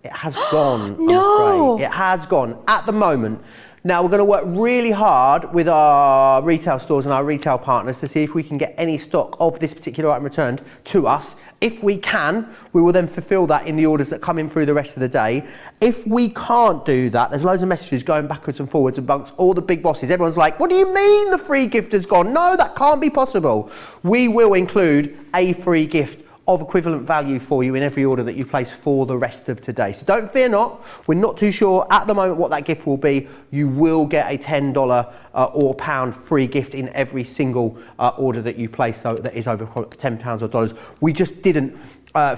It has gone, No. I'm afraid. It has gone at the moment. Now, we're going to work really hard with our retail stores and our retail partners to see if we can get any stock of this particular item returned to us. If we can, we will then fulfil that in the orders that come in through the rest of the day. If we can't do that, there's loads of messages going backwards and forwards amongst all the big bosses. Everyone's like, what do you mean the free gift has gone? No, that can't be possible. We will include a free gift of equivalent value for you in every order that you place for the rest of today. So don't fear not. We're not too sure at the moment what that gift will be. You will get a $10 or pound free gift in every single order that you place, though, that is over £10 or dollars. We just didn't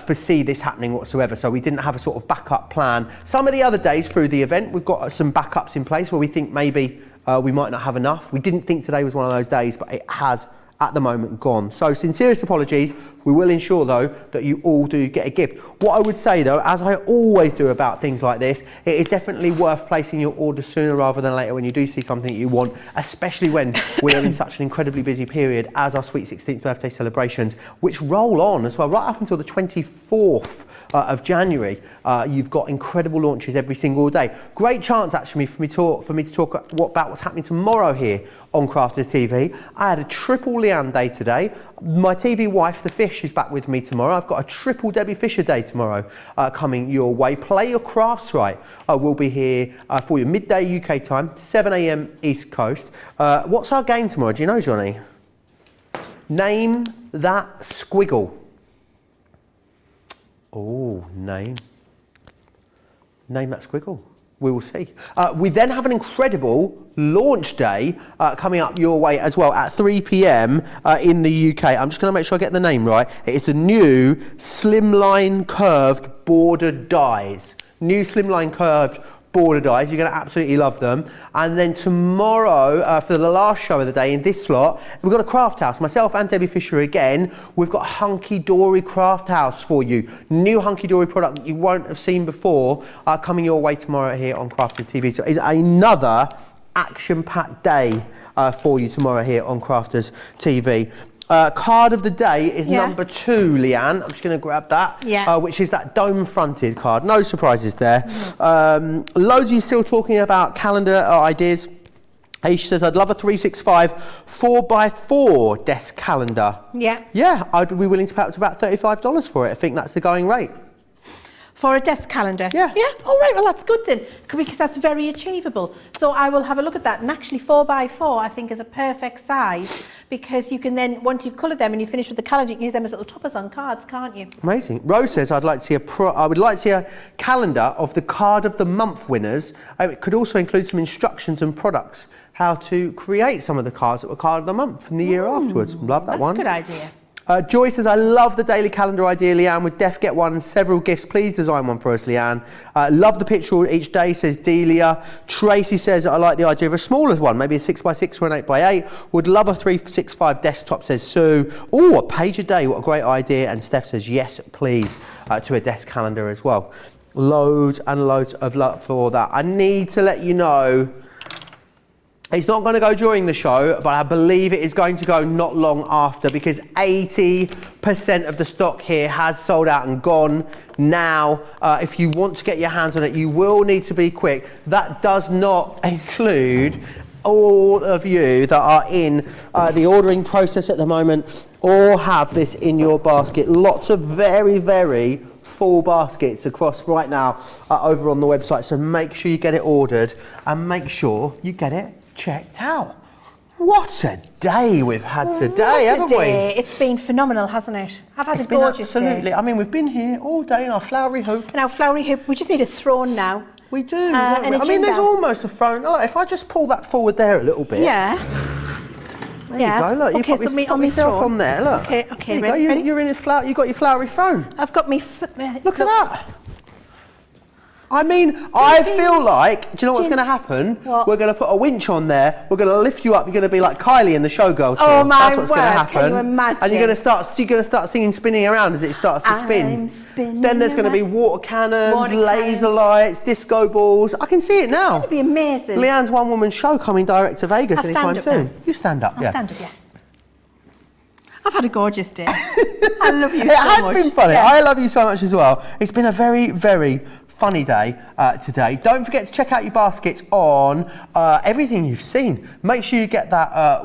foresee this happening whatsoever, so we didn't have a sort of backup plan. Some of the other days through the event, we've got some backups in place where we think maybe we might not have enough. We didn't think today was one of those days, but it has at the moment gone. So sincerest apologies. We will ensure though that you all do get a gift. What I would say though, as I always do about things like this, it is definitely worth placing your order sooner rather than later when you do see something that you want, especially when we're in such an incredibly busy period as our sweet 16th birthday celebrations, which roll on as well, right up until the 24th of January. You've got incredible launches every single day. Great chance actually for me to talk about what's happening tomorrow here on Crafters TV. I had a triple Leanne day today. My TV wife, the fish, is back with me tomorrow. I've got a triple Debbie Fisher day tomorrow coming your way. Play your crafts right. We'll be here for you midday UK time, 7 a.m. East Coast. What's our game tomorrow? Do you know, Johnny? Name that squiggle. Oh, name that squiggle. We will see. We then have an incredible launch day coming up your way as well at 3 p.m. In the UK. I'm just going to make sure I get the name right. It is the new slimline curved border dies. New slimline curved border dies. You're going to absolutely love them. And then tomorrow, for the last show of the day in this slot, we've got a craft house. Myself and Debbie Fisher again. We've got Hunky Dory Craft House for you. New Hunky Dory product that you won't have seen before coming your way tomorrow here on Crafters TV. So it's another action-packed day for you tomorrow here on Crafters TV. Card of the day is number 2, Leanne. I'm just going to grab that, which is that dome-fronted card. No surprises there. Loads of you still talking about calendar ideas. Aisha says, I'd love a 365 4x4 desk calendar. Yeah, I'd be willing to pay up to about $35 for it. I think that's the going rate. For a desk calendar? Yeah. All right, well, that's good then, because that's very achievable. So I will have a look at that. And actually, 4x4, I think, is a perfect size, because you can then, once you've coloured them and you finish with the calendar, you can use them as little toppers on cards, can't you? Amazing. Rose says, I would like to see a calendar of the card of the month winners. It could also include some instructions and products, how to create some of the cards that were card of the month and the year afterwards. Love that one. That's a good idea. Joy says, I love the daily calendar idea, Leanne. With Def Get One and several gifts. Please design one for us, Leanne. Love the picture each day, says Delia. Tracy says, I like the idea of a smaller one, maybe a 6x6 or an 8x8. Would love a 365 desktop, says Sue. Oh, a page a day. What a great idea. And Steph says, yes, please, to a desk calendar as well. Loads and loads of love for that. I need to let you know, it's not going to go during the show, but I believe it is going to go not long after, because 80% of the stock here has sold out and gone now. If you want to get your hands on it, you will need to be quick. That does not include all of you that are in the ordering process at the moment or have this in your basket. Lots of very, very full baskets across right now over on the website. So make sure you get it ordered and make sure you get it checked out. What a day we've had today, haven't we? It's been phenomenal, hasn't it? I've had a gorgeous day. Absolutely. I mean, we've been here all day in our flowery hoop. In our flowery hoop, we just need a throne now. We do. I mean, there's almost a throne. Look, if I just pull that forward there a little bit. Yeah. There you go. Look, okay, you put yourself on there. Look. Okay, there you ready? You're in a flower. You got your flowery throne. I've got me. Look at that. I mean, I feel like, do you know what's going to happen? What? We're going to put a winch on there. We're going to lift you up. You're going to be like Kylie in the Showgirl tour. Oh my That's what's going to happen. Can you imagine? And you're going to start singing "Spinning Around" as it starts to spin. Then there's going to be water cannons, laser lights, disco balls. I can see it now. It'd be amazing. Leanne's one-woman show coming direct to Vegas anytime soon. You stand up, I'll stand up, yeah. I've had a gorgeous day. I love you so much. It has been funny. Yeah. I love you so much as well. It's been a very, very funny day today. Don't forget to check out your baskets on everything you've seen. Make sure you get that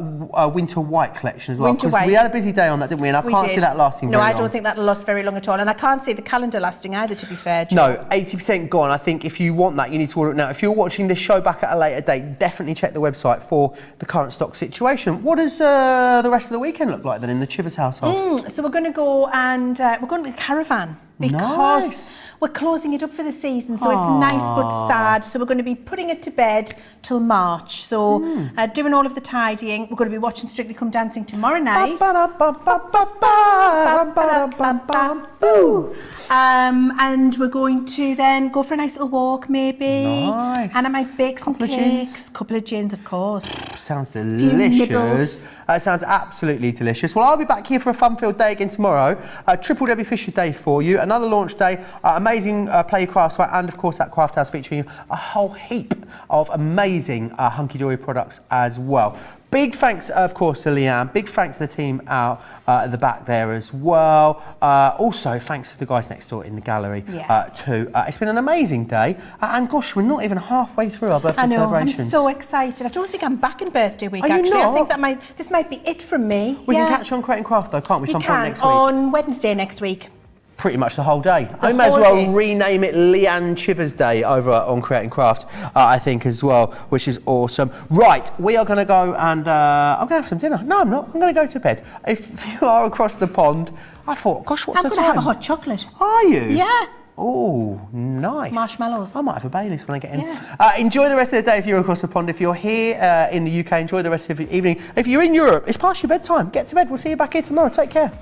winter white collection as well, because we had a busy day on that, didn't we? And I can't see that lasting very long. No, I don't think that'll last very long at all. And I can't see the calendar lasting either, to be fair, Joe. No, 80% gone. I think if you want that, you need to order it now. If you're watching this show back at a later date, definitely check the website for the current stock situation. What does the rest of the weekend look like then in the Chivers household? So we're going to go and we're going to the caravan. Because we're closing it up for the season, so it's nice but sad. So we're going to be putting it to bed till March. So doing all of the tidying. We're going to be watching Strictly Come Dancing tomorrow night. And we're going to then go for a nice little walk, maybe. Nice. And I might bake some cakes. Couple of gins, of course. Sounds delicious. Sounds absolutely delicious. Well, I'll be back here for a fun-filled day again tomorrow. Triple Debbie Fisher day for you. Another launch day. Amazing play crafts, right? And of course that craft house featuring a whole heap of amazing hunky-dory products as well. Big thanks, of course, to Leanne. Big thanks to the team out at the back there as well. Also, thanks to the guys next door in the gallery too. It's been an amazing day. And gosh, we're not even halfway through our birthday celebrations. I'm so excited. I don't think I'm back in birthday week, Are you actually. not? I think this might be it from me. We can catch you on Create and Craft though, can't we? Some point next week. On Wednesday next week. Pretty much the whole day. I may as well rename it Leanne Chivers Day over on Create and Craft, I think, as well, which is awesome. Right, we are going to go and I'm going to have some dinner. No, I'm not. I'm going to go to bed. If you are across the pond, I thought, gosh, what's the time? I'm going to have a hot chocolate. Are you? Yeah. Oh, nice. Marshmallows. I might have a Baileys when I get in. Yeah. Enjoy the rest of the day if you're across the pond. If you're here in the UK, enjoy the rest of the evening. If you're in Europe, it's past your bedtime. Get to bed. We'll see you back here tomorrow. Take care.